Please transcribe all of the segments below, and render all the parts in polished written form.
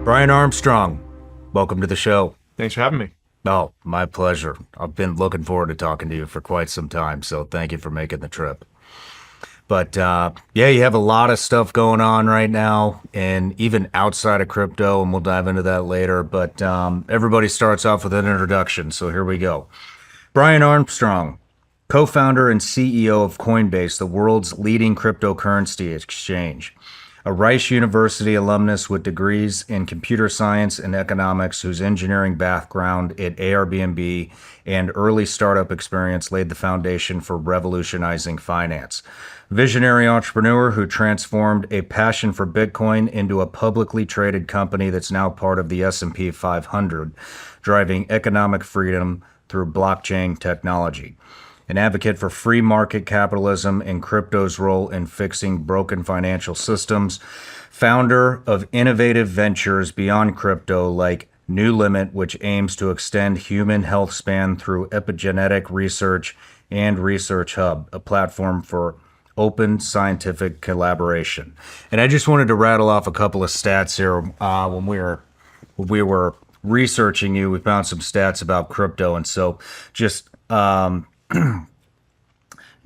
Brian Armstrong, welcome to the show. Thanks for having me. Oh, my pleasure. I've been looking forward to talking to you for quite some time, so thank you for making the trip. But yeah, you have a lot of stuff going on right now, and even outside of crypto, and we'll dive into that later. But everybody starts off with an introduction, so here we go. Brian Armstrong, co-founder and CEO of Coinbase, the world's leading cryptocurrency exchange. A Rice University alumnus with degrees in computer science and economics, whose engineering background at Airbnb and early startup experience laid the foundation for revolutionizing finance. Visionary entrepreneur who transformed a passion for Bitcoin into a publicly traded company that's now part of the S&P 500, driving economic freedom through blockchain technology. An advocate for free market capitalism and crypto's role in fixing broken financial systems, founder of innovative ventures beyond crypto like New Limit, which aims to extend human health span through epigenetic research, and Research Hub, a platform for open scientific collaboration. And I just wanted to rattle off a couple of stats here. When we were researching you, we found some stats about crypto, and so just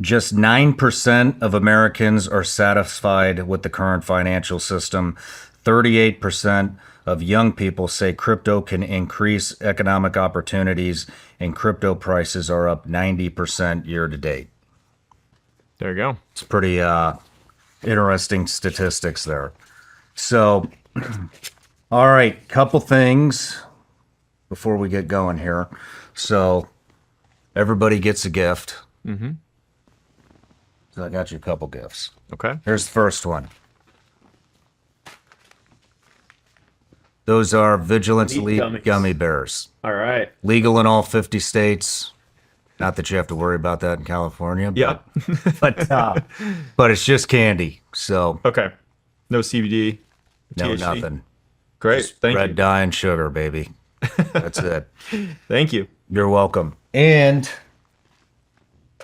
9% of Americans are satisfied with the current financial system. 38% of young people say crypto can increase economic opportunities, and crypto prices are up 90% year to date. There you go. It's pretty interesting statistics there. So, all right, couple things before we get going here. So, everybody gets a gift. Mm-hmm. So I got you a couple gifts. Okay. Here's the first one. Those are Vigilance Elite gummy bears. All right. Legal in all 50 states. Not that you have to worry about that in California. Yeah. But it's just candy. So Okay. No CBD. no THC. nothing. Great. Thank Red you. dye and sugar, baby. That's it. Thank you. You're welcome. And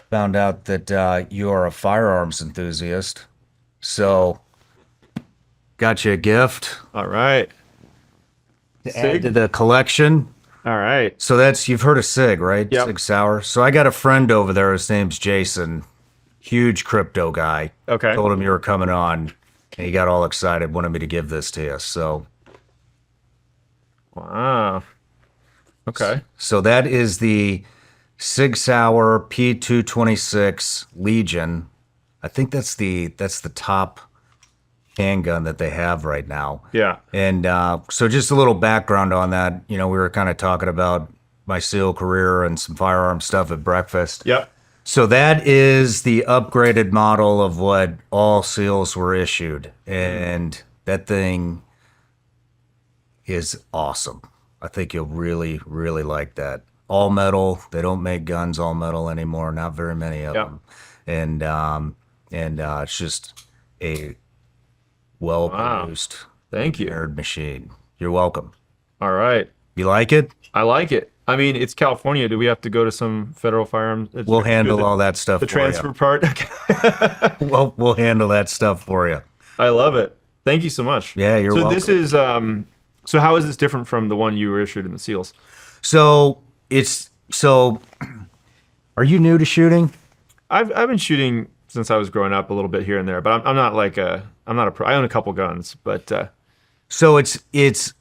found out that you are a firearms enthusiast. So got you a gift All right. to add to the collection. All right. So that's, you've heard of SIG, right? Yep. SIG Sauer. So I got a friend over there. His name's Jason. Huge crypto guy. Okay. Told him you were coming on, and he got all excited, wanted me to give this to you. So Wow. Okay. So that is the Sig Sauer P226 Legion. I think that's the top handgun that they have right now. Yeah. And so just a little background on that. You know, we were kind of talking about my SEAL career and some firearm stuff at breakfast. Yep. So that is the upgraded model of what all SEALs were issued. And that thing is awesome. I think you'll really, really like that. All metal. They don't make guns all metal anymore. Not very many of Yep. them. And it's just a well-produced, Thank you. nerd machine. You're welcome. All right. You like it? I like it. I mean, it's California. Do we have to go to some federal firearms? We'll handle all that stuff The for transfer part. you. We'll handle that stuff for you. I love it. Thank you so much. Yeah, you're welcome. So this is so how is this different from the one you were issued in the SEALs? So are you new to shooting? I've been shooting since I was growing up a little bit here and there, but I'm not like I'm not a pro. I own a couple guns, but So it's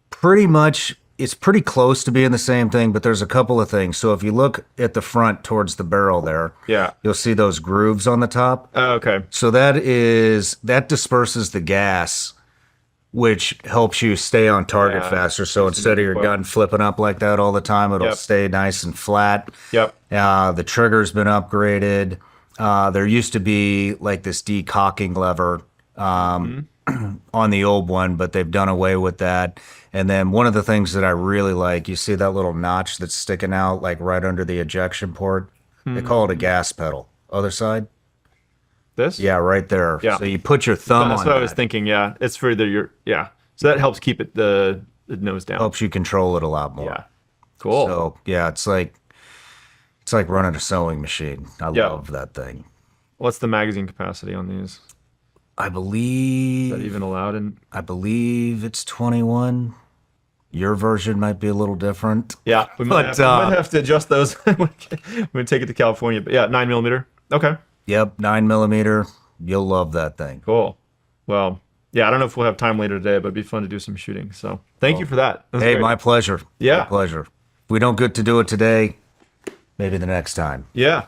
pretty much, it's pretty close to being the same thing, but there's a couple of things. So if you look at the front towards the barrel there, yeah. you'll see those grooves on the top. Oh, okay. So that disperses the gas, which helps you stay on target Yeah. faster. So instead of your gun flipping up like that all the time, it'll Yep. stay nice and flat. Yep. The trigger's been upgraded. There used to be like this decocking lever on the old one, but they've done away with that. And then one of the things that I really like, you see that little notch that's sticking out like right under the ejection port? They call it a gas pedal. Other side? This? Yeah, right there. Yeah. So you put your thumb That's on what I that. was thinking. Yeah. It's for yeah. So that helps keep it the nose down. Helps you control it a lot more. Yeah. Cool. So yeah, it's like running a sewing machine. I Yeah. love that thing. What's the magazine capacity on these? I Is that believe even allowed? And it's 21. Your version might be a little different. yeah, we might, But we might have to adjust those when we take it to California. But yeah, 9 millimeter. Okay, yep, 9 millimeter. You'll love that thing. cool. Well, yeah, I don't know if we'll have time later today, but it'd be fun to do some shooting. So thank you for that. That's Hey, great. my pleasure. Yeah. My pleasure. If we don't get to do it today, maybe the next time. Yeah.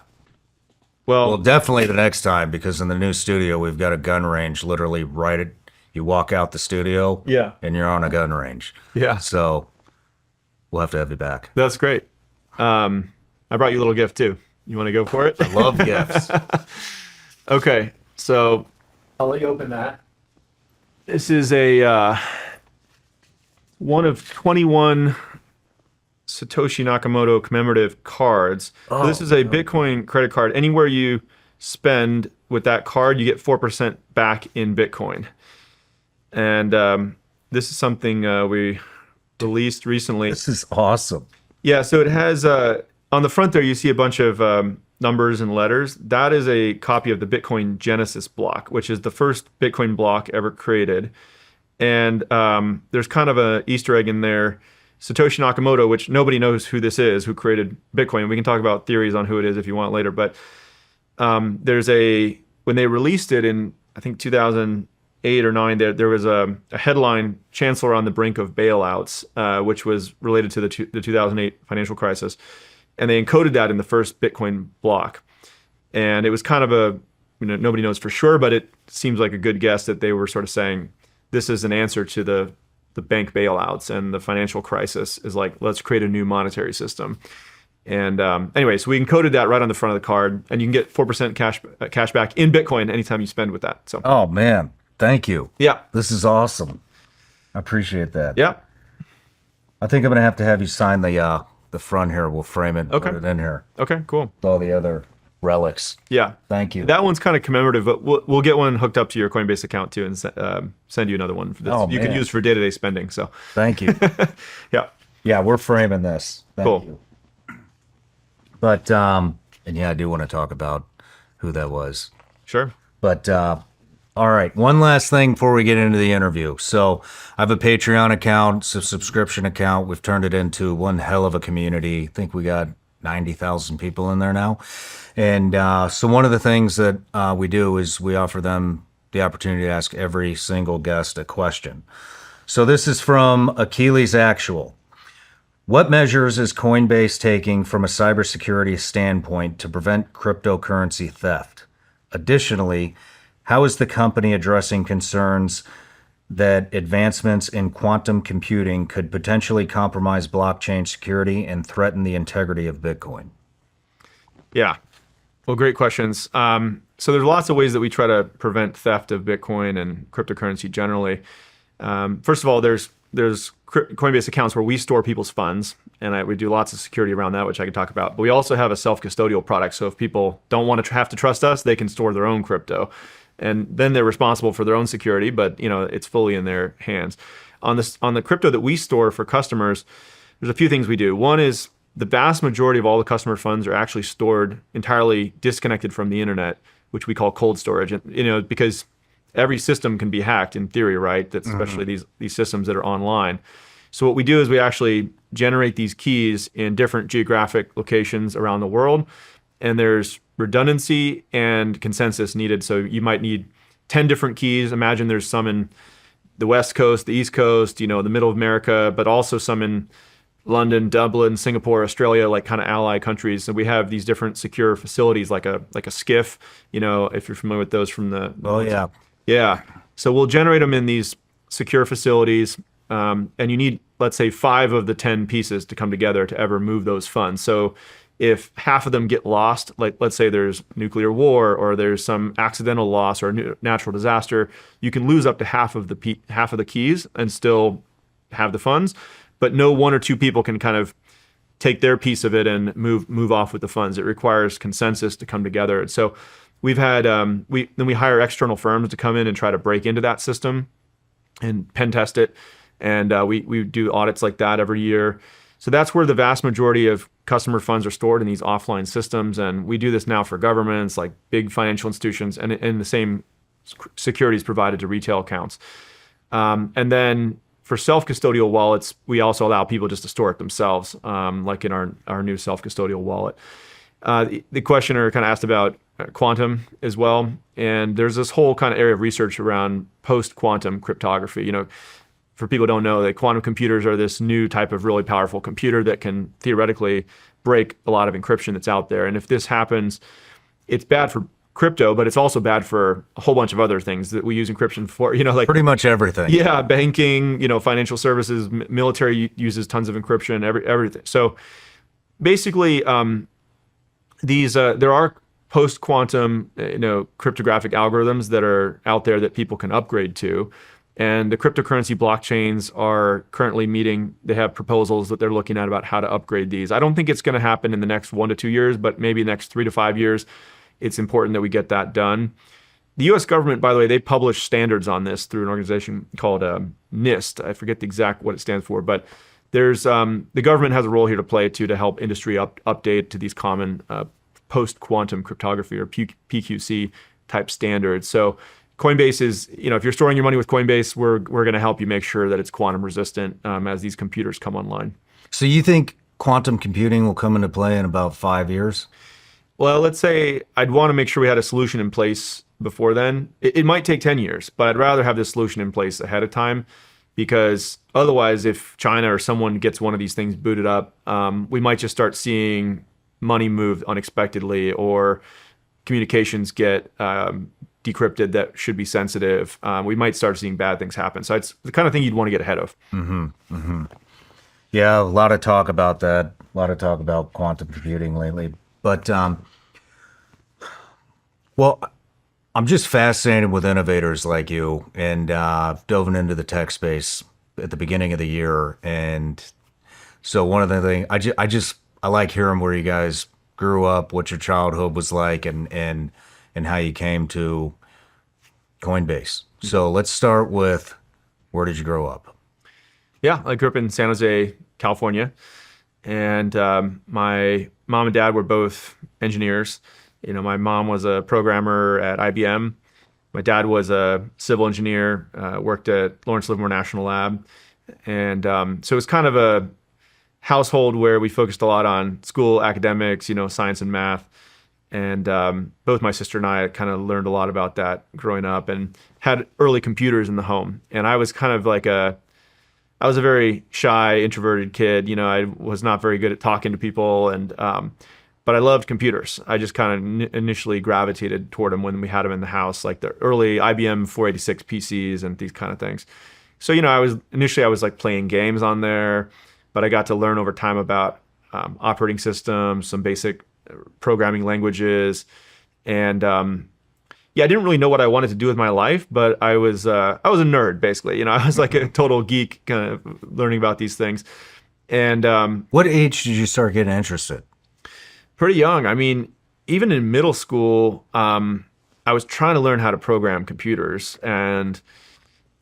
Well, Well, definitely the next time, because in the new studio, we've got a gun range literally right at, you walk out the studio yeah. and you're on a gun range. Yeah. So we'll have to have you back. That's great. I brought you a little gift too. You want to go for it? Love gifts. Okay, so I'll let you open that. This is a one of 21 Satoshi Nakamoto commemorative cards. So this is a Bitcoin credit card. Anywhere you spend with that card, you get 4% back in Bitcoin. And this is something we released recently. This is awesome. Yeah, so it has on the front there you see a bunch of numbers and letters. That is a copy of the Bitcoin Genesis block, which is the first Bitcoin block ever created. And there's kind of a Easter egg in there. Satoshi Nakamoto, which nobody knows who this is, who created Bitcoin. We can talk about theories on who it is if you want later. But when they released it in, I think 2008 or 9, there was a headline, Chancellor on the brink of bailouts, which was related to the 2008 financial crisis. And they encoded that in the first Bitcoin block. And it was kind of nobody knows for sure, but it seems like a good guess that they were sort of saying, this is an answer to the bank bailouts and the financial crisis, is like, let's create a new monetary system. And anyway, so we encoded that right on the front of the card, and you can get 4% cash back in Bitcoin anytime you spend with that. So Oh, man. Thank you. yeah, This is awesome. I appreciate that. yeah, I think I'm going to have you sign the front here. We'll frame it and Okay. put it in here okay, cool. with all the other relics. Yeah, Thank you. that one's kind of commemorative, but we'll get one hooked up to your Coinbase account too, and send you another one that you can man. use for day-to-day spending. So Thank you. yeah, Yeah, we're framing this. Thank Cool. you. But and yeah, I do want to talk about who that was. sure. But all right, one last thing before we get into the interview. So I have a Patreon account, it's a subscription account. We've turned it into one hell of a community. I think we got 90,000 people in there now. And so one of the things that we do is we offer them the opportunity to ask every single guest a question. So this is from Achilles Actual. What measures is Coinbase taking from a cybersecurity standpoint to prevent cryptocurrency theft? Additionally, how is the company addressing concerns that advancements in quantum computing could potentially compromise blockchain security and threaten the integrity of Bitcoin? Yeah. Well, great questions. So there's lots of ways that we try to prevent theft of Bitcoin and cryptocurrency generally. First of all, there's Coinbase accounts where we store people's funds, and we do lots of security around that, which I can talk about. But we also have a self-custodial product. So if people don't want to have to trust us, they can store their own crypto. And then they're responsible for their own security, but it's fully in their hands. On the crypto that we store for customers, there's a few things we do. One is the vast majority of all the customer funds are actually stored entirely disconnected from the internet, which we call cold storage. And, because every system can be hacked in theory, right? That's especially these systems that are online. So what we do is we actually generate these keys in different geographic locations around the world. And there's redundancy and consensus needed. So you might need 10 different keys. Imagine there's some in the West Coast, the East Coast, the middle of America, but also some in London, Dublin, Singapore, Australia, like kind of ally countries. So we have these different secure facilities, like a SCIF, if you're familiar with those from the. Oh, yeah. Yeah. So we'll generate them in these secure facilities. And you need, let's say, 5 of the 10 pieces to come together to ever move those funds. So if half of them get lost, like let's say there's nuclear war or there's some accidental loss or a natural disaster, you can lose up to half of the keys and still have the funds. But no one or two people can kind of take their piece of it and move off with the funds. It requires consensus to come together. So we've had we hire external firms to come in and try to break into that system and pen test it, and we do audits like that every year. So that's where the vast majority of customer funds are stored, in these offline systems, and we do this now for governments like big financial institutions, and in the same securities provided to retail accounts. And then for self-custodial wallets, we also allow people just to store it themselves, like in our new self-custodial wallet. The questioner kind of asked about quantum as well. And there's this whole kind of area of research around post-quantum cryptography. For people who don't know, that quantum computers are this new type of really powerful computer that can theoretically break a lot of encryption that's out there. And if this happens, it's bad for crypto, but it's also bad for a whole bunch of other things that we use encryption for, like Pretty much everything. yeah, banking, financial services, military uses tons of encryption, everything. So basically, there are post-quantum, cryptographic algorithms that are out there that people can upgrade to. And the cryptocurrency blockchains are currently they have proposals that they're looking at about how to upgrade these. I don't think it's going to happen in the next 1 to 2 years, but maybe next 3 to 5 years. It's important that we get that done. The US government, by the way, they publish standards on this through an organization called NIST. I forget the exact what it stands for, but there's the government has a role here to play to help industry update to these common post-quantum cryptography or PQC type standards. So Coinbase is, if you're storing your money with Coinbase, we're going to help you make sure that it's quantum resistant as these computers come online. So you think quantum computing will come into play in about 5 years? Well, let's say I'd want to make sure we had a solution in place before then. It might take 10 years, but I'd rather have this solution in place ahead of time, because otherwise, if China or someone gets one of these things booted up, we might just start seeing money move unexpectedly, or communications get decrypted that should be sensitive. We might start seeing bad things happen. So it's the kind of thing you'd want to get ahead of. Yeah, a lot of talk about that. A lot of talk about quantum computing lately. But, well, I'm just fascinated with innovators like you, and dove into the tech space at the beginning of the year. And so one of the things, I like hearing where you guys grew up, what your childhood was like, and how you came to Coinbase. So let's start with, where did you grow up? Yeah, I grew up in San Jose, California. And my mom and dad were both engineers. My mom was a programmer at IBM. My dad was a civil engineer, worked at Lawrence Livermore National Lab. And so it was kind of a household where we focused a lot on school academics, science and math. And both my sister and I kind of learned a lot about that growing up, and had early computers in the home. And I was kind of like I was a very shy, introverted kid. I was not very good at talking to people, but I loved computers. I just kind of initially gravitated toward them when we had them in the house, like the early IBM 486 PCs and these kind of things. So, I was like playing games on there, but I got to learn over time about operating systems, some basic programming languages, and I didn't really know what I wanted to do with my life, but I was a nerd, basically. I was like a total geek, kind of learning about these things. And What age did you start getting interested? pretty young. I mean, even in middle school, I was trying to learn how to program computers. And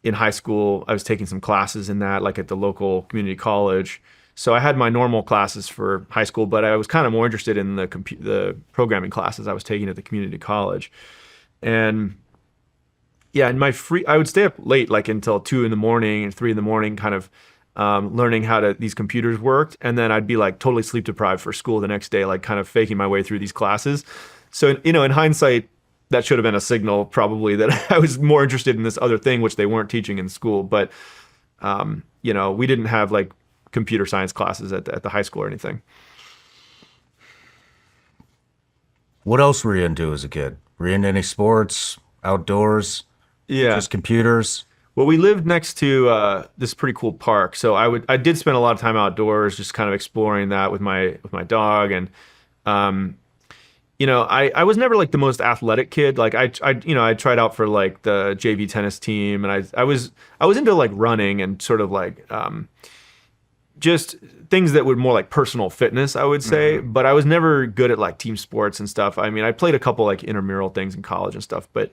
in high school, I was taking some classes in that, like at the local community college. So I had my normal classes for high school, but I was kind of more interested in the programming classes I was taking at the community college. And yeah, in I would stay up late, like until 2 in the morning and 3 in the morning, kind of learning how these computers worked. And then I'd be like totally sleep deprived for school the next day, like kind of faking my way through these classes. So, in hindsight, that should have been a signal probably that I was more interested in this other thing, which they weren't teaching in school. But, we didn't have like computer science classes at the high school or anything. What else were you into as a kid? Were you into any sports, outdoors? Yeah. Just computers? Well, we lived next to this pretty cool park, so I did spend a lot of time outdoors, just kind of exploring that with my dog. And I was never like the most athletic kid. Like I tried out for like the JV tennis team, and I was into like running and sort of like just things that were more like personal fitness, I would say. But I was never good at like team sports and stuff. I mean, I played a couple like intramural things in college and stuff, but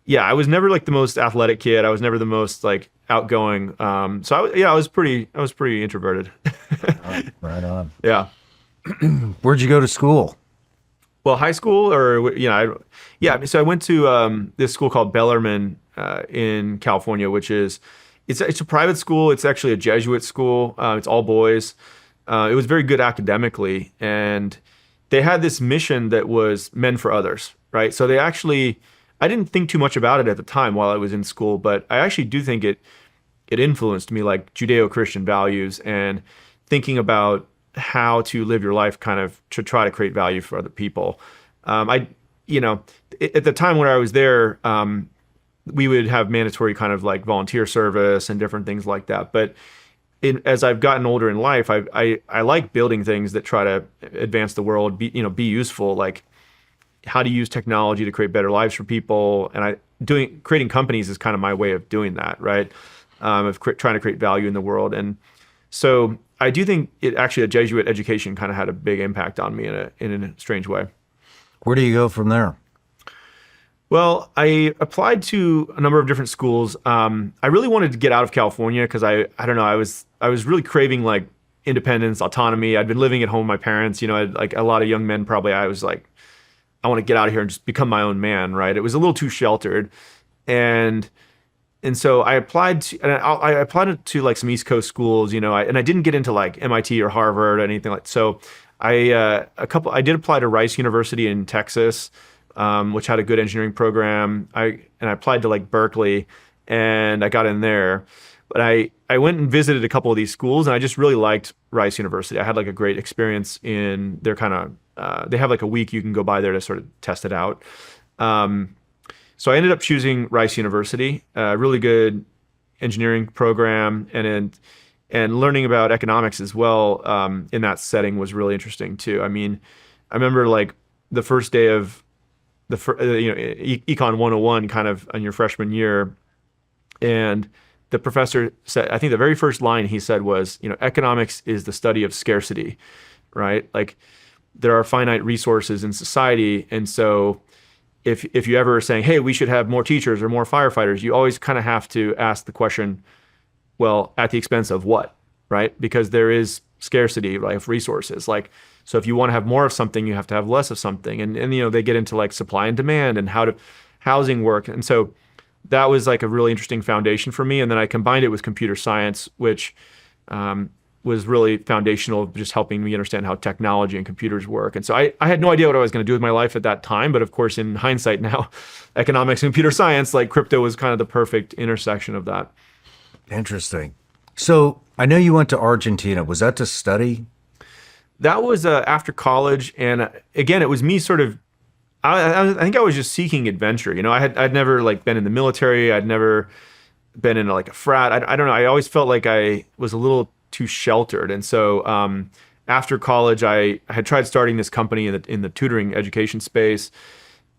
yeah, I was never like the most athletic kid. I was never the most like outgoing. So I was pretty introverted. Right on. Yeah. Where'd you go to school? Well, high school or yeah. So I went to this school called Bellarmine in California, which is it's a private school. It's actually a Jesuit school. It's all boys. It was very good academically, and they had this mission that was men for others, right? So they actually, I didn't think too much about it at the time while I was in school, but I actually do think it influenced me, like Judeo-Christian values and thinking about how to live your life kind of to try to create value for other people. At the time when I was there, we would have mandatory kind of like volunteer service and different things like that. But as I've gotten older in life, I like building things that try to advance the world, be useful, like how to use technology to create better lives for people. And creating companies is kind of my way of doing that, right? Trying to create value in the world. And so I do think a Jesuit education kind of had a big impact on me in a strange way. Where do you go from there? Well, I applied to a number of different schools. I really wanted to get out of California because I don't know, I was really craving like independence, autonomy. I'd been living at home with my parents, like a lot of young men probably. I was like, I want to get out of here and just become my own man, right? It was a little too sheltered, and so I applied to like some East Coast schools, and I didn't get into like MIT or Harvard or anything like. So I did apply to Rice University in Texas, which had a good engineering program. I applied to like Berkeley, and I got in there. But I went and visited a couple of these schools, and I just really liked Rice University. I had like a great experience in their kind of. They have like a week you can go by there to sort of test it out. So I ended up choosing Rice University, a really good engineering program, and learning about economics as well in that setting was really interesting too. I mean, I remember like the first day of Econ 101 kind of on your freshman year, and the professor said, I think the very first line he said was, economics is the study of scarcity, right? Like there are finite resources in society, and so if you ever are saying, hey, we should have more teachers or more firefighters, you always kind of have to ask the question, well, at the expense of what, right? Because there is scarcity, right, of resources. Like, so if you want to have more of something, you have to have less of something. And they get into like supply and demand and how to housing work. And so that was like a really interesting foundation for me. And then I combined it with computer science, which was really foundational, just helping me understand how technology and computers work. And so I had no idea what I was going to do with my life at that time. But of course, in hindsight now, economics and computer science, like crypto was kind of the perfect intersection of that. Interesting. So I know you went to Argentina. Was that to study? That was after college. And again, it was me sort of, I think I was just seeking adventure. I'd never like been in the military. I'd never been in like a frat. I don't know. I always felt like I was a little too sheltered. And so after college, I had tried starting this company in the tutoring education space,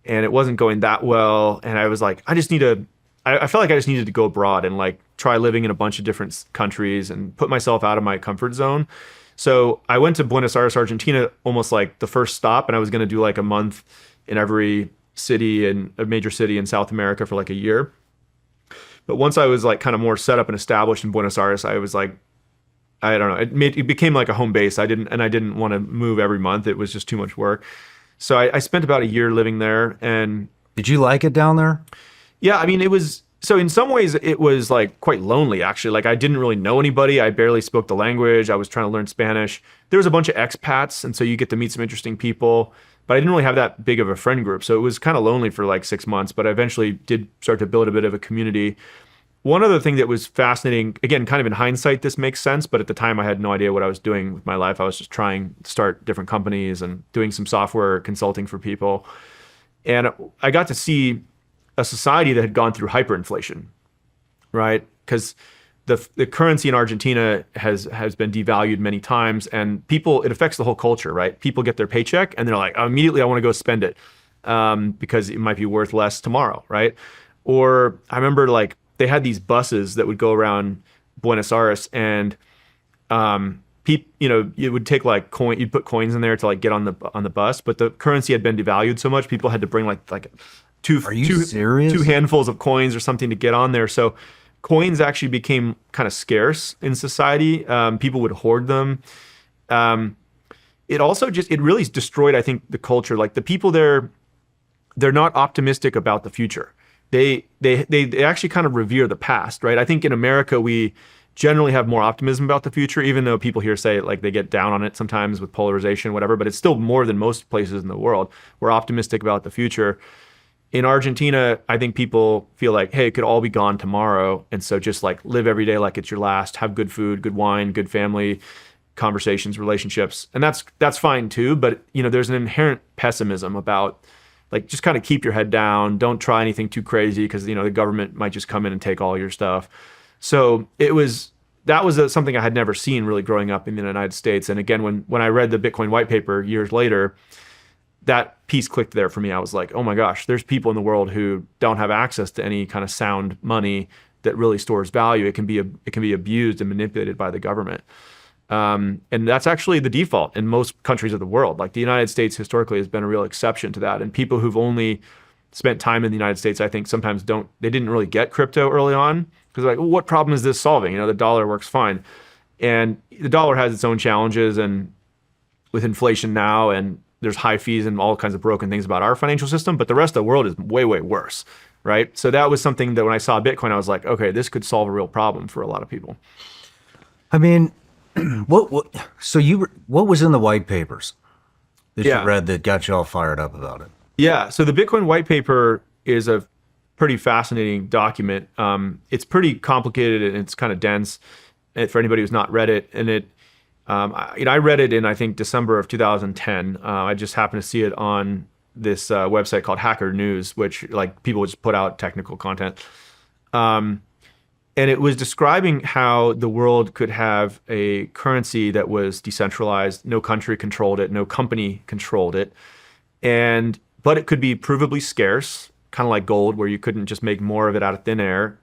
and it wasn't going that well. And I was like, I felt like I just needed to go abroad and like try living in a bunch of different countries and put myself out of my comfort zone. So I went to Buenos Aires, Argentina, almost like the first stop, and I was going to do like a month in every city and a major city in South America for like a year. But once I was like kind of more set up and established in Buenos Aires, I was like, I don't know, it became like a home base. I didn't want to move every month. It was just too much work. So I spent about a year living there. And did you like it down there? Yeah, I mean, so in some ways it was like quite lonely actually. Like I didn't really know anybody. I barely spoke the language. I was trying to learn Spanish. There was a bunch of expats, and so you get to meet some interesting people, but I didn't really have that big of a friend group. So it was kind of lonely for like 6 months, but I eventually did start to build a bit of a community. One other thing that was fascinating, again, kind of in hindsight, this makes sense, but at the time I had no idea what I was doing with my life. I was just trying to start different companies and doing some software consulting for people. And I got to see a society that had gone through hyperinflation, right? Because the currency in Argentina has been devalued many times, and it affects the whole culture, right? People get their paycheck and they're like, oh, immediately I want to go spend it because it might be worth less tomorrow, right? Or I remember like they had these buses that would go around Buenos Aires, and it would take like you'd put coins in there to like get on the bus, but the currency had been devalued so much, people had to bring like two handfuls of coins or something to get on there. So coins actually became kind of scarce in society. People would hoard them. it also just, it really destroyed, I think, the culture. Like the people there, they're not optimistic about the future. They actually kind of revere the past, right? I think in America, we generally have more optimism about the future, even though people here say like they get down on it sometimes with polarization, whatever, but it's still more than most places in the world. We're optimistic about the future. In Argentina, I think people feel like, hey, it could all be gone tomorrow. And so just like live every day like it's your last, have good food, good wine, good family, conversations, relationships. And that's fine too. But there's an inherent pessimism about like, just kind of keep your head down. Don't try anything too crazy because, the government might just come in and take all your stuff. So that was something I had never seen really growing up in the United States. And again, when I read the Bitcoin white paper years later, that piece clicked there for me. I was like, oh my gosh, there's people in the world who don't have access to any kind of sound money that really stores value. It can be abused and manipulated by the government. And that's actually the default in most countries of the world. Like the United States historically has been a real exception to that. And people who've only spent time in the United States, I think sometimes they didn't really get crypto early on because like, well, what problem is this solving? The dollar works fine. And the dollar has its own challenges, and with inflation now, and there's high fees and all kinds of broken things about our financial system, but the rest of the world is way, way worse, right? So that was something that when I saw Bitcoin, I was like, okay, this could solve a real problem for a lot of people. I mean, what was in the white papers that you read that got you all fired up about it? Yeah, so the Bitcoin white paper is a pretty fascinating document. It's pretty complicated and it's kind of dense for anybody who's not read it. And I read it in, I think, December of 2010. I just happened to see it on this website called Hacker News, which like people just put out technical content. And it was describing how the world could have a currency that was decentralized. No country controlled it. No company controlled it. But it could be provably scarce, kind of like gold, where you couldn't just make more of it out of thin air.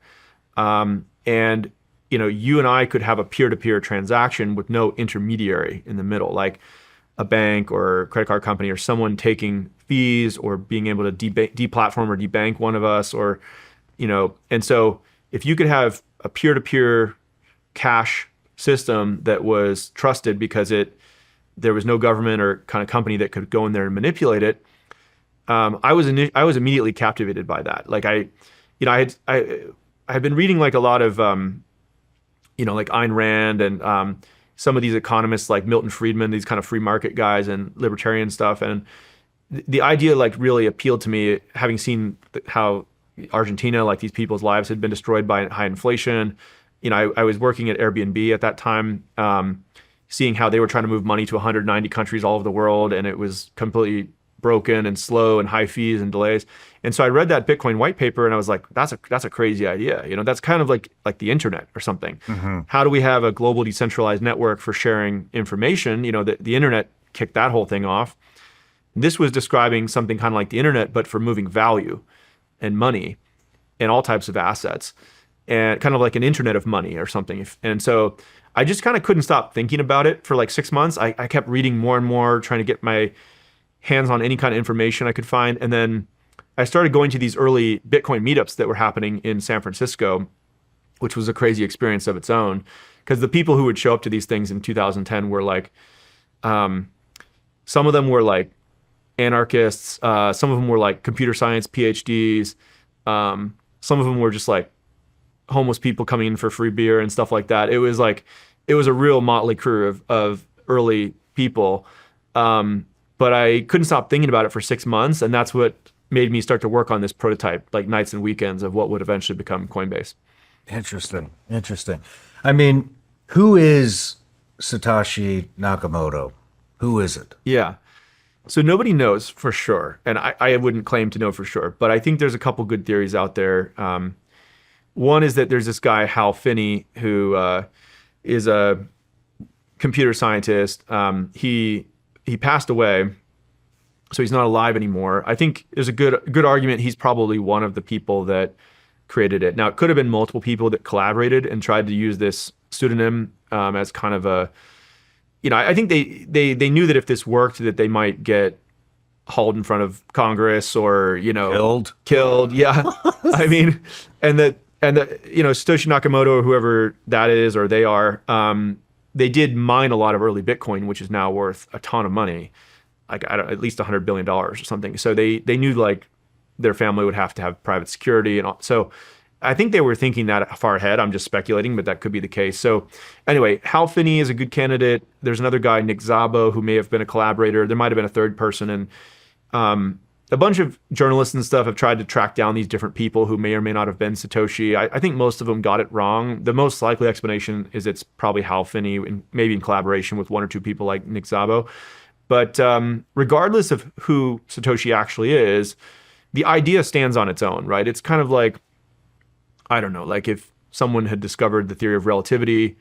And you and I could have a peer-to-peer transaction with no intermediary in the middle, like a bank or a credit card company or someone taking fees or being able to deplatform or debank one of us, and so if you could have a peer-to-peer cash system that was trusted because there was no government or kind of company that could go in there and manipulate it, I was immediately captivated by that. Like I had been reading like a lot of like Ayn Rand and some of these economists like Milton Friedman, these kind of free market guys and libertarian stuff, and the idea like really appealed to me, having seen how Argentina, like these people's lives had been destroyed by high inflation. I was working at Airbnb at that time, seeing how they were trying to move money to 190 countries all over the world, and it was completely broken and slow and high fees and delays. And so I read that Bitcoin white paper and I was like, that's a crazy idea. That's kind of like the internet or something. Mm-hmm. How do we have a global decentralized network for sharing information? The internet kicked that whole thing off. This was describing something kind of like the internet, but for moving value and money and all types of assets, and kind of like an internet of money or something. And so I just kind of couldn't stop thinking about it for like 6 months. I kept reading more and more, trying to get my hands on any kind of information I could find. And then I started going to these early Bitcoin meetups that were happening in San Francisco, which was a crazy experience of its own. Because the people who would show up to these things in 2010 were like, some of them were like anarchists, some of them were like computer science PhDs, some of them were just like homeless people coming in for free beer and stuff like that. It was a real motley crew of early people. But I couldn't stop thinking about it for 6 months, and that's what made me start to work on this prototype, like nights and weekends, of what would eventually become Coinbase. Interesting. I mean, who is Satoshi Nakamoto? Who is it? Yeah. So nobody knows for sure, and I wouldn't claim to know for sure, but I think there's a couple good theories out there. One is that there's this guy, Hal Finney, who is a computer scientist. He passed away, so he's not alive anymore. I think there's a good argument he's probably one of the people that created it. Now, it could have been multiple people that collaborated and tried to use this pseudonym as kind of a, I think they knew that if this worked, that they might get hauled in front of Congress or, killed. Yeah. I mean, and that Satoshi Nakamoto or whoever that is, or they are, they did mine a lot of early Bitcoin, which is now worth a ton of money, like at least $100 billion or something. So they knew like their family would have to have private security. And so I think they were thinking that far ahead. I'm just speculating, but that could be the case. So anyway, Hal Finney is a good candidate. There's another guy, Nick Szabo, who may have been a collaborator. There might have been a third person. And a bunch of journalists and stuff have tried to track down these different people who may or may not have been Satoshi. I think most of them got it wrong. The most likely explanation is it's probably Hal Finney, maybe in collaboration with one or two people like Nick Szabo. But regardless of who Satoshi actually is, the idea stands on its own, right? It's kind of like, I don't know, like if someone had discovered the theory of relativity,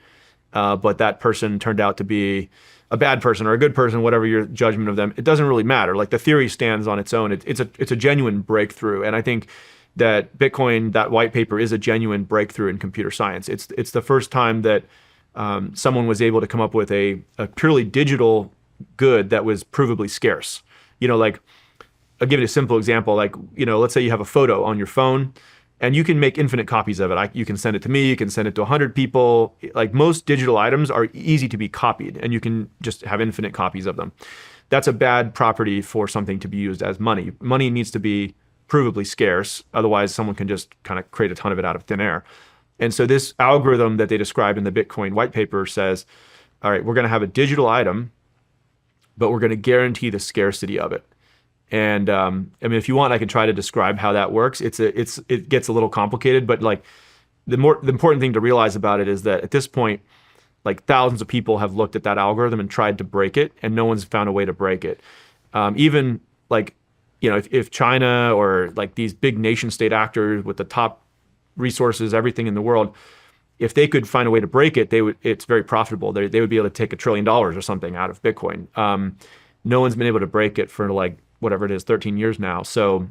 but that person turned out to be a bad person or a good person, whatever your judgment of them, it doesn't really matter. Like the theory stands on its own. It's a genuine breakthrough. And I think that Bitcoin, that white paper, is a genuine breakthrough in computer science. It's the first time that someone was able to come up with a purely digital good that was provably scarce. Like I'll give you a simple example. Like, let's say you have a photo on your phone and you can make infinite copies of it. You can send it to me, you can send it to 100 people. Like most digital items are easy to be copied and you can just have infinite copies of them. That's a bad property for something to be used as money. Money needs to be provably scarce. Otherwise, someone can just kind of create a ton of it out of thin air. And so this algorithm that they described in the Bitcoin white paper says, all right, we're going to have a digital item, but we're going to guarantee the scarcity of it. And I mean, if you want, I can try to describe how that works. It gets a little complicated, but like the important thing to realize about it is that at this point, like thousands of people have looked at that algorithm and tried to break it, and no one's found a way to break it. Even like, if China or like these big nation state actors with the top resources, everything in the world, if they could find a way to break it, it's very profitable. They would be able to take $1 trillion or something out of Bitcoin. No one's been able to break it for like whatever it is, 13 years now. So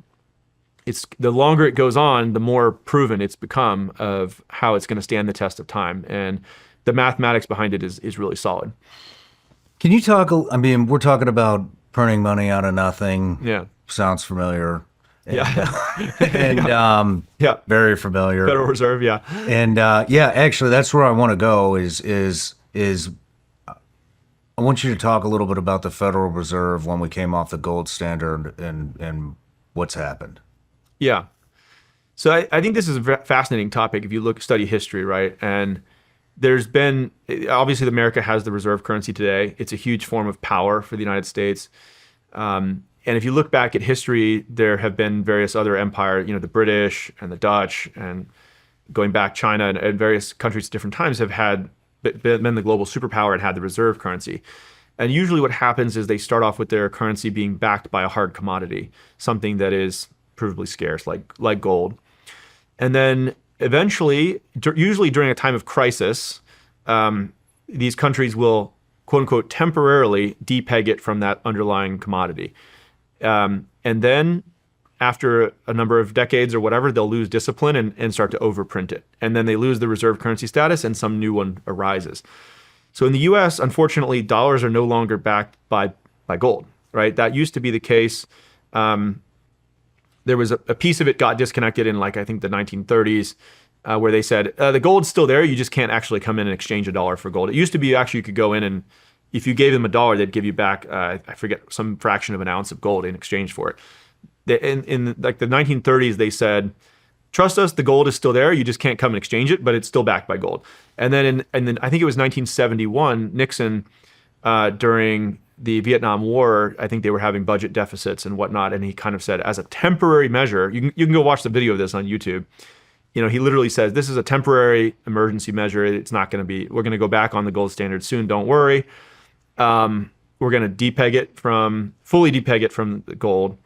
it's the longer it goes on, the more proven it's become of how it's going to stand the test of time. And the mathematics behind it is really solid. Can you talk, I mean, we're talking about printing money out of nothing. Yeah. Sounds familiar. Yeah. And yeah. Very familiar. Federal Reserve, yeah. And actually that's where I want to go is I want you to talk a little bit about the Federal Reserve when we came off the gold standard and what's happened. Yeah. So I think this is a fascinating topic if you study history, right? And there's been, obviously America has the reserve currency today. It's a huge form of power for the United States. And if you look back at history, there have been various other empires, the British and the Dutch, and going back China and various countries at different times have been the global superpower and had the reserve currency. And usually what happens is they start off with their currency being backed by a hard commodity, something that is provably scarce, like gold. And then eventually, usually during a time of crisis, these countries will, quote unquote, temporarily depeg it from that underlying commodity. And then after a number of decades or whatever, they'll lose discipline and start to overprint it. And then they lose the reserve currency status and some new one arises. So in the US, unfortunately, dollars are no longer backed by gold, right? That used to be the case. There was a piece of it got disconnected in I think the 1930s where they said, the gold's still there, you just can't actually come in and exchange a dollar for gold. It used to be actually you could go in and if you gave them $1, they'd give you back, I forget, some fraction of an ounce of gold in exchange for it. In like the 1930s, they said, trust us, the gold is still there. You just can't come and exchange it, but it's still backed by gold. And then I think it was 1971, Nixon, during the Vietnam War, I think they were having budget deficits and whatnot. And he kind of said, as a temporary measure, you can go watch the video of this on YouTube. He literally says, this is a temporary emergency measure. It's not going to be, we're going to go back on the gold standard soon. Don't worry. We're going to fully depeg it from the gold.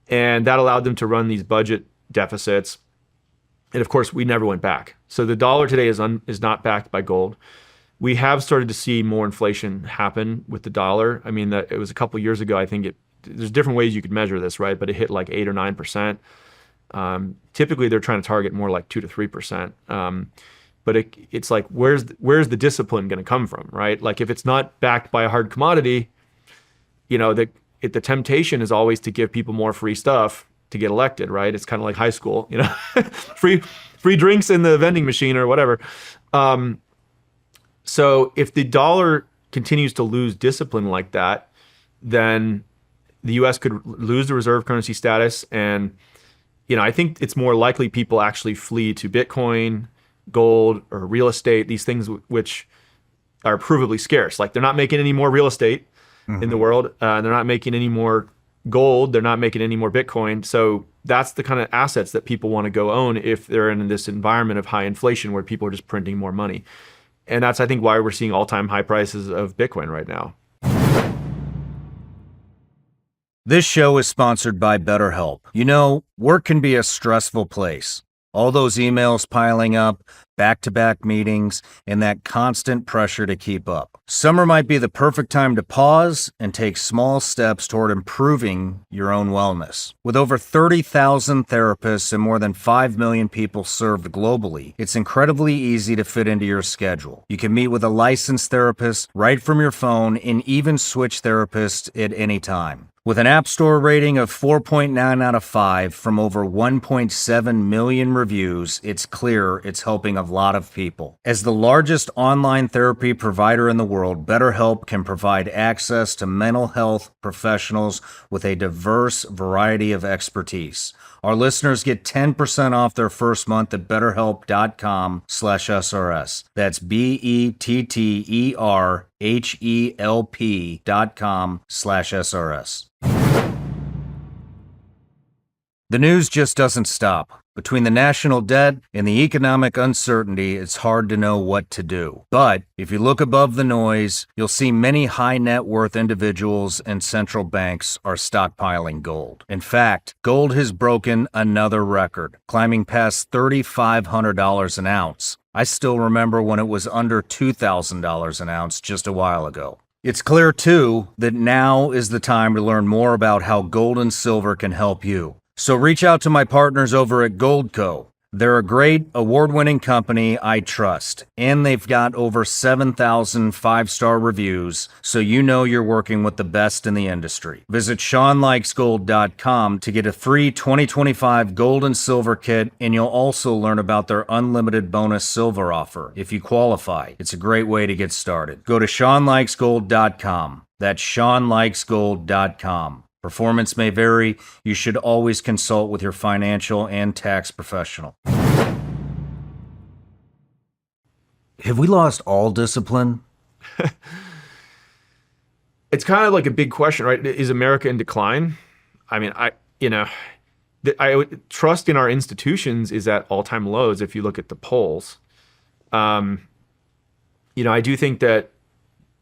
And that allowed them to run these budget deficits. And of course, we never went back. So the dollar today is not backed by gold. We have started to see more inflation happen with the dollar. I mean, it was a couple of years ago. I think there's different ways you could measure this, right? But it hit like 8 or 9%. Typically, they're trying to target more like 2 to 3%. But it's like, where's the discipline going to come from, right? Like if it's not backed by a hard commodity, the temptation is always to give people more free stuff to get elected, right? It's kind of like high school, free drinks in the vending machine or whatever. So if the dollar continues to lose discipline like that, then the US could lose the reserve currency status. And, I think it's more likely people actually flee to Bitcoin, gold, or real estate, these things which are provably scarce. Like they're not making any more real estate in the world. They're not making any more gold. They're not making any more Bitcoin. So that's the kind of assets that people want to go own if they're in this environment of high inflation where people are just printing more money. And that's, I think, why we're seeing all-time high prices of Bitcoin right now. This show is sponsored by BetterHelp. Work can be a stressful place. All those emails piling up, back-to-back meetings, and that constant pressure to keep up. Summer might be the perfect time to pause and take small steps toward improving your own wellness. With over 30,000 therapists and more than 5 million people served globally, it's incredibly easy to fit into your schedule. You can meet with a licensed therapist right from your phone and even switch therapists at any time. With an App Store rating of 4.9 out of 5 from over 1.7 million reviews, it's clear it's helping a lot of people. As the largest online therapy provider in the world, BetterHelp can provide access to mental health professionals with a diverse variety of expertise. Our listeners get 10% off their first month at betterhelp.com/SRS. That's BETTERHELP.com/SRS. The news just doesn't stop. Between the national debt and the economic uncertainty, it's hard to know what to do. But if you look above the noise, you'll see many high net worth individuals and central banks are stockpiling gold. In fact, gold has broken another record, climbing past $3,500 an ounce. I still remember when it was under $2,000 an ounce just a while ago. It's clear, too, that now is the time to learn more about how gold and silver can help you. So reach out to my partners over at Goldco. They're a great award-winning company I trust, and they've got over 7,000 five-star reviews, so you're working with the best in the industry. Visit SeanLikesGold.com to get a free 2025 gold and silver kit, and you'll also learn about their unlimited bonus silver offer if you qualify. It's a great way to get started. Go to SeanLikesGold.com. That's SeanLikesGold.com. Performance may vary. You should always consult with your financial and tax professional. Have we lost all discipline? It's kind of like a big question, right? Is America in decline? I mean, trust in our institutions is at all-time lows if you look at the polls. I do think that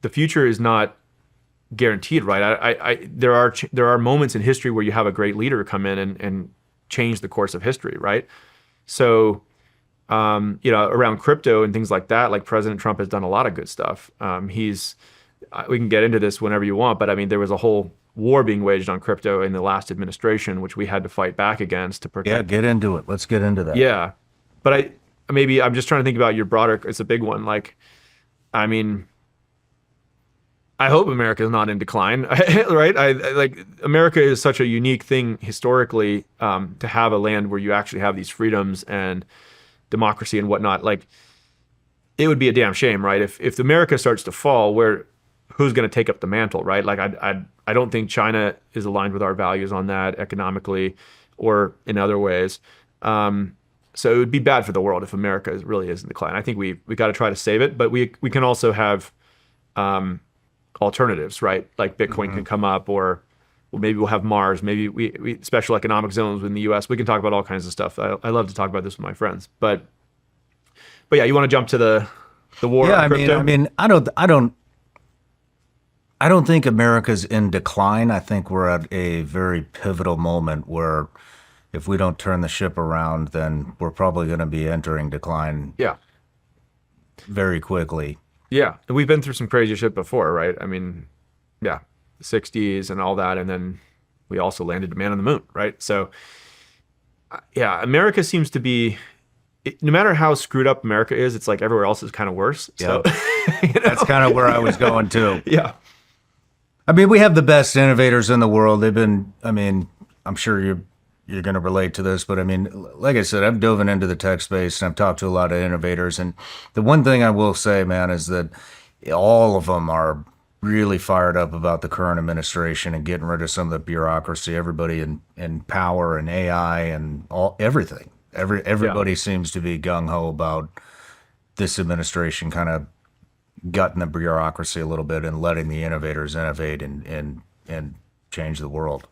the future is not guaranteed, right? There are moments in history where you have a great leader come in and change the course of history, right? So, around crypto and things like that, like President Trump has done a lot of good stuff. We can get into this whenever you want, but I mean, there was a whole war being waged on crypto in the last administration, which we had to fight back against to protect. Yeah, get into it. Let's get into that. Yeah, but I'm just trying to think about your broader. It's a big one. I hope America is not in decline, right? America is such a unique thing historically, to have a land where you actually have these freedoms and democracy and whatnot. Like, it would be a damn shame, right? If America starts to fall, who's going to take up the mantle, right? Like, I don't think China is aligned with our values on that economically or in other ways. So it would be bad for the world if America really is in decline. I think we got to try to save it, but we can also have alternatives, right? Like Bitcoin can come up, or maybe we'll have Mars. Maybe we special economic zones in the U.S. We can talk about all kinds of stuff. I love to talk about this with my friends. But yeah, you want to jump to the war? Yeah, on crypto? I don't think America's in decline. I think we're at a very pivotal moment where if we don't turn the ship around, then we're probably going to be entering decline. Yeah. Very quickly. Yeah, and we've been through some crazy shit before, right? I mean, yeah, the 60s and all that, and then we also landed a man on the moon, right? So, yeah, America seems to be, no matter how screwed up America is, it's like everywhere else is kind of worse. Yep. So, That's kind of where I was going too. Yeah. I mean, we have the best innovators in the world. I'm sure you're going to relate to this, but I mean, like I said, I've dove into the tech space and I've talked to a lot of innovators. And the one thing I will say, man, is that all of them are really fired up about the current administration and getting rid of some of the bureaucracy. Everybody in power and AI and everything. Everybody seems to be gung ho about this administration kind of gutting the bureaucracy a little bit and letting the innovators innovate and change the world.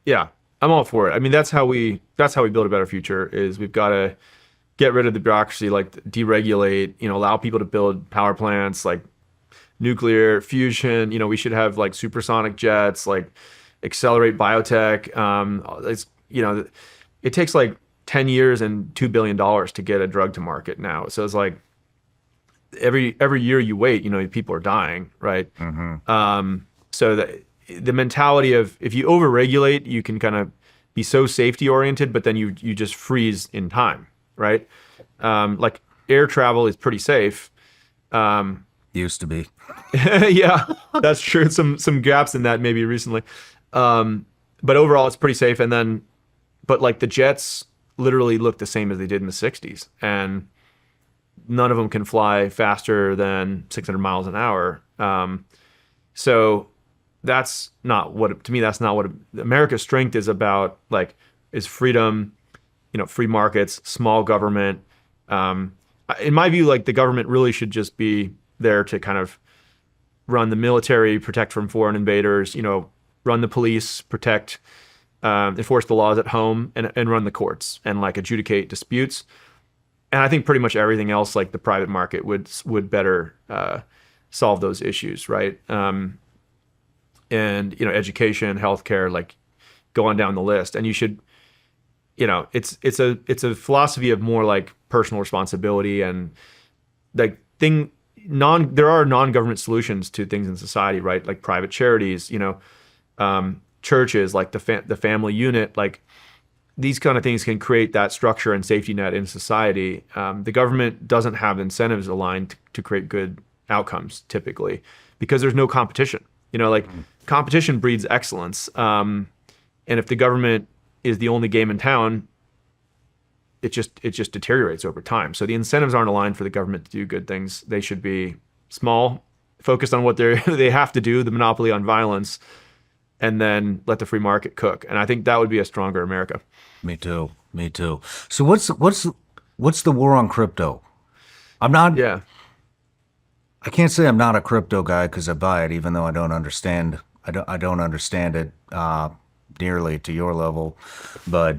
Yeah, I'm all for it. I mean, that's how we build a better future. Is we've got to get rid of the bureaucracy, like deregulate. Allow people to build power plants, like nuclear fusion. We should have like supersonic jets, like accelerate biotech. It takes like 10 years and $2 billion to get a drug to market now. So it's like every year you wait, people are dying, right? So the mentality of if you overregulate, you can kind of be so safety oriented, but then you just freeze in time, right? Like air travel is pretty safe. Used to be. Yeah, that's true. Some gaps in that maybe recently. But overall it's pretty safe. But like the jets literally look the same as they did in the 60s. And none of them can fly faster than 600 miles an hour. So that's not what, to me, that's not what America's strength is about, like, is freedom, free markets, small government. In my view, like the government really should just be there to kind of run the military, protect from foreign invaders, run the police, protect, enforce the laws at home, and run the courts and like adjudicate disputes. And I think pretty much everything else, like the private market, would better solve those issues, right? And education, healthcare, like go on down the list. And you should, it's a philosophy of more like personal responsibility and like there are non-government solutions to things in society, right? Like private charities, churches, like the family unit, like these kind of things can create that structure and safety net in society. The government doesn't have incentives aligned to create good outcomes typically because there's no competition. Competition breeds excellence. And if the government is the only game in town, it just deteriorates over time. So the incentives aren't aligned for the government to do good things. They should be small, focused on what they have to do, the monopoly on violence, and then let the free market cook. And I think that would be a stronger America. Me too. So what's the war on crypto? I can't say I'm not a crypto guy because I buy it, even though I don't understand. I don't understand it nearly to your level. But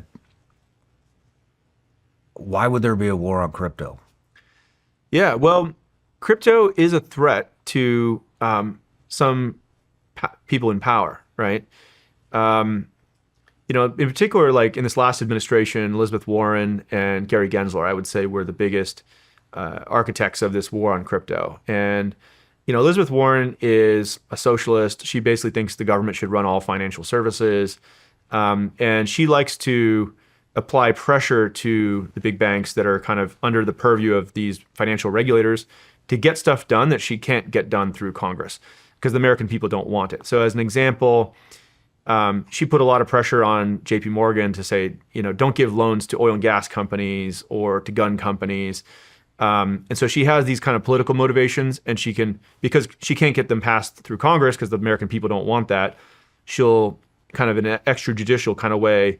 why would there be a war on crypto? Yeah, well, crypto is a threat to some people in power, right? In particular, like in this last administration, Elizabeth Warren and Gary Gensler, I would say, were the biggest architects of this war on crypto. And Elizabeth Warren is a socialist. She basically thinks the government should run all financial services, and she likes to apply pressure to the big banks that are kind of under the purview of these financial regulators to get stuff done that she can't get done through Congress because the American people don't want it. So as an example, she put a lot of pressure on JP Morgan to say, don't give loans to oil and gas companies or to gun companies. And so she has these kind of political motivations, and because she can't get them passed through Congress because the American people don't want that, she'll kind of in an extrajudicial kind of way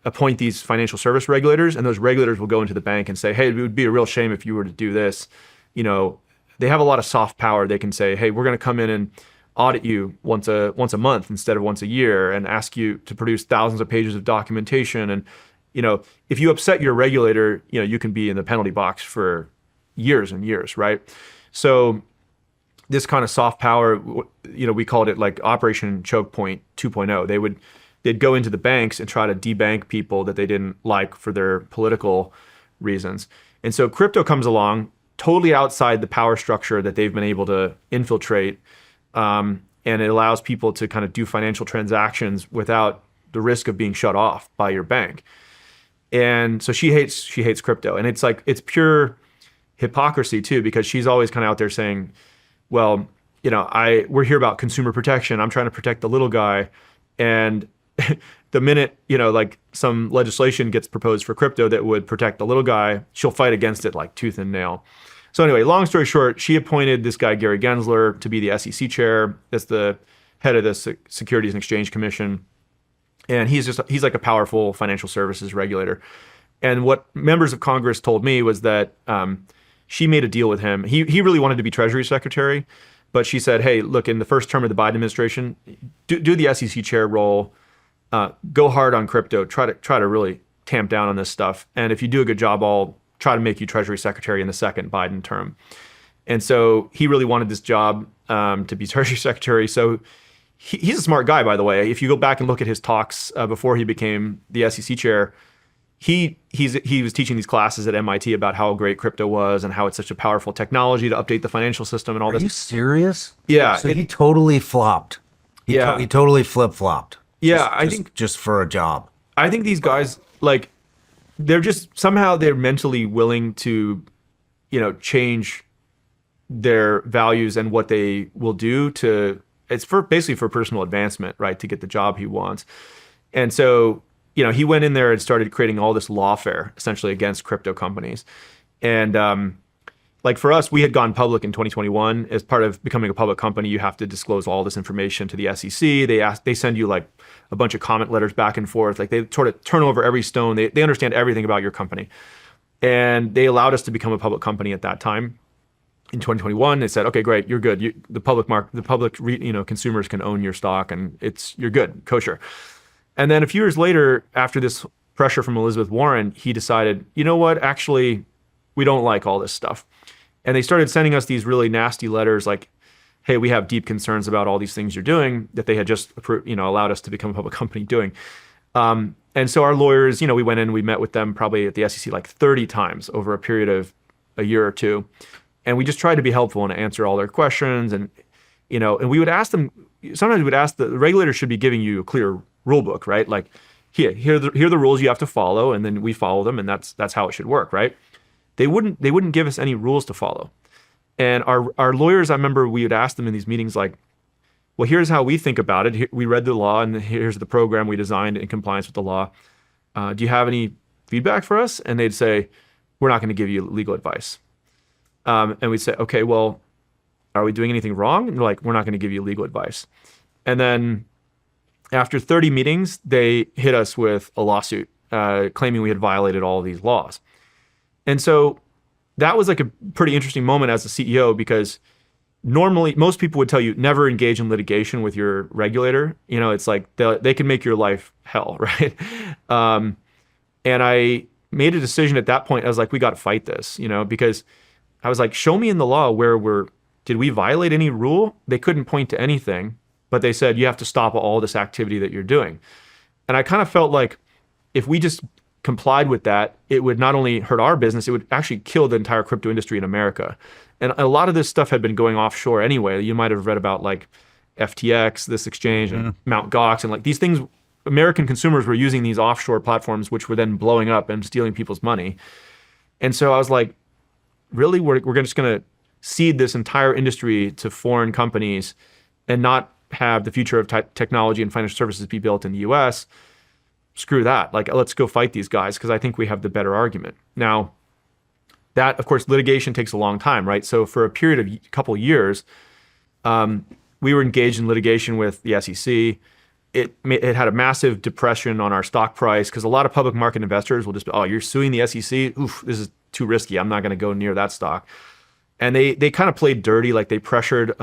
appoint these financial service regulators, and those regulators will go into the bank and say, hey, it would be a real shame if you were to do this. They have a lot of soft power. They can say, hey, we're going to come in and audit you once a month instead of once a year and ask you to produce thousands of pages of documentation. And if you upset your regulator, you can be in the penalty box for years and years, right? So this kind of soft power, we called it like Operation Choke Point 2.0. They'd go into the banks and try to debank people that they didn't like for their political reasons. And so crypto comes along totally outside the power structure that they've been able to infiltrate. And it allows people to kind of do financial transactions without the risk of being shut off by your bank. And so she hates crypto. And it's like, it's pure hypocrisy too, because she's always kind of out there saying, well, we're here about consumer protection. I'm trying to protect the little guy. And the minute, like some legislation gets proposed for crypto that would protect the little guy, she'll fight against it like tooth and nail. So anyway, long story short, she appointed this guy, Gary Gensler, to be the SEC chair as the head of the Securities and Exchange Commission. And he's like a powerful financial services regulator. And what members of Congress told me was that she made a deal with him. He really wanted to be Treasury Secretary, but she said, hey, look, in the first term of the Biden administration, do the SEC chair role, go hard on crypto, try to really tamp down on this stuff. And if you do a good job, I'll try to make you Treasury Secretary in the second Biden term. And so he really wanted this job to be Treasury Secretary. So he's a smart guy, by the way. If you go back and look at his talks before he became the SEC chair, he was teaching these classes at MIT about how great crypto was and how it's such a powerful technology to update the financial system and all this. Are you serious? Yeah. So he totally flopped. He totally flip-flopped. Yeah, I think just for a job. I think these guys, like, they're mentally willing to, change their values and what they will do it's basically for personal advancement, right? To get the job he wants. And so, he went in there and started creating all this lawfare essentially against crypto companies. And like for us, we had gone public in 2021. As part of becoming a public company, you have to disclose all this information to the SEC. They send you like a bunch of comment letters back and forth. Like they sort of turn over every stone. They understand everything about your company. And they allowed us to become a public company at that time. In 2021, they said, okay, great, you're good. The public consumers can own your stock and you're good, kosher. And then a few years later, after this pressure from Elizabeth Warren, he decided, you know what, actually, we don't like all this stuff. And they started sending us these really nasty letters like, hey, we have deep concerns about all these things you're doing that they had just allowed us to become a public company doing. And so our lawyers, we went in, we met with them probably at the SEC like 30 times over a period of a year or two. And we just tried to be helpful and answer all their questions. And, and we would ask them, sometimes we would ask the regulator should be giving you a clear rule book, right? Like, here are the rules you have to follow, and then we follow them, and that's how it should work, right? They wouldn't give us any rules to follow. And our lawyers, I remember we would ask them in these meetings like, well, here's how we think about it. Here, we read the law, and here's the program we designed in compliance with the law. Do you have any feedback for us? And they'd say, we're not going to give you legal advice. And we'd say, okay, well, are we doing anything wrong? And they're like, we're not going to give you legal advice. And then after 30 meetings, they hit us with a lawsuit claiming we had violated all of these laws. And so that was like a pretty interesting moment as a CEO, because normally most people would tell you never engage in litigation with your regulator. It's like they can make your life hell, right? And I made a decision at that point. I was like, we got to fight this, because I was like, show me in the law did we violate any rule? They couldn't point to anything, but they said, you have to stop all this activity that you're doing. And I kind of felt like if we just complied with that, it would not only hurt our business, it would actually kill the entire crypto industry in America. And a lot of this stuff had been going offshore anyway. You might have read about like FTX, this exchange, and Mt. Gox, and like these things, American consumers were using these offshore platforms, which were then blowing up and stealing people's money. And so I was like, really, we're just going to cede this entire industry to foreign companies and not have the future of technology and financial services be built in the US? Screw that. Like, let's go fight these guys because I think we have the better argument. Now, that, of course, litigation takes a long time, right? So for a period of a couple of years, we were engaged in litigation with the SEC. It had a massive depression on our stock price because a lot of public market investors will just be, oh, you're suing the SEC? Oof, this is too risky. I'm not going to go near that stock. And they kind of played dirty, like they pressured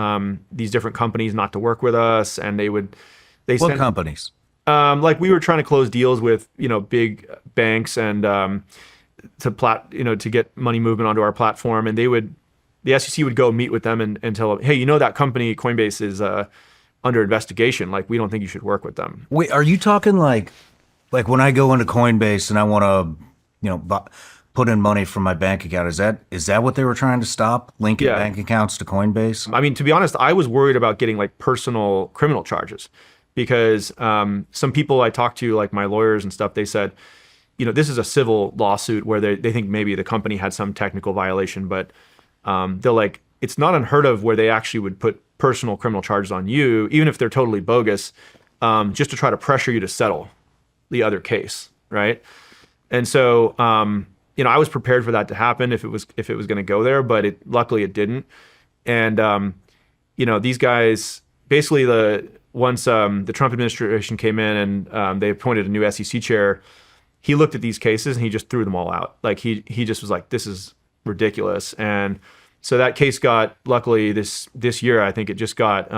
these different companies not to work with us, and what companies? Like we were trying to close deals with big banks and to get money movement onto our platform, and the SEC would go meet with them and tell them, hey, that company Coinbase is under investigation. Like we don't think you should work with them. Wait, are you talking like when I go into Coinbase and I want to put in money from my bank account? Is that what they were trying to stop? Linking bank accounts to Coinbase? I mean, to be honest, I was worried about getting like personal criminal charges because some people I talked to, like my lawyers and stuff, they said, this is a civil lawsuit where they think maybe the company had some technical violation, but they're like, it's not unheard of where they actually would put personal criminal charges on you, even if they're totally bogus, just to try to pressure you to settle. the other case, right? And so, I was prepared for that to happen if it was going to go there, but luckily it didn't. And these guys basically once the Trump administration came in and they appointed a new SEC chair, he looked at these cases and he just threw them all out. Like he just was like, this is ridiculous. And so that case got, luckily this year, I think it just got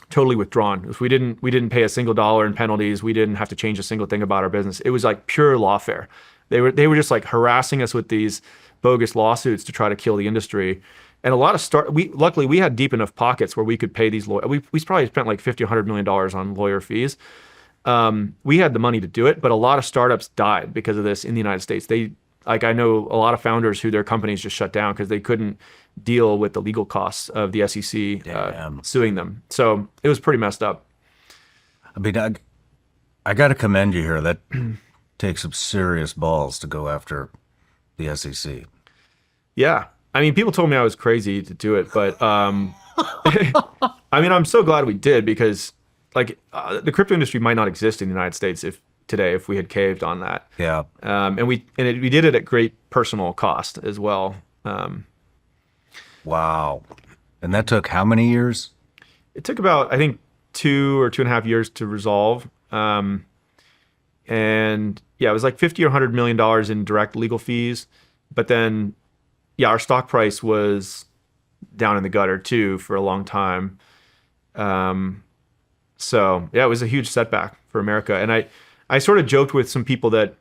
totally withdrawn. If we didn't pay a single dollar in penalties, we didn't have to change a single thing about our business. It was like pure lawfare. They were just like harassing us with these bogus lawsuits to try to kill the industry. And a lot of luckily we had deep enough pockets where we could pay these lawyers. We probably spent like $50, $100 million on lawyer fees. We had the money to do it, but a lot of startups died because of this in the United States. I know a lot of founders who their companies just shut down because they couldn't deal with the legal costs of the SEC suing them. So it was pretty messed up. I mean, I got to commend you here. That takes some serious balls to go after the SEC. Yeah. I mean, people told me I was crazy to do it, but I mean, I'm so glad we did because the crypto industry might not exist in the United States if we had caved on that. Yeah. And we did it at great personal cost as well. Wow. And that took how many years? It took about, I think, 2 or 2.5 years to resolve. And yeah, it was like $50 or $100 million in direct legal fees. But then, yeah, our stock price was down in the gutter too for a long time. So yeah, it was a huge setback for America. And I sort of joked with some people that,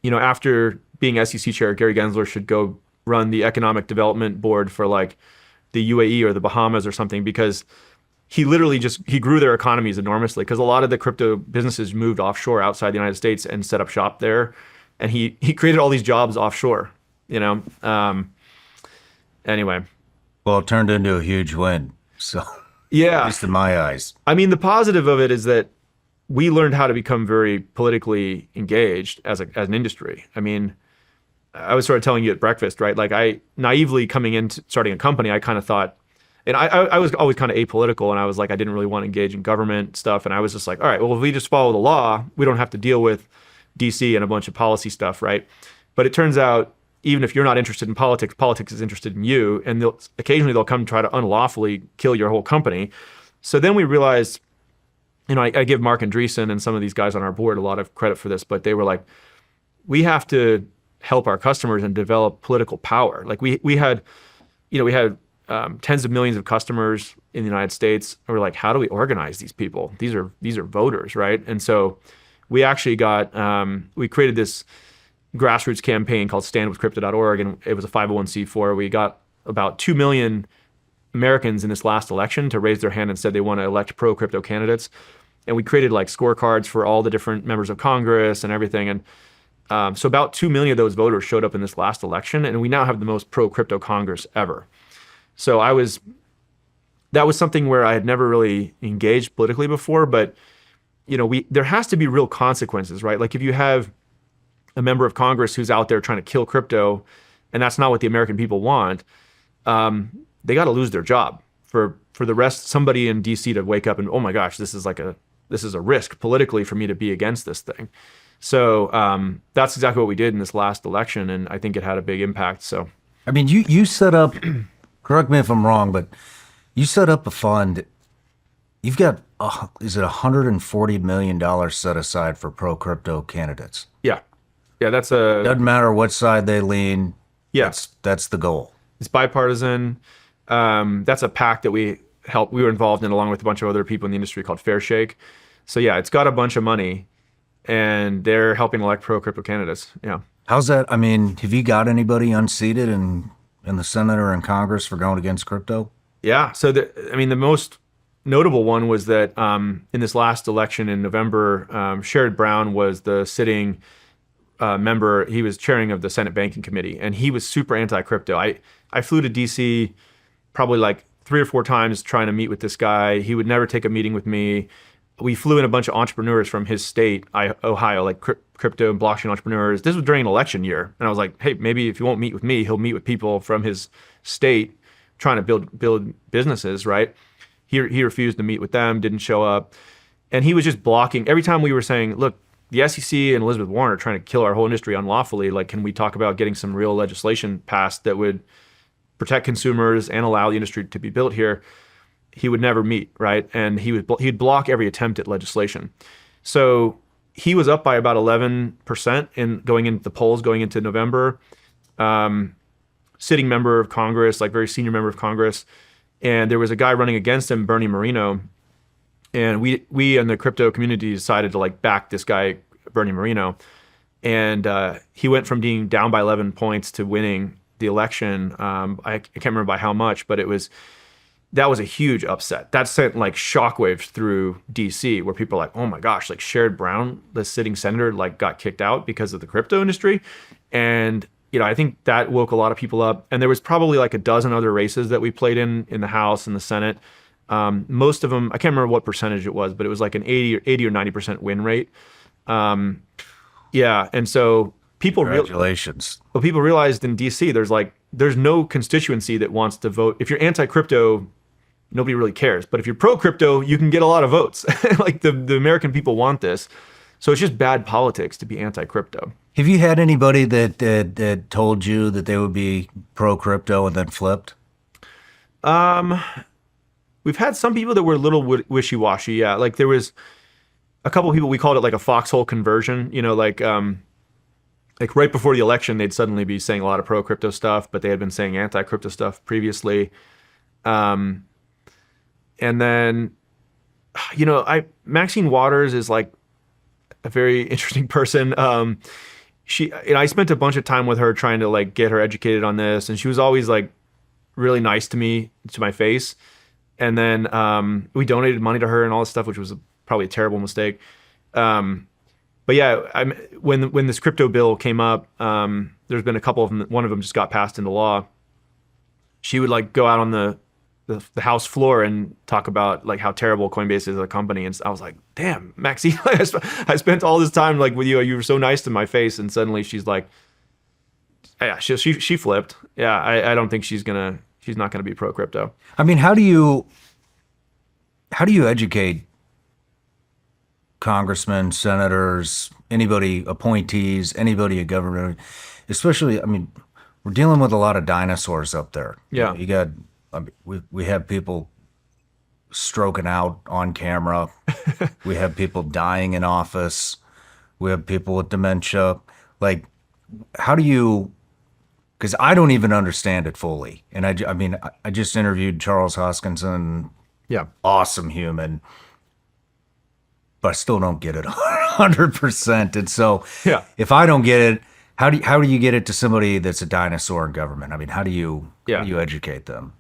after being SEC chair, Gary Gensler should go run the economic development board for like the UAE or the Bahamas or something, because he literally he grew their economies enormously because a lot of the crypto businesses moved offshore outside the United States and set up shop there. And he created all these jobs offshore, anyway. Well, it turned into a huge win. So yeah, at least in my eyes. I mean, the positive of it is that we learned how to become very politically engaged as an industry. I mean, I was sort of telling you at breakfast, right? Like I naively coming into starting a company, I kind of thought, and I was always kind of apolitical, and I was like, I didn't really want to engage in government stuff. And I was just like, all right, well, if we just follow the law, we don't have to deal with DC and a bunch of policy stuff, right? But it turns out, even if you're not interested in politics, politics is interested in you, and occasionally they'll come try to unlawfully kill your whole company. So then we realized, I give Mark Andreessen and some of these guys on our board a lot of credit for this, but they were like, we have to help our customers and develop political power. Like we had tens of millions of customers in the United States. And we're like, how do we organize these people? These are voters, right? And so we actually we created this grassroots campaign called standwithcrypto.org, and it was a 501c4. We got about 2 million Americans in this last election to raise their hand and said they want to elect pro-crypto candidates. And we created like scorecards for all the different members of Congress and everything. And so about 2 million of those voters showed up in this last election, and we now have the most pro-crypto Congress ever. So that was something where I had never really engaged politically before, but there has to be real consequences, right? Like if you have a member of Congress who's out there trying to kill crypto, and that's not what the American people want, they got to lose their job. For the rest, somebody in DC to wake up and, oh my gosh, this is a risk politically for me to be against this thing. So that's exactly what we did in this last election, and I think it had a big impact. So, I mean, you set up, correct me if I'm wrong, but you set up a fund. You've got, is it $140 million set aside for pro-crypto candidates? Yeah. Yeah, doesn't matter what side they lean. Yeah. That's the goal. It's bipartisan. That's a PAC that we were involved in along with a bunch of other people in the industry called Fair Shake. So yeah, it's got a bunch of money, and they're helping elect pro-crypto candidates. Yeah. How's that? I mean, have you got anybody unseated in the Senate or in Congress for going against crypto? Yeah. So the most notable one was that in this last election in November, Sherrod Brown was the sitting member. He was chairing of the Senate Banking Committee, and he was super anti-crypto. I flew to DC probably like 3 or 4 times trying to meet with this guy. He would never take a meeting with me. We flew in a bunch of entrepreneurs from his state, Ohio, like crypto and blockchain entrepreneurs. This was during an election year. And I was like, hey, maybe if he won't meet with me, he'll meet with people from his state trying to build businesses, right? He refused to meet with them, didn't show up. And he was just blocking every time we were saying, look, the SEC and Elizabeth Warren are trying to kill our whole industry unlawfully. Like, can we talk about getting some real legislation passed that would protect consumers and allow the industry to be built here? He would never meet, right? And he'd block every attempt at legislation. So he was up by about 11% in going into the polls going into November. Sitting member of Congress, like very senior member of Congress. And there was a guy running against him, Bernie Moreno. And we in the crypto community decided to like back this guy, Bernie Moreno. And he went from being down by 11 points to winning the election. I can't remember by how much, but that was a huge upset. That sent like shockwaves through DC, where people are like, oh my gosh, like Sherrod Brown, the sitting senator, like got kicked out because of the crypto industry. And I think that woke a lot of people up. And there was probably like a dozen other races that we played in the House and the Senate. Most of them, I can't remember what percentage it was, but it was like an 80 or 90% win rate. Yeah. And so Congratulations. But people realized in DC, there's no constituency that wants to vote. If you're anti-crypto, nobody really cares. But if you're pro-crypto, you can get a lot of votes. Like the American people want this. So it's just bad politics to be anti-crypto. Have you had anybody that told you that they would be pro-crypto and then flipped? We've had some people that were a little wishy-washy. Yeah, like there was a couple of people, we called it like a foxhole conversion. Like right before the election, they'd suddenly be saying a lot of pro-crypto stuff, but they had been saying anti-crypto stuff previously. And then, Maxine Waters is like a very interesting person. I spent a bunch of time with her trying to like get her educated on this, and she was always like really nice to me, to my face. And then we donated money to her and all this stuff, which was probably a terrible mistake. But yeah, when this crypto bill came up, there's been a couple of them. One of them just got passed into law. She would like go out on the House floor and talk about like how terrible Coinbase is as a company. And I was like, damn, Maxine, I spent all this time like with you. You were so nice to my face. And suddenly she's like, yeah, she flipped. Yeah, I don't think she's not gonna be pro crypto. I mean, how do you educate congressmen, senators, anybody, appointees, anybody in government, especially, I mean, we're dealing with a lot of dinosaurs up there. Yeah. You got, we have people stroking out on camera. We have people dying in office. We have people with dementia. Like, how do you, because I don't even understand it fully. And I mean, I just interviewed Charles Hoskinson. Yeah. Awesome human. But I still don't get it 100%. And so yeah, if I don't get it, how do you get it to somebody that's a dinosaur in government? I mean, how do you educate them?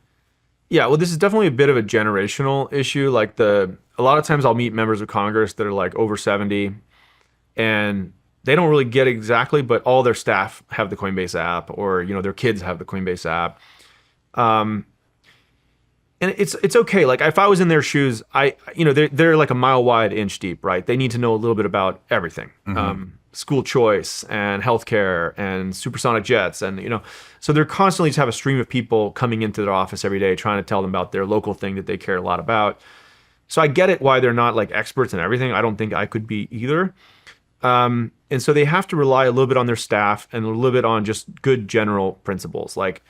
Yeah, well, this is definitely a bit of a generational issue. Like a lot of times I'll meet members of Congress that are like over 70 and they don't really get exactly, but all their staff have the Coinbase app, or their kids have the Coinbase app. And it's okay. Like if I was in their shoes, they're like a mile wide, inch deep, right? They need to know a little bit about everything. Mm-hmm. School choice and healthcare and supersonic jets. And, so they're constantly just have a stream of people coming into their office every day, trying to tell them about their local thing that they care a lot about. So I get it why they're not like experts in everything. I don't think I could be either. And so they have to rely a little bit on their staff and a little bit on just good general principles. Like,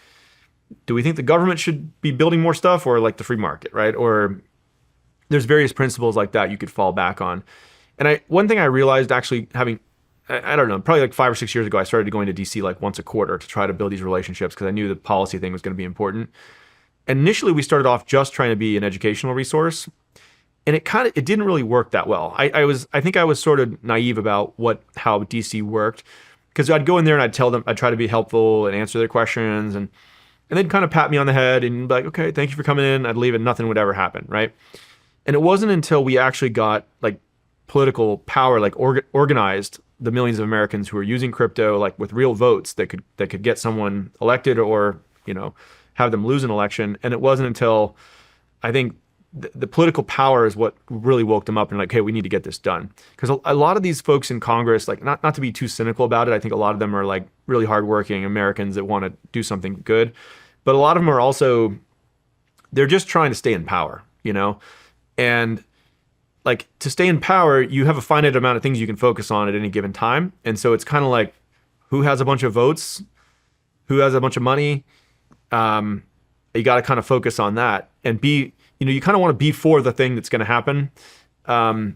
do we think the government should be building more stuff, or like the free market, right? Or there's various principles like that you could fall back on. And one thing I realized actually I don't know, probably like 5 or 6 years ago, I started going to DC like once a quarter to try to build these relationships because I knew the policy thing was going to be important. And initially we started off just trying to be an educational resource. And it didn't really work that well. I think I was sort of naive about how DC worked, because I'd go in there and I'd tell them, I'd try to be helpful and answer their questions, and they'd kind of pat me on the head and be like, okay, thank you for coming in. I'd leave and nothing would ever happen, right? And it wasn't until we actually got like political power, like organized the millions of Americans who are using crypto, like with real votes that could get someone elected or, have them lose an election. And it wasn't until I think the political power is what really woke them up and like, hey, we need to get this done. Because a lot of these folks in Congress, like not to be too cynical about it, I think a lot of them are like really hardworking Americans that want to do something good. But a lot of them are also, they're just trying to stay in power, And like to stay in power, you have a finite amount of things you can focus on at any given time. And so it's kind of like who has a bunch of votes, who has a bunch of money. You got to kind of focus on that and be, you kind of want to be for the thing that's going to happen. And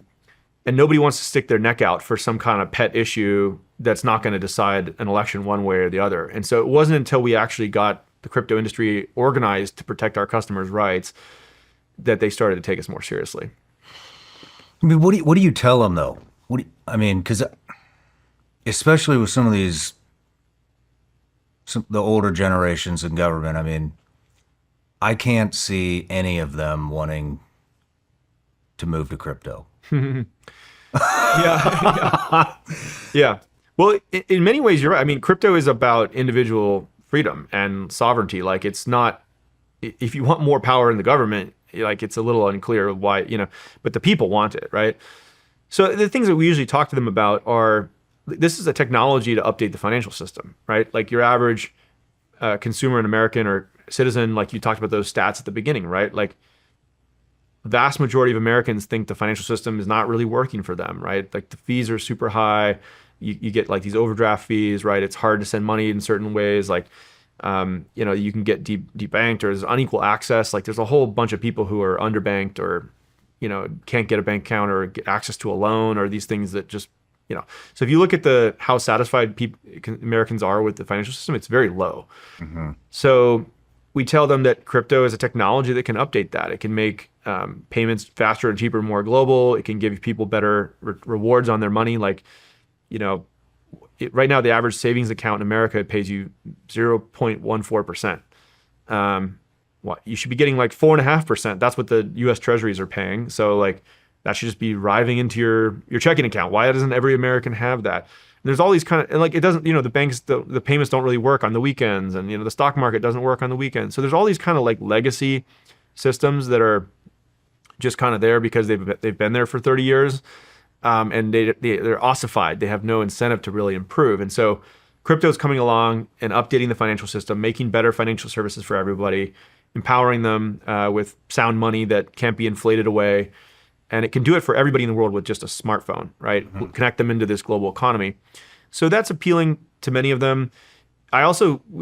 nobody wants to stick their neck out for some kind of pet issue that's not going to decide an election one way or the other. And so it wasn't until we actually got the crypto industry organized to protect our customers' rights that they started to take us more seriously. I mean, what do you tell them though? Because especially with some of the older generations in government, I mean, I can't see any of them wanting to move to crypto. Yeah. Well, in many ways, you're right. I mean, crypto is about individual freedom and sovereignty. Like, it's not, if you want more power in the government, like, it's a little unclear why, but the people want it, right? So the things that we usually talk to them about are, this is a technology to update the financial system, right? Like your average consumer, an American or citizen, like you talked about those stats at the beginning, right? Like, vast majority of Americans think the financial system is not really working for them, right? Like the fees are super high. You get like these overdraft fees, right? It's hard to send money in certain ways. Like, you can get debanked or there's unequal access. Like there's a whole bunch of people who are underbanked or, can't get a bank account or get access to a loan or these things that just, So if you look at how satisfied Americans are with the financial system, it's very low. Mm-hmm. So we tell them that crypto is a technology that can update that. It can make payments faster and cheaper, more global. It can give people better rewards on their money. Like, right now, the average savings account in America pays you 0.14%. You should be getting like 4.5%. That's what the U.S. Treasuries are paying. So like that should just be arriving into your checking account. Why doesn't every American have that? And there's all these kind of, and like it doesn't, the banks, the payments don't really work on the weekends, and the stock market doesn't work on the weekends. So there's all these kind of like legacy systems that are just kind of there because they've been there for 30 years, and they're ossified. They have no incentive to really improve. And so crypto is coming along and updating the financial system, making better financial services for everybody, empowering them with sound money that can't be inflated away. And it can do it for everybody in the world with just a smartphone, right? Mm-hmm. Connect them into this global economy. So that's appealing to many of them.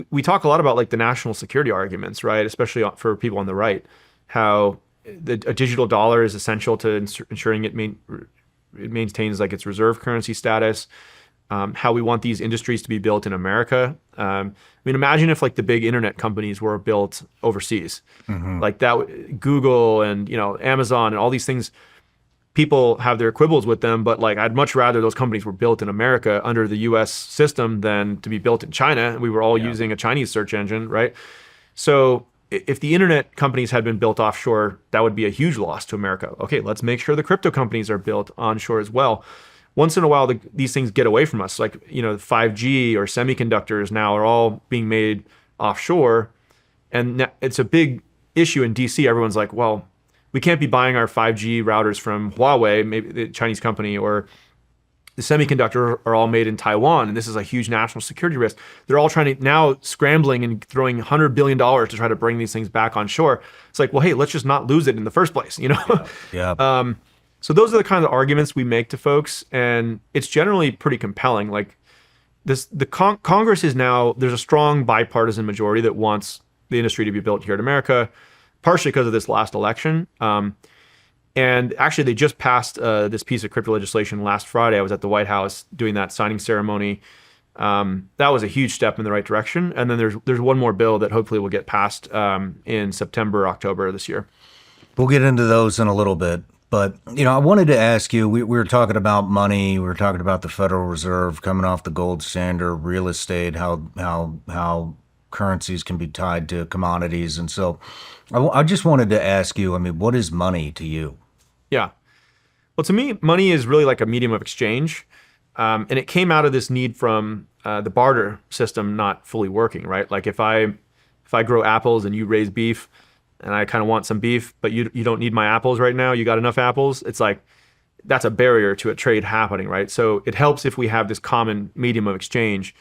We talk a lot about like the national security arguments, right? Especially for people on the right, how a digital dollar is essential to ensuring it maintains like its reserve currency status. How we want these industries to be built in America. Imagine if like the big internet companies were built overseas, mm-hmm. like that, Google and Amazon and all these things. People have their quibbles with them, but like I'd much rather those companies were built in America under the U.S. system than to be built in China. We were all using a Chinese search engine, right? So if the internet companies had been built offshore, that would be a huge loss to America. Okay, let's make sure the crypto companies are built onshore as well. Once in a while, these things get away from us. Like 5G or semiconductors now are all being made offshore, and it's a big issue in DC. Everyone's like, well, we can't be buying our 5G routers from Huawei, maybe the Chinese company, or the semiconductors are all made in Taiwan, and this is a huge national security risk. They're all scrambling and throwing $100 billion to try to bring these things back on shore. It's like, well, hey, let's just not lose it in the first place, Yeah. So those are the kind of arguments we make to folks, and it's generally pretty compelling. Like Congress is now, there's a strong bipartisan majority that wants the industry to be built here in America, partially because of this last election. And actually, they just passed this piece of crypto legislation last Friday. I was at the White House doing that signing ceremony. That was a huge step in the right direction. And then there's one more bill that hopefully will get passed in September, October this year. We'll get into those in a little bit. But, I wanted to ask you, we were talking about money. We were talking about the Federal Reserve coming off the gold standard, real estate, how currencies can be tied to commodities. And so I just wanted to ask you, what is money to you? Yeah. Well, to me, money is really like a medium of exchange. And it came out of this need from the barter system not fully working, right? Like if I grow apples and you raise beef, and I kind of want some beef, but you don't need my apples right now. You got enough apples. It's like, that's a barrier to a trade happening, right? So it helps if we have this common medium of exchange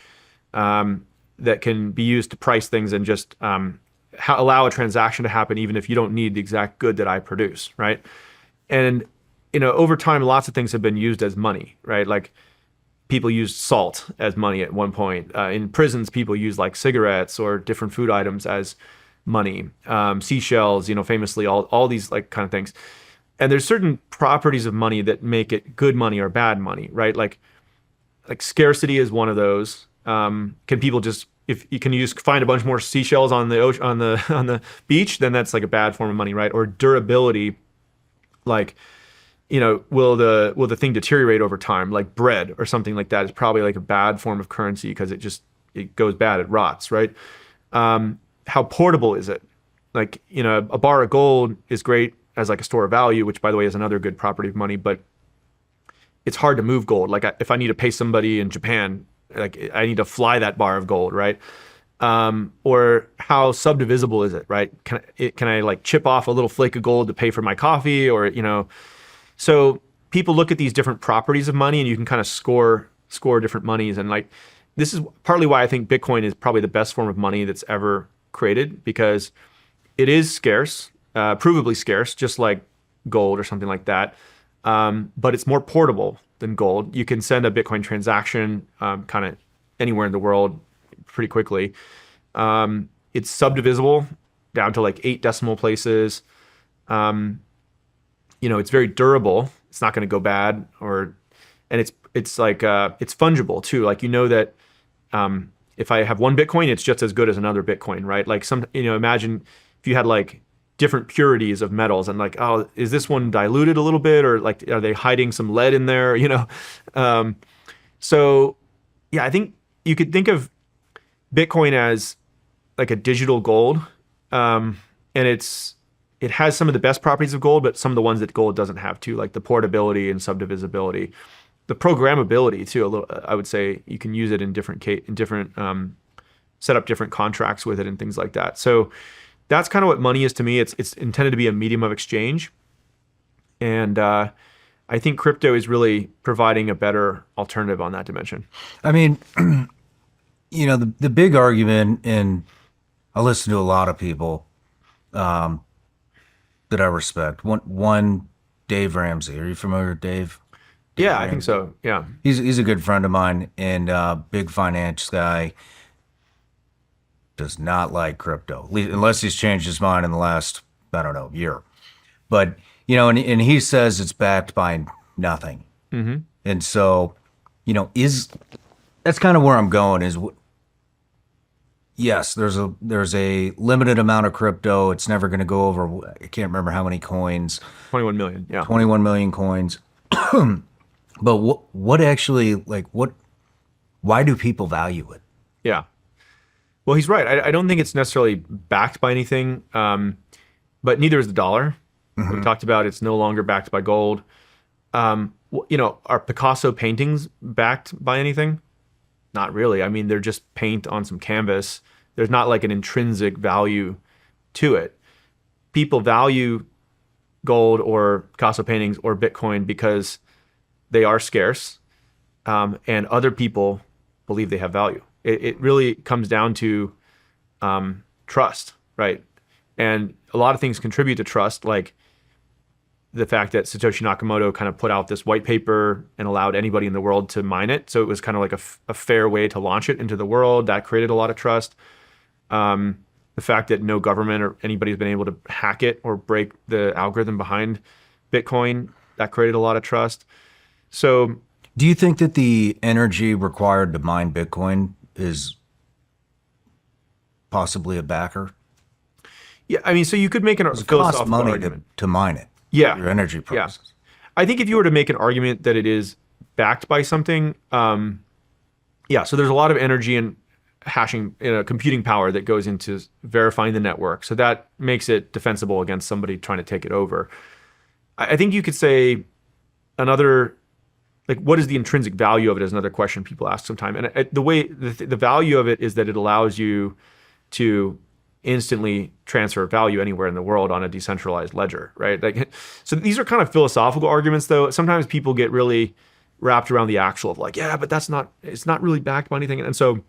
that can be used to price things and just allow a transaction to happen even if you don't need the exact good that I produce, right? And over time, lots of things have been used as money, right? Like people used salt as money at one point. In prisons, people use like cigarettes or different food items as money. Seashells, famously, all these like kind of things. And there's certain properties of money that make it good money or bad money, right? Like scarcity is one of those. Can people just, if you can just find a bunch more seashells on the ocean, on the beach, then that's like a bad form of money, right? Or durability, like, will the thing deteriorate over time? Like bread or something like that is probably like a bad form of currency because it goes bad, it rots, right? How portable is it? Like, a bar of gold is great as like a store of value, which by the way is another good property of money, but it's hard to move gold. Like if I need to pay somebody in Japan, like I need to fly that bar of gold, right? Or how subdivisible is it, right? Can I like chip off a little flake of gold to pay for my coffee, or So people look at these different properties of money, and you can kind of score different monies. And like this is partly why I think Bitcoin is probably the best form of money that's ever created, because it is scarce, provably scarce, just like gold or something like that. But it's more portable than gold. You can send a Bitcoin transaction kind of anywhere in the world pretty quickly. It's subdivisible down to like 8 decimal places. It's very durable. It's not going to go bad, and it's like it's fungible too. Like that if I have one Bitcoin, it's just as good as another Bitcoin, right? Like imagine if you had like different purities of metals, and like, oh, is this one diluted a little bit, or like are they hiding some lead in there? So yeah, I think you could think of Bitcoin as like a digital gold, and it has some of the best properties of gold, but some of the ones that gold doesn't have too, like the portability and subdivisibility, the programmability too. A little, I would say you can use it in different set up different contracts with it and things like that. So that's kind of what money is to me. It's intended to be a medium of exchange, and I think crypto is really providing a better alternative on that dimension. I mean, the big argument, and I listen to a lot of people that I respect. One, Dave Ramsey. Are you familiar with Dave? Yeah, I think so. Yeah, he's a good friend of mine, and big finance guy. Does not like crypto, unless he's changed his mind in the last, I don't know, year. But and he says it's backed by nothing. Mm-hmm. And so, that's kind of where I'm going. Is yes, there's a limited amount of crypto. It's never going to go over. I can't remember how many coins. 21 million. Yeah. 21 million coins. But what actually, like, why do people value it? Yeah. Well, he's right. I don't think it's necessarily backed by anything, but neither is the dollar. Mm-hmm. We talked about it's no longer backed by gold. Are Picasso paintings backed by anything? Not really. I mean, they're just paint on some canvas. There's not like an intrinsic value to it. People value gold or Picasso paintings or Bitcoin because they are scarce, and other people believe they have value. It really comes down to trust, right? And a lot of things contribute to trust, like the fact that Satoshi Nakamoto kind of put out this white paper and allowed anybody in the world to mine it. So it was kind of like a fair way to launch it into the world. That created a lot of trust. The fact that no government or anybody's been able to hack it or break the algorithm behind Bitcoin, that created a lot of trust. So do you think that the energy required to mine Bitcoin is possibly a backer? Yeah, I mean, so you could make an philosophical money argument to mine it. Yeah, your energy prices. Yeah. I think if you were to make an argument that it is backed by something, so there's a lot of energy and hashing, computing power that goes into verifying the network. So that makes it defensible against somebody trying to take it over. I think you could say another, like, what is the intrinsic value of it is another question people ask sometimes. And the way the value of it is that it allows you to instantly transfer value anywhere in the world on a decentralized ledger, right? Like, so these are kind of philosophical arguments, though. Sometimes people get really wrapped around the axle of like, yeah, but it's not really backed by anything. And so,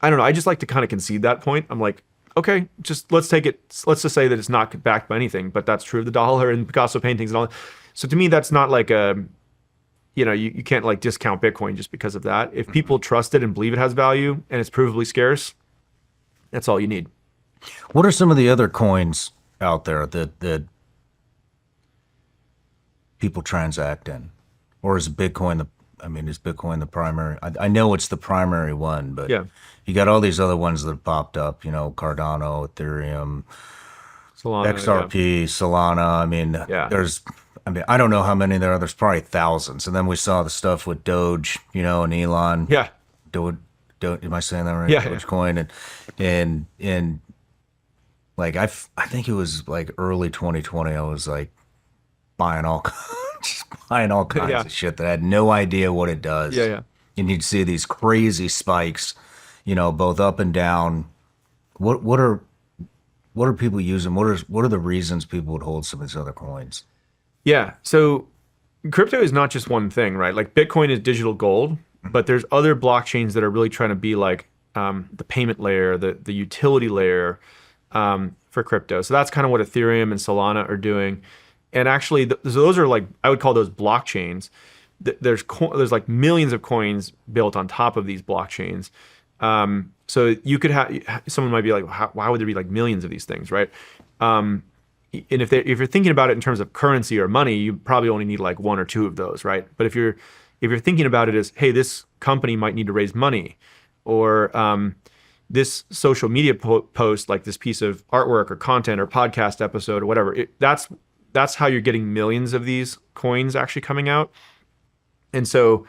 I don't know. I just like to kind of concede that point. I'm like, okay, let's just say that it's not backed by anything, but that's true of the dollar and Picasso paintings and all. So to me, that's not like you can't like discount Bitcoin just because of that. If people trust it and believe it has value and it's provably scarce, that's all you need. What are some of the other coins out there that people transact in? Or is Bitcoin the primary? I know it's the primary one, but Yeah. you got all these other ones that popped up, Cardano, Ethereum, Solana, XRP, Solana. I don't know how many there are. There's probably thousands. And then we saw the stuff with Doge, and Elon. Yeah. Doge, am I saying that right? Yeah. Dogecoin. And like, I think it was like early 2020, I was like buying all kinds of shit that I had no idea what it does. Yeah. And you'd see these crazy spikes, both up and down. What are people using? What are the reasons people would hold some of these other coins? Yeah. So crypto is not just one thing, right? Like Bitcoin is digital gold, but there's other blockchains that are really trying to be like the payment layer, the utility layer for crypto. So that's kind of what Ethereum and Solana are doing. And actually, those are like, I would call those blockchains. There's like millions of coins built on top of these blockchains. So you could have, someone might be like, why would there be like millions of these things, right? And if you're thinking about it in terms of currency or money, you probably only need like one or two of those, right? But if you're thinking about it as, hey, this company might need to raise money, or this social media post, like this piece of artwork or content or podcast episode or whatever, that's how you're getting millions of these coins actually coming out. And so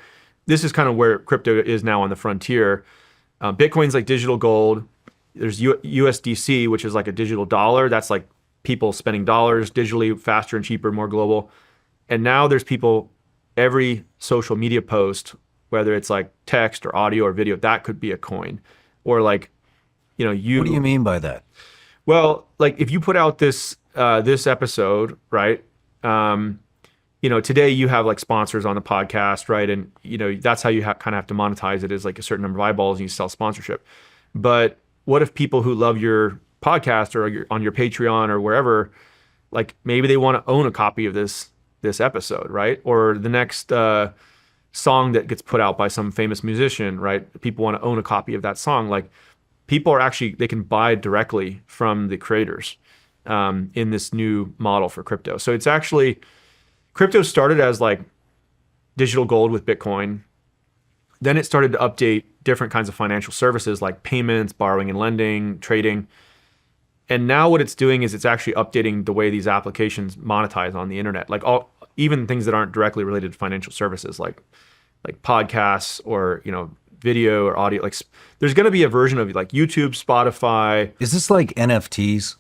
this is kind of where crypto is now on the frontier. Bitcoin's like digital gold. There's USDC, which is like a digital dollar. That's like people spending dollars digitally, faster and cheaper, more global. And now there's people, every social media post, whether it's like text or audio or video, that could be a coin. Or like, what do you mean by that? Well, like if you put out this episode, right? Today you have like sponsors on the podcast, right? And that's how you kind of have to monetize it, is like a certain number of eyeballs and you sell sponsorship. But what if people who love your podcast or on your Patreon or wherever, like maybe they want to own a copy of this episode, right? Or the next song that gets put out by some famous musician, right? People want to own a copy of that song. Like people are actually, they can buy directly from the creators in this new model for crypto. So it's actually, crypto started as like digital gold with Bitcoin. Then it started to update different kinds of financial services like payments, borrowing and lending, trading. And now what it's doing is it's actually updating the way these applications monetize on the internet, like even things that aren't directly related to financial services, like podcasts or video or audio. Like there's going to be a version of like YouTube, Spotify. Is this like NFTs?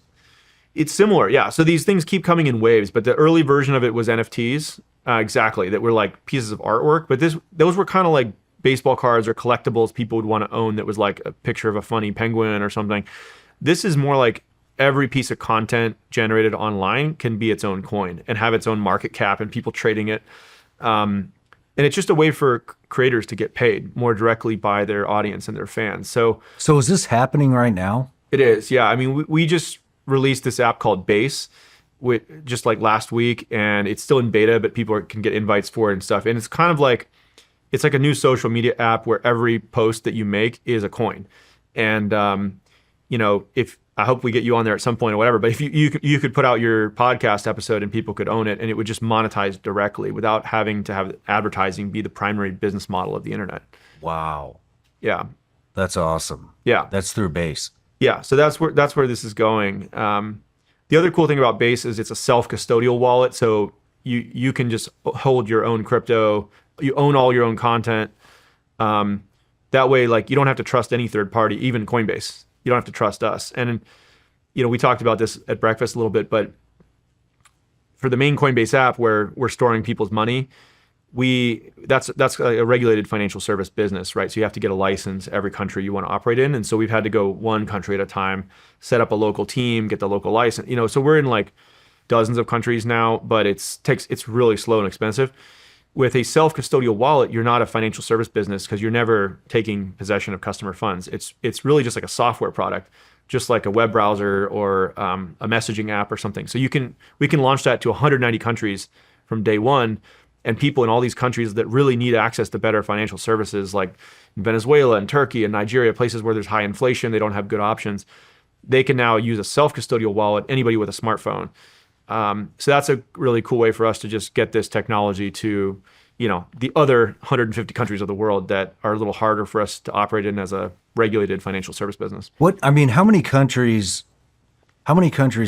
It's similar, yeah. So these things keep coming in waves, but the early version of it was NFTs, exactly, that were like pieces of artwork. But those were kind of like baseball cards or collectibles people would want to own that was like a picture of a funny penguin or something. This is more like every piece of content generated online can be its own coin and have its own market cap and people trading it. And it's just a way for creators to get paid more directly by their audience and their fans. So is this happening right now? It is, yeah. I mean, we just released this app called Base, just like last week, and it's still in beta, but people can get invites for it and stuff. And it's kind of like, it's like a new social media app where every post that you make is a coin. And, if I hope we get you on there at some point or whatever, but if you could put out your podcast episode and people could own it and it would just monetize directly without having to have advertising be the primary business model of the internet. Wow. Yeah. That's awesome. Yeah. That's through Base. Yeah. So that's where this is going. The other cool thing about Base is it's a self-custodial wallet. So you can just hold your own crypto. You own all your own content. That way, like you don't have to trust any third party, even Coinbase. You don't have to trust us. And, we talked about this at breakfast a little bit, but for the main Coinbase app where we're storing people's money, that's a regulated financial service business, right? So you have to get a license every country you want to operate in. And so we've had to go one country at a time, set up a local team, get the local license, so we're in like dozens of countries now, but it's really slow and expensive. With a self-custodial wallet, you're not a financial service business because you're never taking possession of customer funds. It's really just like a software product, just like a web browser or a messaging app or something. So we can launch that to 190 countries from day one, and people in all these countries that really need access to better financial services, like Venezuela and Turkey and Nigeria, places where there's high inflation, they don't have good options. They can now use a self-custodial wallet, anybody with a smartphone. So that's a really cool way for us to just get this technology to, the other 150 countries of the world that are a little harder for us to operate in as a regulated financial service business. How many countries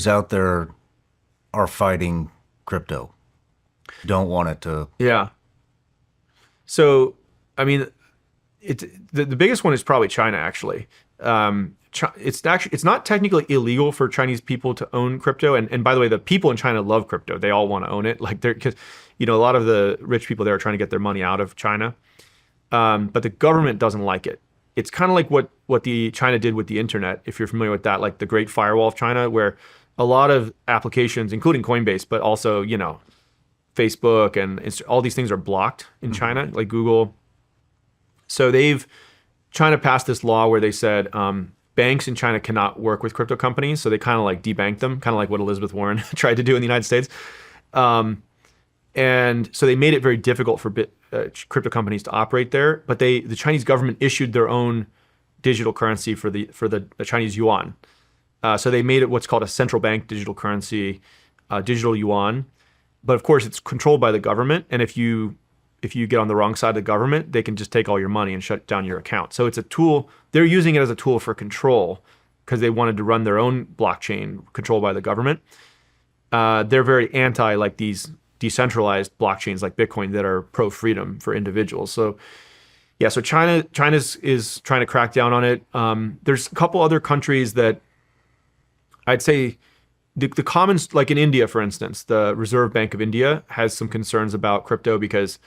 out there are fighting crypto? Don't want it to. Yeah. So, I mean, the biggest one is probably China, actually. It's not technically illegal for Chinese people to own crypto. And by the way, the people in China love crypto. They all want to own it. Like because, a lot of the rich people there are trying to get their money out of China. But the government doesn't like it. It's kind of like what the China did with the internet. If you're familiar with that, like the Great Firewall of China, where a lot of applications, including Coinbase, but also, Facebook and all these things are blocked in China, like Google. So China passed this law where they said banks in China cannot work with crypto companies. So they kind of like debanked them, kind of like what Elizabeth Warren tried to do in the United States. And so they made it very difficult for crypto companies to operate there. But the Chinese government issued their own digital currency for the Chinese yuan. So they made it what's called a central bank digital currency, digital yuan. But of course, it's controlled by the government. And if you get on the wrong side of the government, they can just take all your money and shut down your account. So it's a tool. They're using it as a tool for control because they wanted to run their own blockchain controlled by the government. They're very anti like these decentralized blockchains like Bitcoin that are pro-freedom for individuals. So yeah, so China is trying to crack down on it. There's a couple other countries that I'd say the commons, like in India, for instance, the Reserve Bank of India has some concerns about crypto because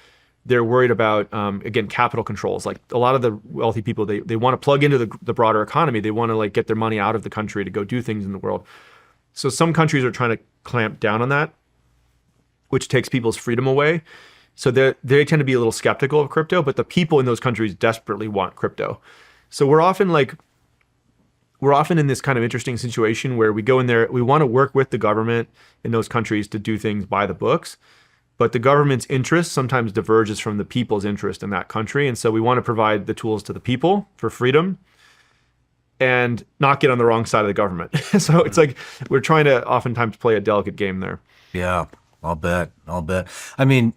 they're worried about, again, capital controls. Like a lot of the wealthy people, they want to plug into the broader economy. They want to like get their money out of the country to go do things in the world. So some countries are trying to clamp down on that, which takes people's freedom away. So they tend to be a little skeptical of crypto, but the people in those countries desperately want crypto. So we're often in this kind of interesting situation where we go in there, we want to work with the government in those countries to do things by the books, but the government's interest sometimes diverges from the people's interest in that country. And so we want to provide the tools to the people for freedom and not get on the wrong side of the government. So it's like we're trying to oftentimes play a delicate game there. Yeah, I'll bet. I mean,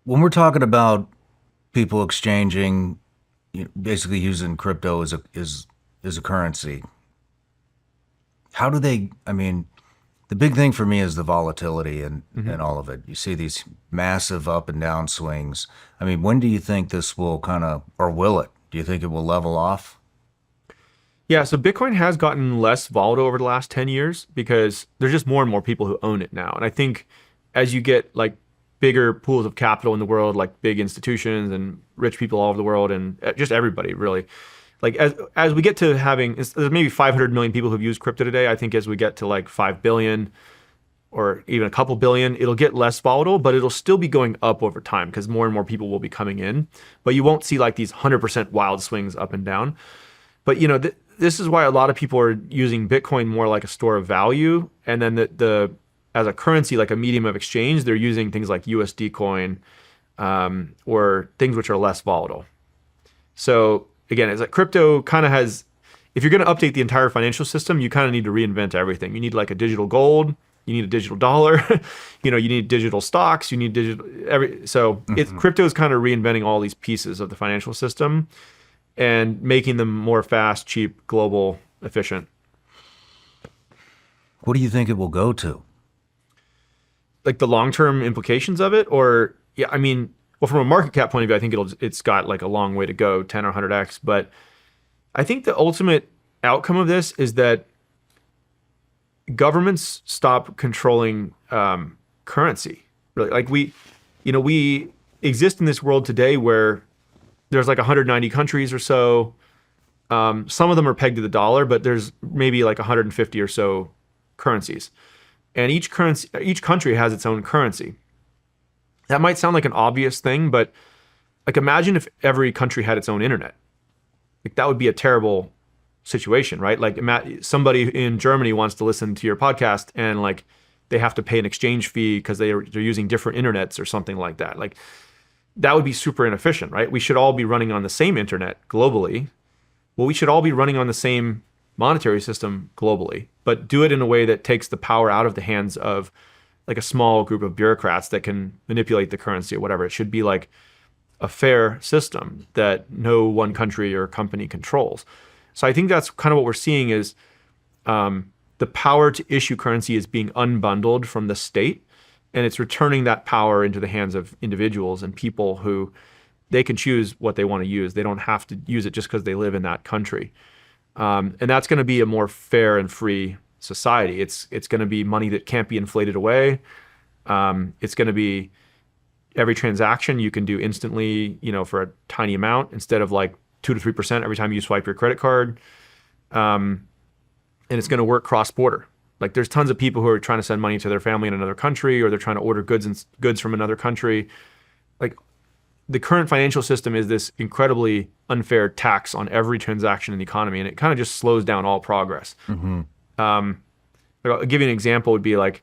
when we're talking about people exchanging, basically using crypto as a currency, how do they? I mean, the big thing for me is the volatility and all of it. You see these massive up and down swings. I mean, when do you think this will or will it? Do you think it will level off? Yeah, so Bitcoin has gotten less volatile over the last 10 years because there's just more and more people who own it now. And I think as you get like bigger pools of capital in the world, like big institutions and rich people all over the world and just everybody really, like as we get to having, there's maybe 500 million people who've used crypto today. I think as we get to like 5 billion or even a couple billion, it'll get less volatile, but it'll still be going up over time because more and more people will be coming in. But you won't see like these 100% wild swings up and down. But this is why a lot of people are using Bitcoin more like a store of value, and then as a currency, like a medium of exchange, they're using things like USD coin or things which are less volatile. So again, it's like crypto kind of has, if you're going to update the entire financial system, you kind of need to reinvent everything. You need like a digital gold, you need a digital dollar, you need digital stocks, you need digital crypto is kind of reinventing all these pieces of the financial system and making them more fast, cheap, global, efficient. What do you think it will go to? Like the long-term implications of it? Or, yeah, I mean, well, from a market cap point of view, I think it's got like a long way to go, 10 or 100x. But I think the ultimate outcome of this is that governments stop controlling currency. Really, like we exist in this world today where there's like 190 countries or so. Some of them are pegged to the dollar, but there's maybe like 150 or so currencies. And each country has its own currency. That might sound like an obvious thing, but like imagine if every country had its own internet. Like that would be a terrible situation, right? Like somebody in Germany wants to listen to your podcast and like they have to pay an exchange fee because they're using different internets or something like that. Like that would be super inefficient, right? We should all be running on the same internet globally. Well, we should all be running on the same monetary system globally, but do it in a way that takes the power out of the hands of like a small group of bureaucrats that can manipulate the currency or whatever. It should be like a fair system that no one country or company controls. So I think that's kind of what we're seeing is the power to issue currency is being unbundled from the state, and it's returning that power into the hands of individuals and people who they can choose what they want to use. They don't have to use it just because they live in that country. And that's going to be a more fair and free society. It's going to be money that can't be inflated away. It's going to be every transaction you can do instantly, for a tiny amount instead of like 2 to 3% every time you swipe your credit card. And it's going to work cross-border. Like there's tons of people who are trying to send money to their family in another country, or they're trying to order goods from another country. Like the current financial system is this incredibly unfair tax on every transaction in the economy, and it kind of just slows down all progress. Mm-hmm. I'll give you an example. Would be like,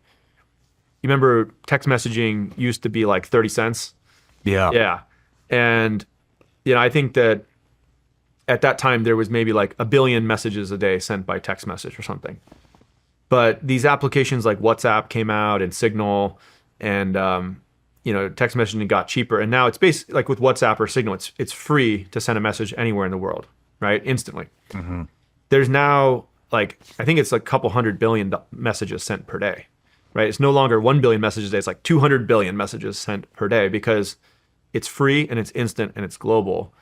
you remember text messaging used to be like 30 cents? Yeah. Yeah. And I think that at that time there was maybe like 1 billion messages a day sent by text message or something. But these applications like WhatsApp came out and Signal, and text messaging got cheaper. And now it's basically like with WhatsApp or Signal, it's free to send a message anywhere in the world, right? Instantly. Mm-hmm. There's now like, I think it's like a couple 100 billion messages sent per day, right? It's no longer 1 billion messages a day. It's like 200 billion messages sent per day because it's free and it's instant and it's global.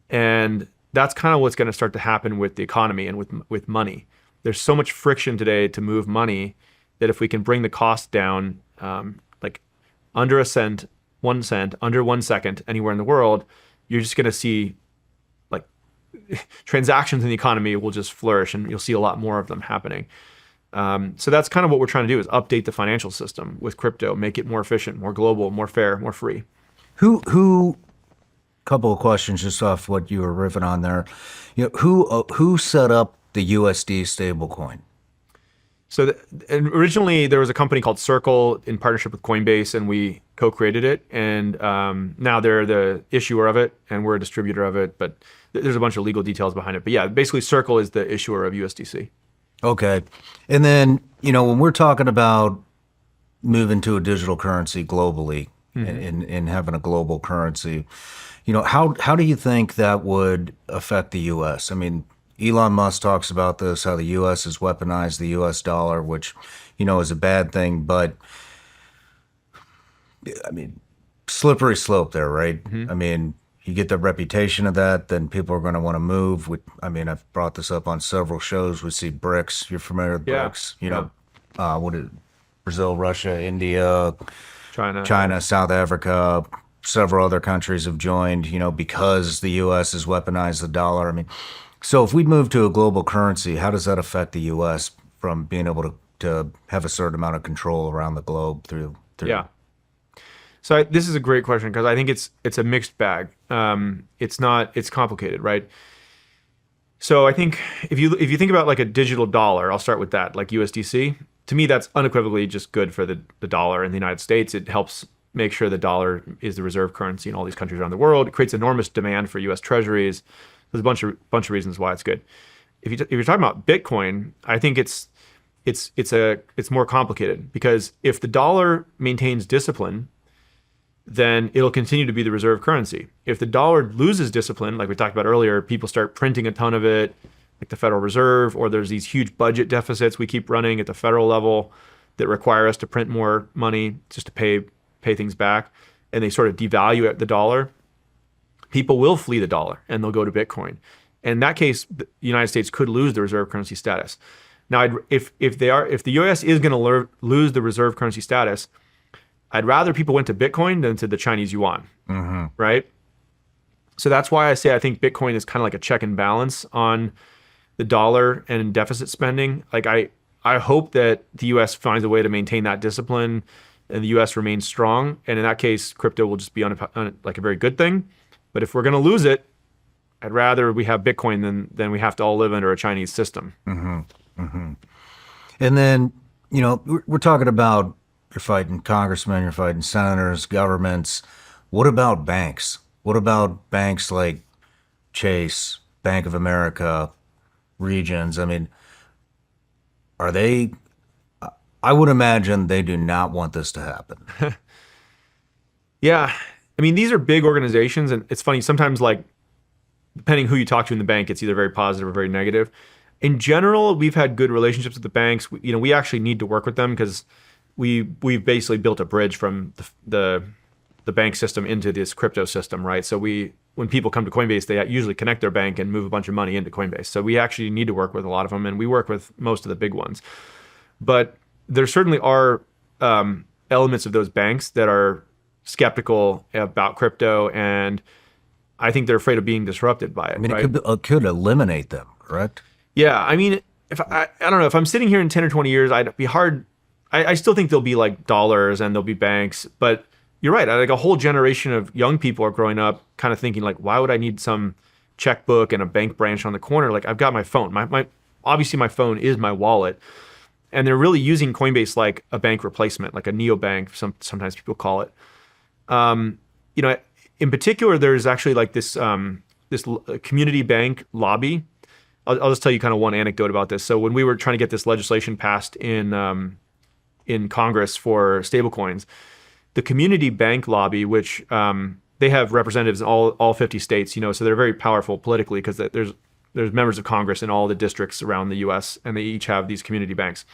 And that's kind of what's going to start to happen with the economy and with money. There's so much friction today to move money that if we can bring the cost down, like under a cent, 1 cent, under 1 second anywhere in the world, you're just going to see like transactions in the economy will just flourish, and you'll see a lot more of them happening. So that's kind of what we're trying to do, is update the financial system with crypto, make it more efficient, more global, more fair, more free. Couple of questions just off what you were riffing on there. Who set up the USD stablecoin? So originally there was a company called Circle in partnership with Coinbase, and we co-created it. And now they're the issuer of it, and we're a distributor of it. But there's a bunch of legal details behind it. But yeah, basically Circle is the issuer of USDC. Okay. And then, when we're talking about moving to a digital currency globally, mm-hmm. and having a global currency, how do you think that would affect the U.S.? I mean, Elon Musk talks about this, how the U.S. has weaponized the U.S. dollar, which, is a bad thing. But, I mean, slippery slope there, right? Mm-hmm. I mean, you get the reputation of that, then people are going to want to move. I've brought this up on several shows. We see BRICS. You're familiar with BRICS? What is Brazil, Russia, India, China, South Africa. Several other countries have joined, because the U.S. has weaponized the dollar. I mean, so if we move to a global currency, how does that affect the U.S. from being able to have a certain amount of control around the globe through? Yeah. So this is a great question, because I think it's a mixed bag. It's complicated, right? So I think if you think about like a digital dollar, I'll start with that, like USDC. To me, that's unequivocally just good for the dollar in the United States. It helps make sure the dollar is the reserve currency in all these countries around the world. It creates enormous demand for U.S. treasuries. There's a bunch of reasons why it's good. If you're talking about Bitcoin, I think it's more complicated, because if the dollar maintains discipline, then it'll continue to be the reserve currency. If the dollar loses discipline, like we talked about earlier, people start printing a ton of it, like the Federal Reserve, or there's these huge budget deficits we keep running at the federal level that require us to print more money just to pay things back, and they sort of devalue the dollar, people will flee the dollar and they'll go to Bitcoin. In that case, the United States could lose the reserve currency status. Now, if the US is going to lose the reserve currency status, I'd rather people went to Bitcoin than to the Chinese yuan, mm-hmm. right? So that's why I say I think Bitcoin is kind of like a check and balance on the dollar and deficit spending. Like I I hope that the U.S. finds a way to maintain that discipline and the U.S. remains strong. And in that case, crypto will just be on like a very good thing. But if we're going to lose it, I'd rather we have Bitcoin than we have to all live under a Chinese system. And then, we're talking about you're fighting congressmen, you're fighting senators, governments. What about banks? What about banks like Chase, Bank of America, Regions? I mean, are they, I would imagine they do not want this to happen. Yeah. I mean, these are big organizations, and it's funny, sometimes like depending who you talk to in the bank, it's either very positive or very negative. In general, we've had good relationships with the banks. We actually need to work with them because we've basically built a bridge from the bank system into this crypto system, right? So when people come to Coinbase, they usually connect their bank and move a bunch of money into Coinbase. So we actually need to work with a lot of them, and we work with most of the big ones. But there certainly are elements of those banks that are skeptical about crypto, and I think they're afraid of being disrupted by it. I mean, right? it could eliminate them, correct? Yeah, I mean, if I don't know, if I'm sitting here in 10 or 20 years, I'd be hard. I still think there'll be like dollars and there'll be banks, but you're right. Like a whole generation of young people are growing up kind of thinking like, why would I need some checkbook and a bank branch on the corner? Like I've got my phone. Obviously my phone is my wallet. And they're really using Coinbase like a bank replacement, like a neobank, sometimes people call it. In particular, there's actually like this community bank lobby. I'll just tell you kind of one anecdote about this. So when we were trying to get this legislation passed in Congress for stablecoins, the community bank lobby, which they have representatives in all 50 states, so they're very powerful politically because there's members of Congress in all the districts around the U.S. and they each have these community banks.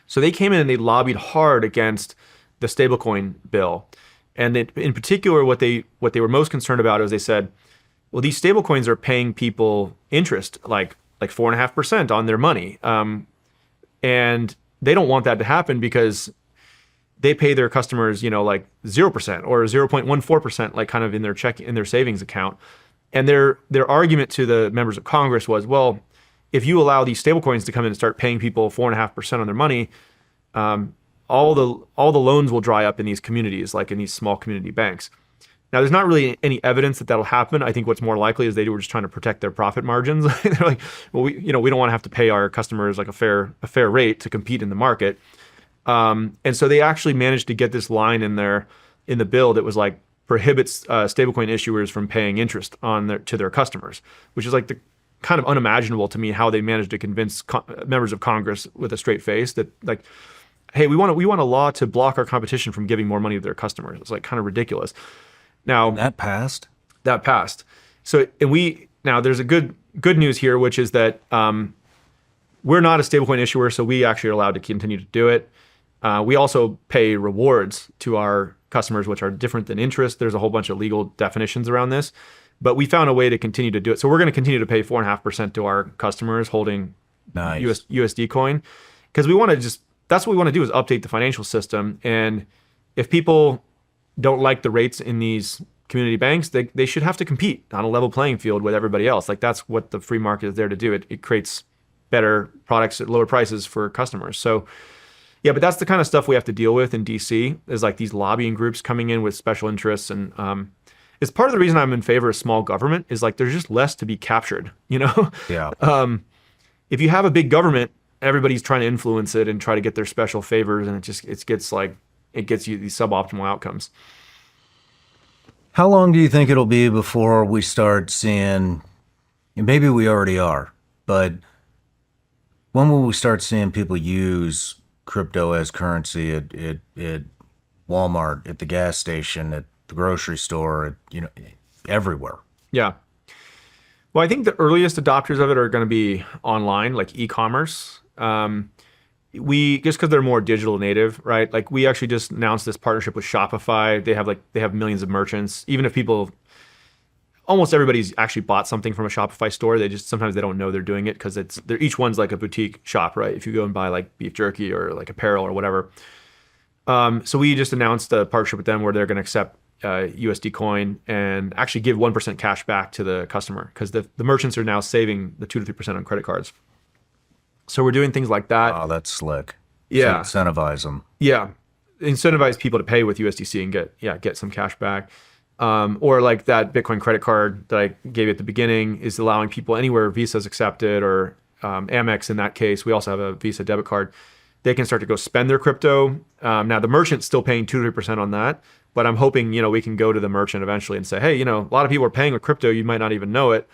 So they came in and they lobbied hard against the stablecoin bill, and in particular, what they were most concerned about is they said, well, these stablecoins are paying people interest, like 4.5% on their money, and they don't want that to happen because they pay their customers, like 0% or 0.14%, like kind of in their savings account. And their argument to the members of Congress was, well, if you allow these stablecoins to come in and start paying people 4.5% on their money, all the loans will dry up in these communities, like in these small community banks. Now, there's not really any evidence that that'll happen. I think what's more likely is they were just trying to protect their profit margins. They're like, well, we don't want to have to pay our customers like a fair rate to compete in the market. And so they actually managed to get this line in the bill that was like prohibits stablecoin issuers from paying interest to their customers, which is like the kind of unimaginable to me how they managed to convince members of Congress with a straight face that like, hey, we want a law to block our competition from giving more money to their customers. It's like kind of ridiculous. Now That passed. So now there's a good news here, which is that we're not a stablecoin issuer, so we actually are allowed to continue to do it. We also pay rewards to our customers, which are different than interest. There's a whole bunch of legal definitions around this, but we found a way to continue to do it. So we're going to continue to pay 4.5% to our customers holding USD coin, because that's what we want to do is update the financial system. And if people don't like the rates in these community banks, they should have to compete on a level playing field with everybody else. Like that's what the free market is there to do. It creates better products at lower prices for customers. So yeah, but that's the kind of stuff we have to deal with in DC is like these lobbying groups coming in with special interests. And it's part of the reason I'm in favor of small government is like there's just less to be captured, Yeah. If you have a big government, everybody's trying to influence it and try to get their special favors, and it gets you these suboptimal outcomes. How long do you think it'll be before we start seeing, maybe we already are, but when will we start seeing people use crypto as currency at Walmart, at the gas station, at the grocery store, everywhere? Yeah. Well, I think the earliest adopters of it are going to be online, like e-commerce. Just because they're more digital native, right? Like we actually just announced this partnership with Shopify. They have millions of merchants. Even if almost everybody's actually bought something from a Shopify store. Sometimes they don't know they're doing it because each one's like a boutique shop, right? If you go and buy like beef jerky or like apparel or whatever. So we just announced a partnership with them where they're going to accept USD coin and actually give 1% cash back to the customer because the merchants are now saving the 2 to 3% on credit cards. So we're doing things like that. Oh, that's slick. Yeah. So incentivize them. Yeah. Incentivize people to pay with USDC and get some cash back. Or like that Bitcoin credit card that I gave you at the beginning is allowing people anywhere Visa is accepted, or Amex in that case. We also have a Visa debit card. They can start to go spend their crypto. Now the merchant's still paying 2 to 3% on that, but I'm hoping, we can go to the merchant eventually and say, hey, a lot of people are paying with crypto. You might not even know it.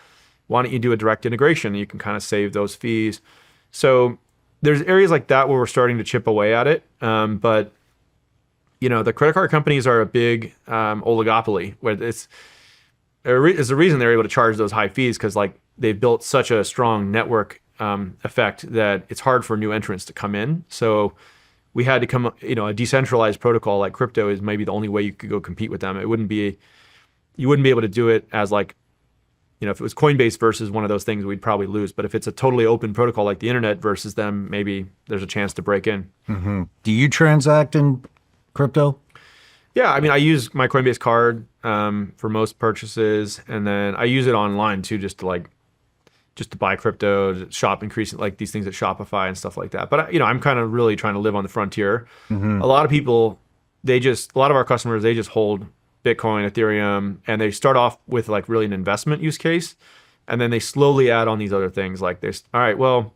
Why don't you do a direct integration? You can kind of save those fees. So there's areas like that where we're starting to chip away at it. But the credit card companies are a big oligopoly, where there's a reason they're able to charge those high fees, because like they've built such a strong network effect that it's hard for new entrants to come in. So we had to come, a decentralized protocol like crypto is maybe the only way you could go compete with them. You wouldn't be able to do it as like, if it was Coinbase versus one of those things, we'd probably lose. But if it's a totally open protocol like the internet versus them, maybe there's a chance to break in. Mm-hmm. Do you transact in crypto? Yeah, I use my Coinbase card for most purchases, and then I use it online too, just to buy crypto, to shop, increasing like these things at Shopify and stuff like that. But I'm kind of really trying to live on the frontier. Mm-hmm. A lot of people, a lot of our customers, they just hold Bitcoin, Ethereum, and they start off with like really an investment use case, and then they slowly add on these other things like this. All right, well,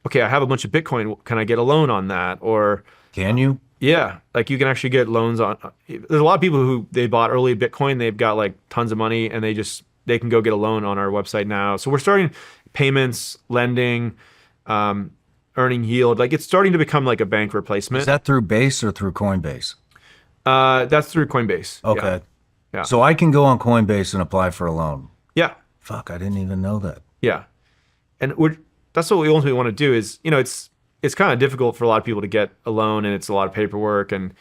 okay, I have a bunch of Bitcoin. Can I get a loan on that? Or can you? Yeah, like you can actually get loans on. There's a lot of people who they bought early Bitcoin. They've got like tons of money, and they can go get a loan on our website now. So we're starting payments, lending, earning yield. Like it's starting to become like a bank replacement. Is that through Base or through Coinbase? That's through Coinbase. Okay. Yeah. So I can go on Coinbase and apply for a loan. Yeah. Fuck, I didn't even know that. Yeah. And that's what we ultimately want to do is, it's kind of difficult for a lot of people to get a loan, and it's a lot of paperwork. And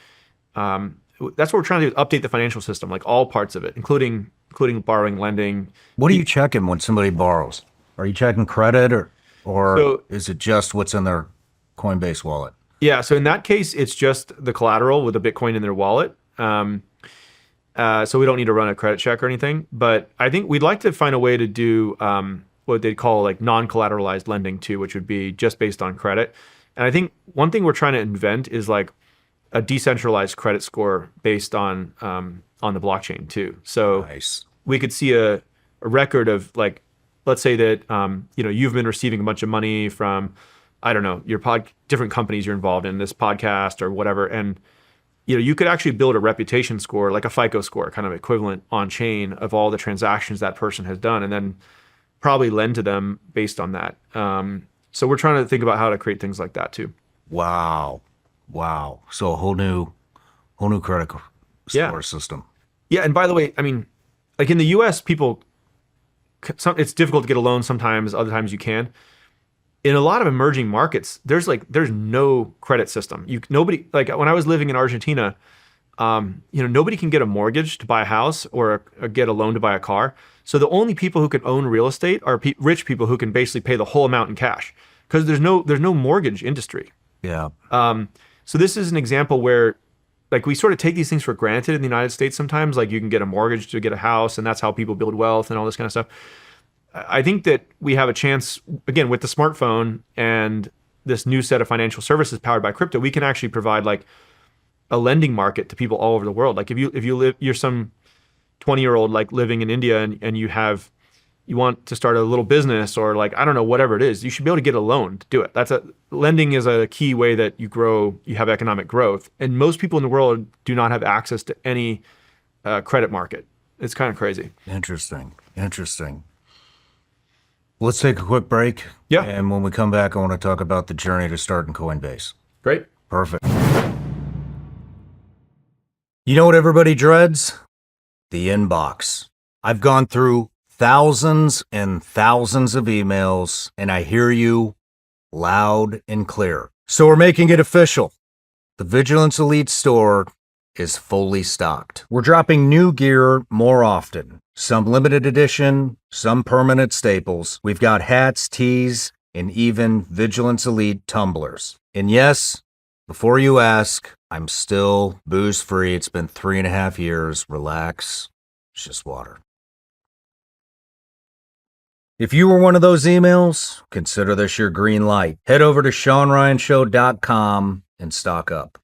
that's what we're trying to do, is update the financial system, like all parts of it, including borrowing, lending. What are you checking when somebody borrows? Are you checking credit or is it just what's in their Coinbase wallet? Yeah, so in that case, it's just the collateral with the Bitcoin in their wallet. So we don't need to run a credit check or anything. But I think we'd like to find a way to do what they call like non-collateralized lending too, which would be just based on credit. And I think one thing we're trying to invent is like a decentralized credit score based on the blockchain too. So nice. We could see a record of like, let's say that you've been receiving a bunch of money from, I don't know, your different companies you're involved in, this podcast or whatever, and you could actually build a reputation score, like a FICO score, kind of equivalent on chain of all the transactions that person has done, and then probably lend to them based on that. So we're trying to think about how to create things like that too. Wow. So a whole new credit score system. Yeah, and by the way, like in the U.S., it's difficult to get a loan sometimes. Other times you can. In a lot of emerging markets, there's no credit system. Nobody, like when I was living in Argentina, nobody can get a mortgage to buy a house or get a loan to buy a car. So the only people who can own real estate are rich people who can basically pay the whole amount in cash, because there's no mortgage industry. Yeah. So this is an example where, like, we sort of take these things for granted in the United States sometimes. Like you can get a mortgage to get a house, and that's how people build wealth and all this kind of stuff. I think that we have a chance, again, with the smartphone and this new set of financial services powered by crypto, we can actually provide like a lending market to people all over the world. Like if you're some 20-year-old like living in India and you want to start a little business, or like, I don't know, whatever it is, you should be able to get a loan to do it. Lending is a key way that you have economic growth. And most people in the world do not have access to any credit market. It's kind of crazy. Interesting. Let's take a quick break. Yeah. And when we come back, I want to talk about the journey to starting Coinbase. Great. Perfect. You know what everybody dreads? The inbox. I've gone through thousands and thousands of emails, and I hear you loud and clear. So we're making it official. The Vigilance Elite store is fully stocked. We're dropping new gear more often. Some limited edition, some permanent staples. We've got hats, tees, and even Vigilance Elite tumblers. And yes, before you ask, I'm still booze-free. It's been 3.5 years. Relax. It's just water. If you were one of those emails, consider this your green light. Head over to SeanRyanShow.com and stock up.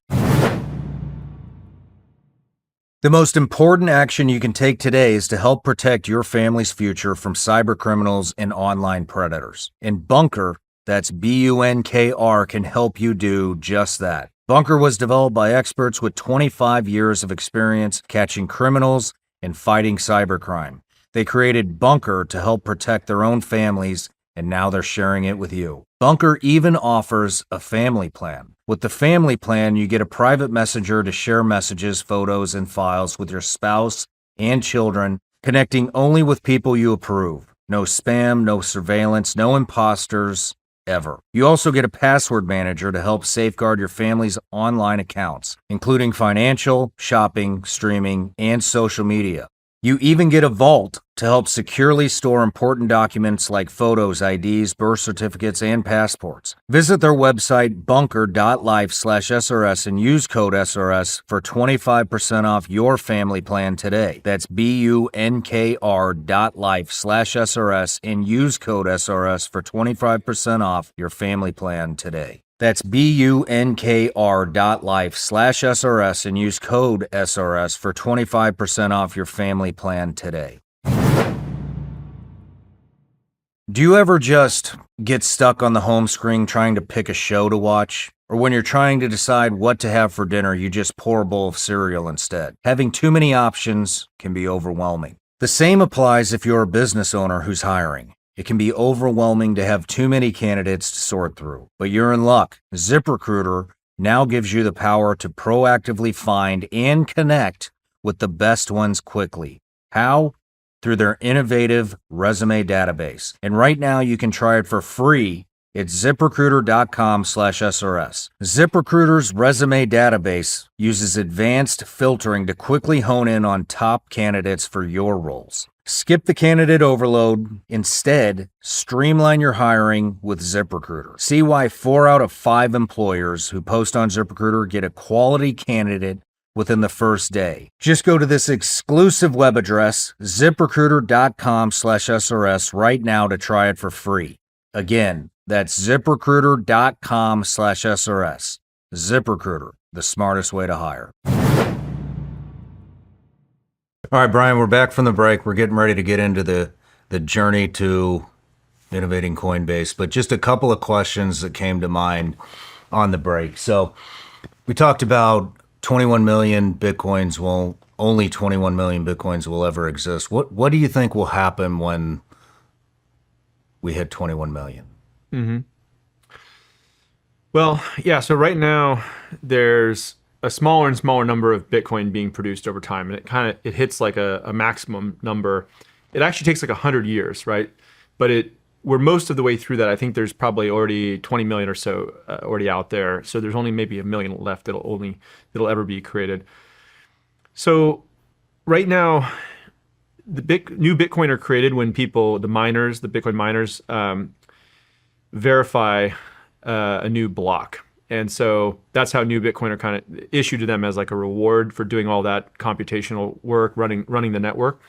The most important action you can take today is to help protect your family's future from cyber criminals and online predators. And Bunker, that's Bunkr, can help you do just that. Bunker was developed by experts with 25 years of experience catching criminals and fighting cybercrime. They created Bunker to help protect their own families, and now they're sharing it with you. Bunker even offers a family plan. With the family plan, you get a private messenger to share messages, photos, and files with your spouse and children, connecting only with people you approve. No spam, no surveillance, no imposters, ever. You also get a password manager to help safeguard your family's online accounts, including financial, shopping, streaming, and social media. You even get a vault to help securely store important documents like photos, IDs, birth certificates, and passports. Visit their website, bunker.life/SRS, and use code SRS for 25% off your family plan today. That's bunkr.life/SRS and use code SRS for 25% off your family plan today. That's bunkr.life/SRS and use code SRS for 25% off your family plan today. Do you ever just get stuck on the home screen trying to pick a show to watch? Or when you're trying to decide what to have for dinner, you just pour a bowl of cereal instead? Having too many options can be overwhelming. The same applies if you're a business owner who's hiring. It can be overwhelming to have too many candidates to sort through, but you're in luck. ZipRecruiter now gives you the power to proactively find and connect with the best ones quickly. How? Through their innovative resume database. And right now you can try it for free at ZipRecruiter.com/SRS. ZipRecruiter's resume database uses advanced filtering to quickly hone in on top candidates for your roles. Skip the candidate overload. Instead, streamline your hiring with ZipRecruiter. See why 4 out of 5 employers who post on ZipRecruiter get a quality candidate within the first day. Just go to this exclusive web address, ZipRecruiter.com/SRS, right now to try it for free. Again, that's ZipRecruiter.com/SRS. ZipRecruiter, the smartest way to hire. All right, Brian, we're back from the break. We're getting ready to get into the journey to innovating Coinbase, but just a couple of questions that came to mind on the break. So we talked about 21 million Bitcoins only 21 million Bitcoins will ever exist. What do you think will happen when we hit 21 million? Mm-hmm. Well, yeah, so right now there's a smaller and smaller number of Bitcoin being produced over time, and it hits like a maximum number. It actually takes like 100 years, right? But we're most of the way through that. I think there's probably already 20 million or so already out there. So there's only maybe 1 million left that'll ever be created. So right now, new Bitcoin are created when the Bitcoin miners, verify a new block. And so that's how new Bitcoin are kind of issued to them as like a reward for doing all that computational work, running the network.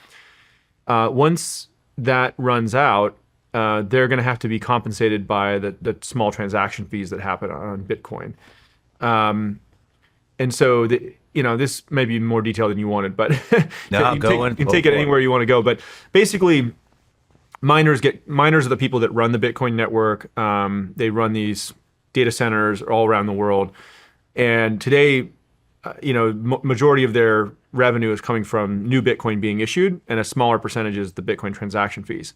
Once that runs out, they're going to have to be compensated by the small transaction fees that happen on Bitcoin. And so this may be more detail than you wanted, but No, you can take it anywhere you want to go. But basically, miners are the people that run the Bitcoin network. They run these data centers all around the world. And today, majority of their revenue is coming from new Bitcoin being issued, and a smaller percentage is the Bitcoin transaction fees.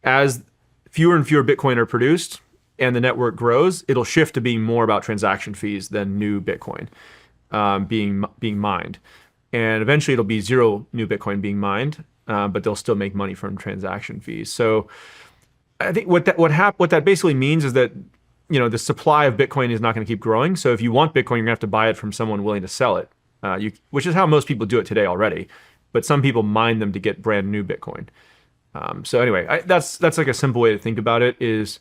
As fewer and fewer Bitcoin are produced and the network grows, it'll shift to being more about transaction fees than new Bitcoin being mined. And eventually it'll be zero new Bitcoin being mined, but they'll still make money from transaction fees. So I think what that basically means is that the supply of Bitcoin is not going to keep growing. So if you want Bitcoin, you're going to have to buy it from someone willing to sell it, which is how most people do it today already. But some people mine them to get brand new Bitcoin. So anyway, that's like a simple way to think about it is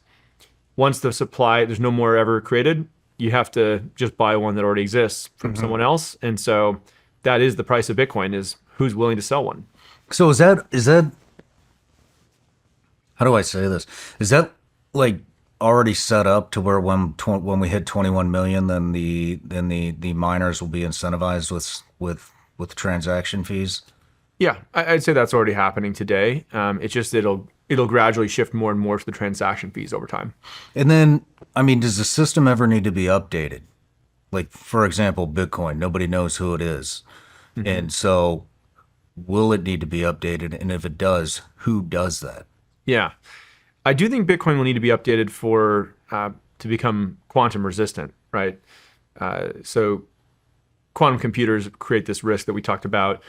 once the supply, there's no more ever created, you have to just buy one that already exists from someone else. And so that is the price of Bitcoin, is who's willing to sell one. So is that how do I say this? Is that like already set up to where when we hit 21 million, then the miners will be incentivized with transaction fees? Yeah, I'd say that's already happening today. It's just it'll gradually shift more and more to the transaction fees over time. And then, I mean, does the system ever need to be updated? Like, for example, Bitcoin, nobody knows who it is. And so will it need to be updated? And if it does, who does that? Yeah, I do think Bitcoin will need to be updated for to become quantum resistant, right? So quantum computers create this risk that we talked about.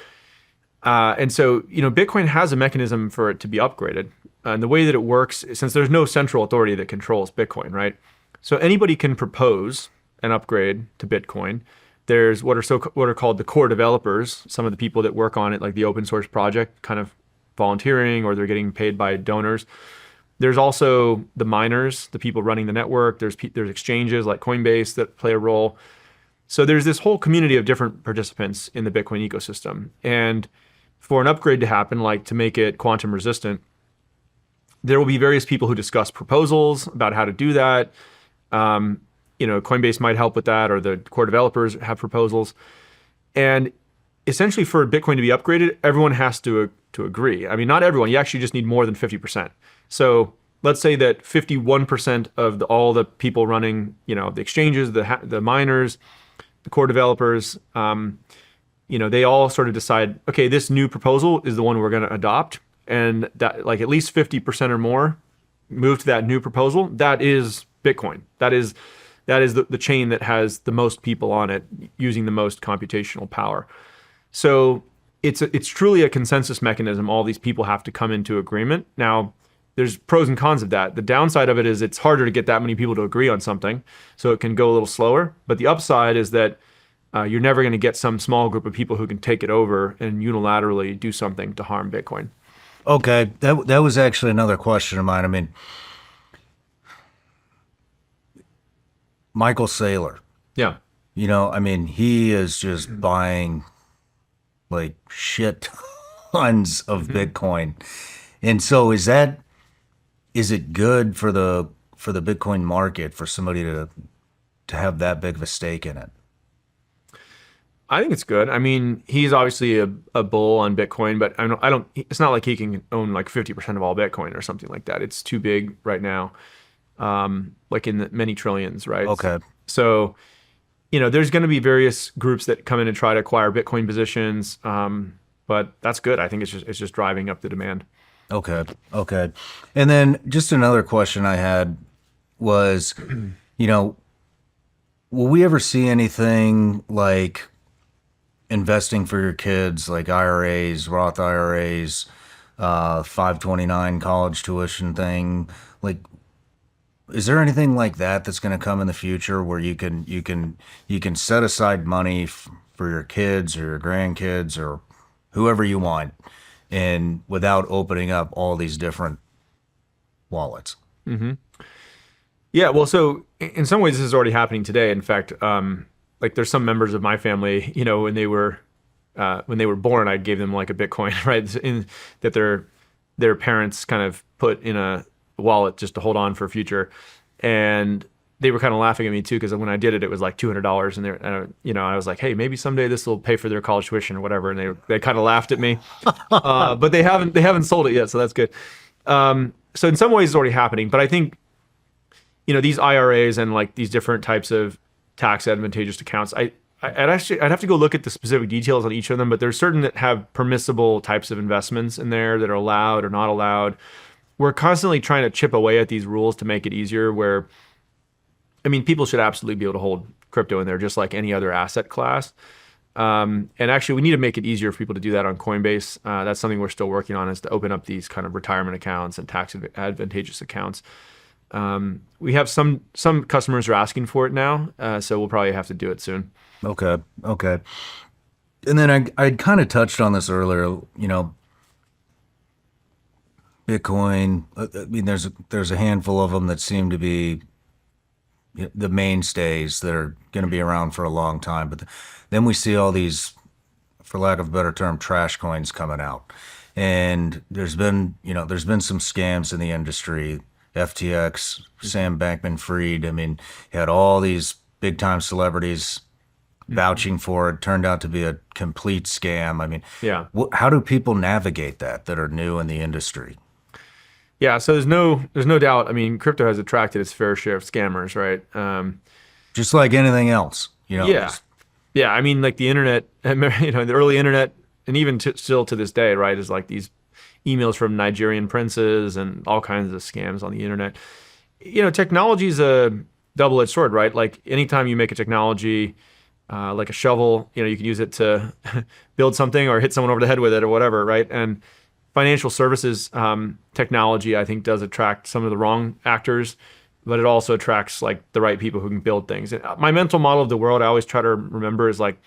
And so, Bitcoin has a mechanism for it to be upgraded. And the way that it works, since there's no central authority that controls Bitcoin, right? So anybody can propose an upgrade to Bitcoin. There's what are called the core developers, some of the people that work on it, like the open source project, kind of volunteering or they're getting paid by donors. There's also the miners, the people running the network. There's exchanges like Coinbase that play a role. So there's this whole community of different participants in the Bitcoin ecosystem. And for an upgrade to happen, like to make it quantum resistant, there will be various people who discuss proposals about how to do that. Coinbase might help with that, or the core developers have proposals. And essentially, for Bitcoin to be upgraded, everyone has to agree. I mean, not everyone. You actually just need more than 50%. So let's say that 51% of all the people running, the exchanges, the miners, the core developers, they all sort of decide, okay, this new proposal is the one we're going to adopt, and that like at least 50% or more move to that new proposal. That is Bitcoin. That is the chain that has the most people on it using the most computational power. So it's truly a consensus mechanism. All these people have to come into agreement. Now, there's pros and cons of that. The downside of it is it's harder to get that many people to agree on something, so it can go a little slower. But the upside is that you're never going to get some small group of people who can take it over and unilaterally do something to harm Bitcoin. Okay, that was actually another question of mine. I mean, Michael Saylor, Yeah. He is just buying like shit tons of Bitcoin. And so is it good for the Bitcoin market for somebody to have that big of a stake in it? I think it's good. I mean, he's obviously a bull on Bitcoin, but I don't. It's not like he can own like 50% of all Bitcoin or something like that. It's too big right now, like in the many trillions, right? Okay. So, there's going to be various groups that come in and try to acquire Bitcoin positions, but that's good. I think it's just driving up the demand. Okay. Okay. And then just another question I had was, will we ever see anything like investing for your kids, like IRAs, Roth IRAs, 529 college tuition thing? Like, is there anything like that that's going to come in the future where you can set aside money for your kids or your grandkids or whoever you want, and without opening up all these different wallets? Yeah, well, so in some ways this is already happening today. In fact, like there's some members of my family, when they were born, I gave them like a Bitcoin, right? That their parents kind of put in a wallet just to hold on for future, and they were kind of laughing at me too, because when I did it, it was like $200, and I was like, hey, maybe someday this will pay for their college tuition or whatever, and they kind of laughed at me, but they haven't sold it yet, so that's good. So in some ways it's already happening, but I think these IRAs and like these different types of tax advantageous accounts, I'd have to go look at the specific details on each of them, but there's certain that have permissible types of investments in there that are allowed or not allowed. We're constantly trying to chip away at these rules to make it easier, where, I mean, people should absolutely be able to hold crypto in there just like any other asset class. And actually, we need to make it easier for people to do that on Coinbase. That's something we're still working on, is to open up these kind of retirement accounts and tax advantageous accounts. We have some customers are asking for it now, so we'll probably have to do it soon. Okay. Okay. And then I kind of touched on this earlier, Bitcoin. I mean, there's a handful of them that seem to be the mainstays that are going to be around for a long time. But then we see all these, for lack of a better term, trash coins coming out. And there's been some scams in the industry. FTX, Sam Bankman-Fried. I mean, you had all these big time celebrities vouching for it. Turned out to be a complete scam. I mean, Yeah. how do people navigate that are new in the industry? Yeah. So there's no doubt. I mean, crypto has attracted its fair share of scammers, right? Just like anything else, Yeah. Yeah. I mean, like the internet, the early internet, and even still to this day, right, is like these emails from Nigerian princes and all kinds of scams on the internet. Technology is a double-edged sword, right? Like anytime you make a technology, like a shovel, you can use it to build something or hit someone over the head with it or whatever, right? And financial services technology, I think, does attract some of the wrong actors, but it also attracts like the right people who can build things. And my mental model of the world, I always try to remember is like,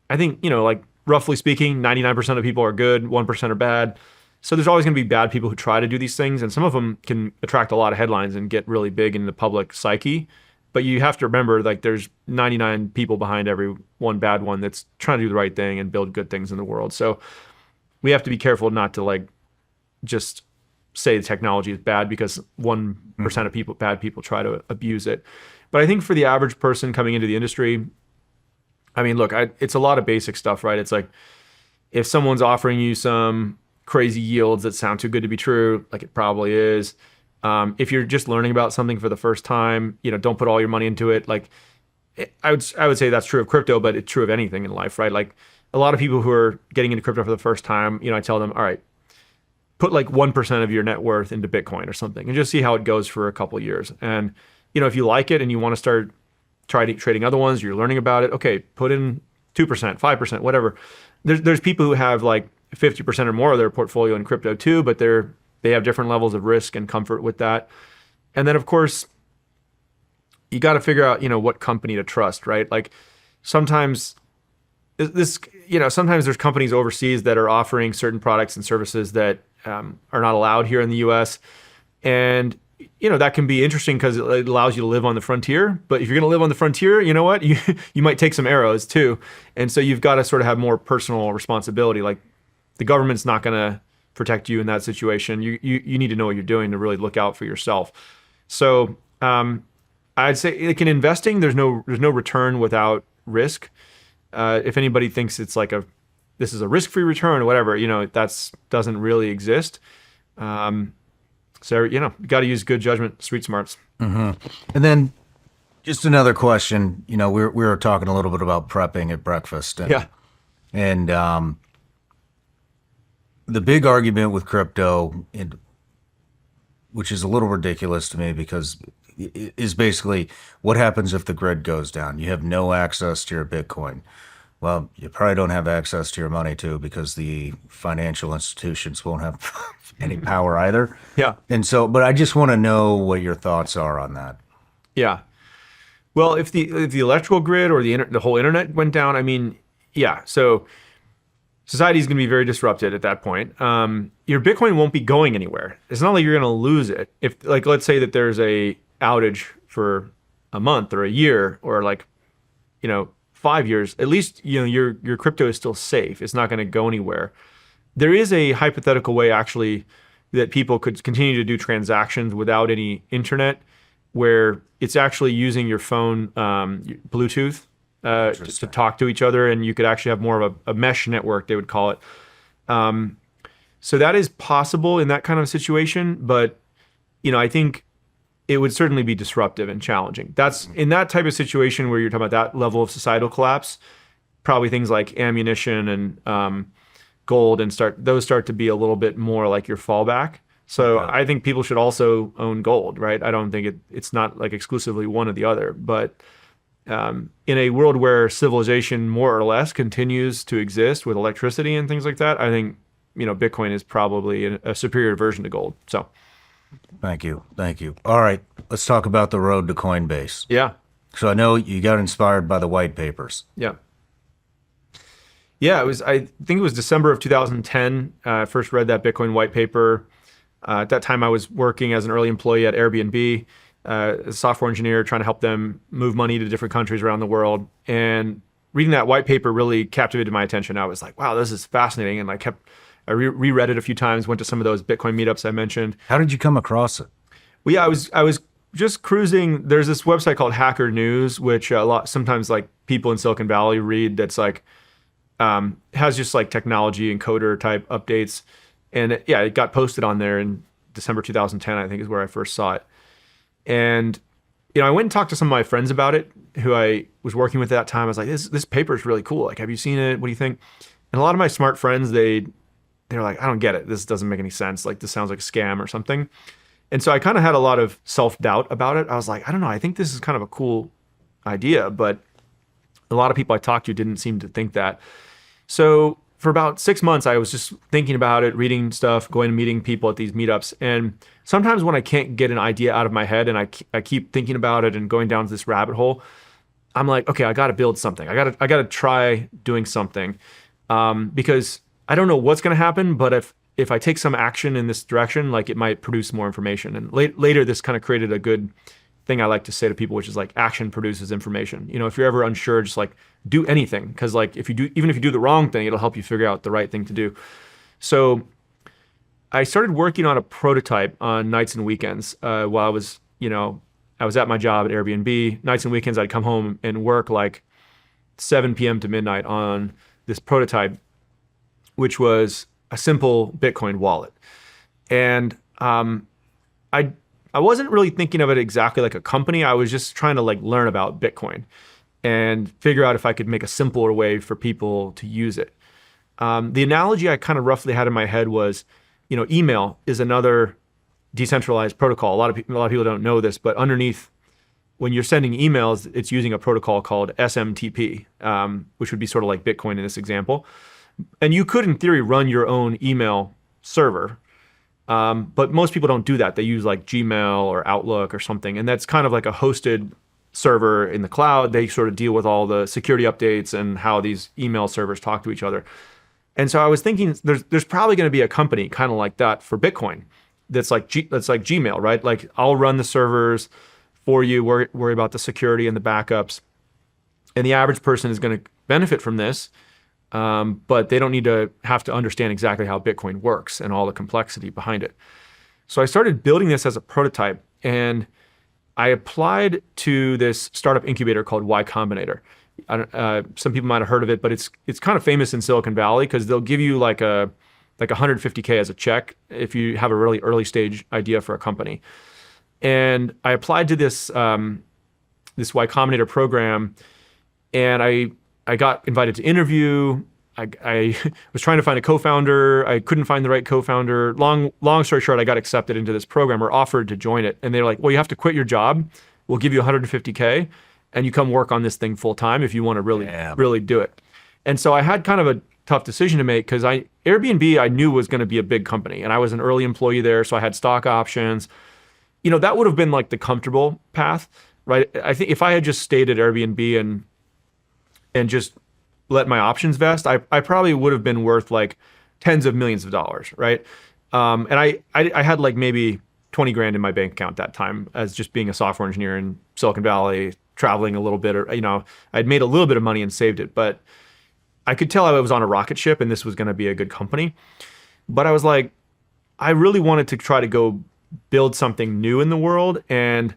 I think, like roughly speaking, 99% of people are good, 1% are bad. So there's always going to be bad people who try to do these things, and some of them can attract a lot of headlines and get really big in the public psyche. But you have to remember, like, there's 99 people behind every one bad one that's trying to do the right thing and build good things in the world. So we have to be careful not to like just say the technology is bad because 1% of bad people try to abuse it. But I think for the average person coming into the industry, I mean, look, it's a lot of basic stuff, right? It's like if someone's offering you some crazy yields that sound too good to be true, like it probably is. If you're just learning about something for the first time, don't put all your money into it. Like I would say that's true of crypto, but it's true of anything in life, right? Like a lot of people who are getting into crypto for the first time, I tell them, all right, put like 1% of your net worth into Bitcoin or something and just see how it goes for a couple of years. And, if you like it and you want to try trading other ones, you're learning about it, okay, put in 2%, 5%, whatever. There's people who have like 50% or more of their portfolio in crypto too, but they have different levels of risk and comfort with that. And then of course, you got to figure out, what company to trust, right? Like sometimes sometimes there's companies overseas that are offering certain products and services that are not allowed here in the US. And that can be interesting because it allows you to live on the frontier. But if you're going to live on the frontier, you know what? You might take some arrows too. And so you've got to sort of have more personal responsibility. Like the government's not going to protect you in that situation. You need to know what you're doing to really look out for yourself. So I'd say like in investing, there's no return without risk. If anybody thinks it's like this is a risk-free return or whatever, that doesn't really exist. So, you got to use good judgment, street smarts. Mm-hmm. And then just another question, we were talking a little bit about prepping at breakfast. And the big argument with crypto, which is a little ridiculous to me because is basically what happens if the grid goes down? You have no access to your Bitcoin. Well, you probably don't have access to your money too because the financial institutions won't have any power either. Yeah. And so, but I just want to know what your thoughts are on that. Yeah. Well, if the electrical grid or the whole internet went down, I mean, yeah. So society is going to be very disrupted at that point. Your Bitcoin won't be going anywhere. It's not like you're going to lose it. If like, let's say that there's a outage for a month or a year or like, 5 years, at least, your crypto is still safe. It's not going to go anywhere. There is a hypothetical way actually that people could continue to do transactions without any internet, where it's actually using your phone, Bluetooth, to talk to each other, and you could actually have more of a mesh network, they would call it. So that is possible in that kind of situation, but I think it would certainly be disruptive and challenging. That's in that type of situation where you're talking about that level of societal collapse, probably things like ammunition and gold and start to be a little bit more like your fallback. So okay. I think people should also own gold, right? I don't think it's not like exclusively one or the other, but in a world where civilization more or less continues to exist with electricity and things like that, I think, Bitcoin is probably a superior version to gold. So. Thank you. All right, let's talk about the road to Coinbase. Yeah. So I know you got inspired by the white papers. Yeah. Yeah, I think it was December of 2010. I first read that Bitcoin white paper. At that time, I was working as an early employee at Airbnb, as a software engineer, trying to help them move money to different countries around the world. And reading that white paper really captivated my attention. I was like, wow, this is fascinating. And I kept I reread it a few times, went to some of those Bitcoin meetups I mentioned. How did you come across it? Well, yeah, I was just cruising. There's this website called Hacker News, which sometimes like people in Silicon Valley read. That's like has just like technology and coder type updates, and it got posted on there in December 2010, I think is where I first saw it. And I went and talked to some of my friends about it, who I was working with at that time. I was like, this paper is really cool. Like, have you seen it? What do you think? And a lot of my smart friends, they're like, I don't get it. This doesn't make any sense. Like, this sounds like a scam or something. And so I kind of had a lot of self-doubt about it. I was like, I don't know. I think this is kind of a cool idea, but a lot of people I talked to didn't seem to think that. So for about 6 months, I was just thinking about it, reading stuff, going and meeting people at these meetups. And sometimes when I can't get an idea out of my head and I keep thinking about it and going down this rabbit hole, I'm like, okay, I got to build something. I got to try doing something because I don't know what's going to happen, but if I take some action in this direction, like it might produce more information. And later, this kind of created a good thing I like to say to people, which is like action produces information. If you're ever unsure, just like do anything, because like even if you do the wrong thing, it'll help you figure out the right thing to do. So I started working on a prototype on nights and weekends while I was at my job at Airbnb. Nights and weekends, I'd come home and work like 7 p.m. to midnight on this prototype, which was a simple Bitcoin wallet. And I wasn't really thinking of it exactly like a company. I was just trying to like learn about Bitcoin and figure out if I could make a simpler way for people to use it. The analogy I kind of roughly had in my head was, email is another decentralized protocol. A lot of people don't know this, but underneath, when you're sending emails, it's using a protocol called SMTP, which would be sort of like Bitcoin in this example. And you could, in theory, run your own email server. But most people don't do that. They use like Gmail or Outlook or something. And that's kind of like a hosted server in the cloud. They sort of deal with all the security updates and how these email servers talk to each other. And so I was thinking there's probably going to be a company kind of like that for Bitcoin that's like Gmail, right? Like I'll run the servers for you, worry about the security and the backups. And the average person is going to benefit from this. But they don't need to have to understand exactly how Bitcoin works and all the complexity behind it. So I started building this as a prototype, and I applied to this startup incubator called Y Combinator. Some people might have heard of it, but it's kind of famous in Silicon Valley because they'll give you like 150K as a check if you have a really early stage idea for a company. And I applied to this Y Combinator program, and I got invited to interview. I was trying to find a co-founder. I couldn't find the right co-founder. Long story short, I got accepted into this program or offered to join it. And they're like, well, you have to quit your job. We'll give you 150K and you come work on this thing full time if you want to really do it. And so I had kind of a tough decision to make because Airbnb I knew was going to be a big company and I was an early employee there. So I had stock options. That would have been like the comfortable path, right? I think if I had just stayed at Airbnb and just let my options vest, I probably would have been worth like tens of millions of dollars, right? And I had like maybe 20 grand in my bank account that time as just being a software engineer in Silicon Valley, traveling a little bit, or I'd made a little bit of money and saved it, but I could tell I was on a rocket ship and this was going to be a good company. But I was like, I really wanted to try to go build something new in the world, and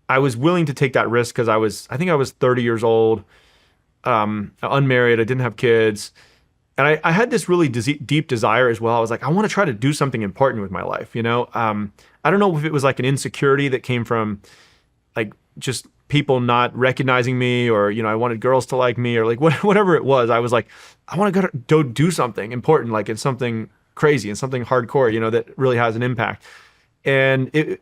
I was willing to take that risk because I think I was 30 years old. Unmarried, I didn't have kids. And I had this really deep desire as well. I was like, I want to try to do something important with my life. I don't know if it was like an insecurity that came from like just people not recognizing me, or, I wanted girls to like me, or like whatever it was. I was like, I want to go do something important, like it's something crazy and something hardcore, that really has an impact. And it,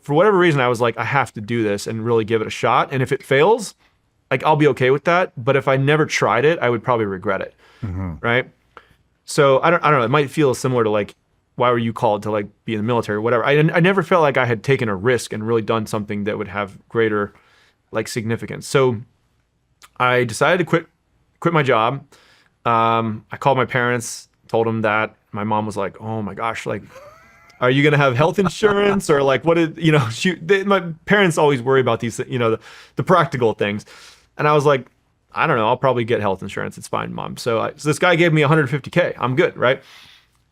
for whatever reason, I was like, I have to do this and really give it a shot. And if it fails, like I'll be okay with that, but if I never tried it, I would probably regret it, right? So I don't know. It might feel similar to like, why were you called to like be in the military or whatever? I never felt like I had taken a risk and really done something that would have greater like significance. So I decided to quit my job. I called my parents, told them that. My mom was like, "Oh my gosh, like, are you gonna have health insurance or like what is my parents always worry about these, the practical things." And I was like, I don't know, I'll probably get health insurance. It's fine, Mom. So this guy gave me 150K. I'm good, right?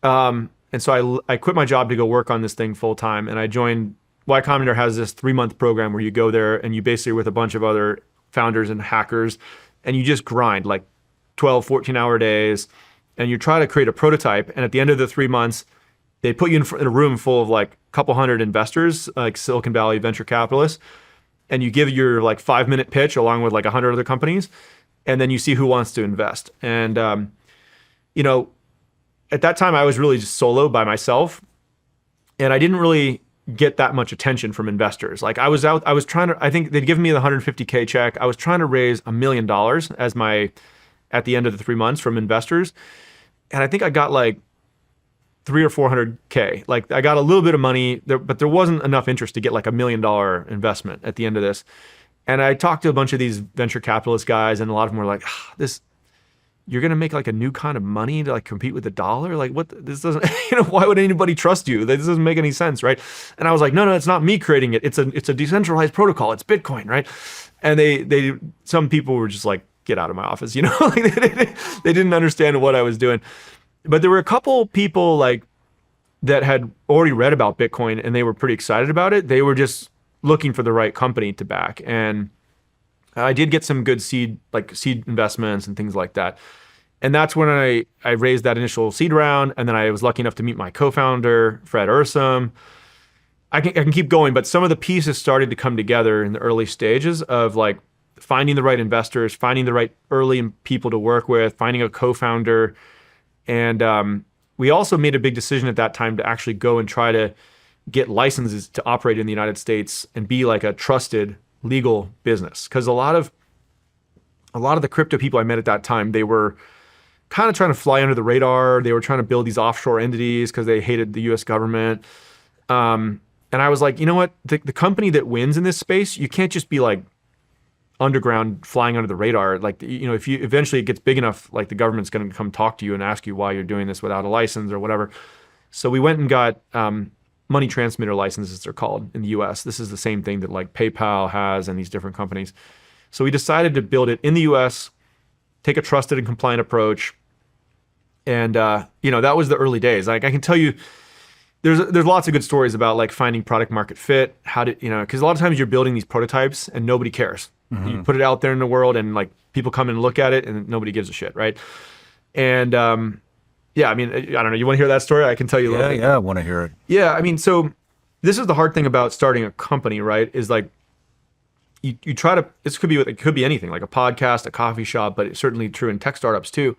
And so I quit my job to go work on this thing full time, and I joined. Y Combinator has this 3-month program where you go there and you basically with a bunch of other founders and hackers, and you just grind like 12, 14-hour days, and you try to create a prototype. And at the end of the 3 months, they put you in a room full of like a couple hundred investors, like Silicon Valley venture capitalists, and you give your like 5-minute pitch along with like 100 other companies, and then you see who wants to invest. And you know, at that time I was really just solo by myself, and I didn't really get that much attention from investors. Like I was trying to, I think they'd given me the $150K check. I was trying to raise $1 million as at the end of the 3 months from investors. And I think I got like 300 or 400K. Like I got a little bit of money there, but there wasn't enough interest to get like $1 million investment at the end of this. And I talked to a bunch of these venture capitalist guys, and a lot of them were like, you're going to make like a new kind of money to like compete with the dollar? Like what, this doesn't, why would anybody trust you? This doesn't make any sense, right? And I was like, no, it's not me creating it. It's a decentralized protocol. It's Bitcoin, right? And some people were just like, get out of my office, like they didn't understand what I was doing. But there were a couple people like that had already read about Bitcoin and they were pretty excited about it. They were just looking for the right company to back. And I did get some good seed investments and things like that. And that's when I raised that initial seed round. And then I was lucky enough to meet my co-founder, Fred Ehrsam. I can keep going, but some of the pieces started to come together in the early stages of like finding the right investors, finding the right early people to work with, finding a co-founder. And we also made a big decision at that time to actually go and try to get licenses to operate in the United States and be like a trusted legal business. Because a lot of the crypto people I met at that time, they were kind of trying to fly under the radar. They were trying to build these offshore entities because they hated the US government. And I was like, you know what? The company that wins in this space, you can't just be like underground flying under the radar. Like, if you eventually it gets big enough, like the government's going to come talk to you and ask you why you're doing this without a license or whatever. So we went and got money transmitter licenses, they're called in the US. This is the same thing that like PayPal has and these different companies. So we decided to build it in the US, take a trusted and compliant approach. And, that was the early days. Like I can tell you, there's lots of good stories about like finding product market fit, because a lot of times you're building these prototypes and nobody cares. Mm-hmm. You put it out there in the world and like people come and look at it and nobody gives a shit, right? And I don't know. You want to hear that story? I can tell you a little bit. Yeah, I want to hear it. Yeah, I mean, so this is the hard thing about starting a company, right? Is like you try to. It could be anything, like a podcast, a coffee shop, but it's certainly true in tech startups too.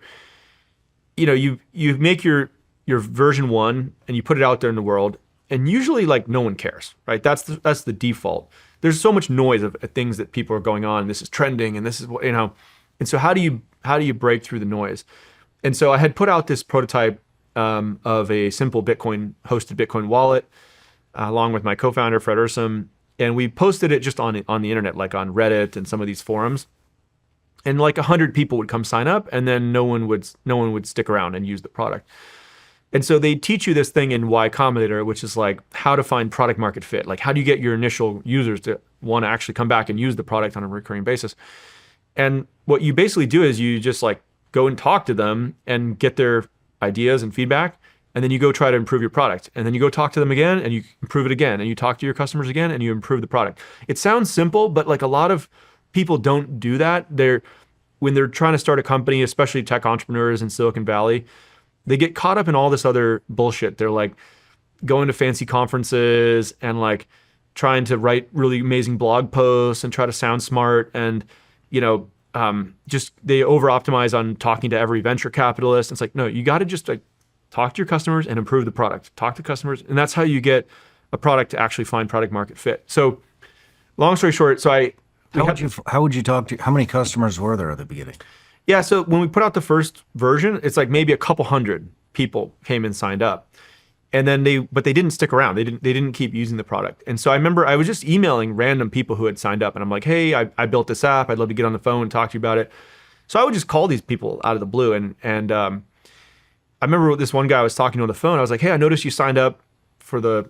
You make your version 1 and you put it out there in the world, and usually like no one cares, right? That's the default. There's so much noise of things that people are going on. This is trending, and this is what and so how do you break through the noise? And so I had put out this prototype of a simple hosted Bitcoin wallet, along with my co-founder Fred Ehrsam, and we posted it just on the internet, like on Reddit and some of these forums. And like 100 people would come sign up, and then no one would stick around and use the product. And so they teach you this thing in Y Combinator, which is like how to find product market fit. Like how do you get your initial users to want to actually come back and use the product on a recurring basis? And what you basically do is you just like go and talk to them and get their ideas and feedback. And then you go try to improve your product. And then you go talk to them again and you improve it again. And you talk to your customers again and you improve the product. It sounds simple, but like a lot of people don't do that. When they're trying to start a company, especially tech entrepreneurs in Silicon Valley, they get caught up in all this other bullshit. They're like going to fancy conferences and like trying to write really amazing blog posts and try to sound smart. And, just they over optimize on talking to every venture capitalist. It's like, no, you got to just like talk to your customers and improve the product. Talk to customers. And that's how you get a product to actually find product market fit. So long story short, how would you talk to, how many customers were there at the beginning? Yeah, so when we put out the first version, it's like maybe a couple hundred people came and signed up. And then they didn't stick around. They didn't keep using the product. And so I remember I was just emailing random people who had signed up, and I'm like, hey, I built this app. I'd love to get on the phone and talk to you about it. So I would just call these people out of the blue. And I remember this one guy I was talking to on the phone. I was like, hey, I noticed you signed up for the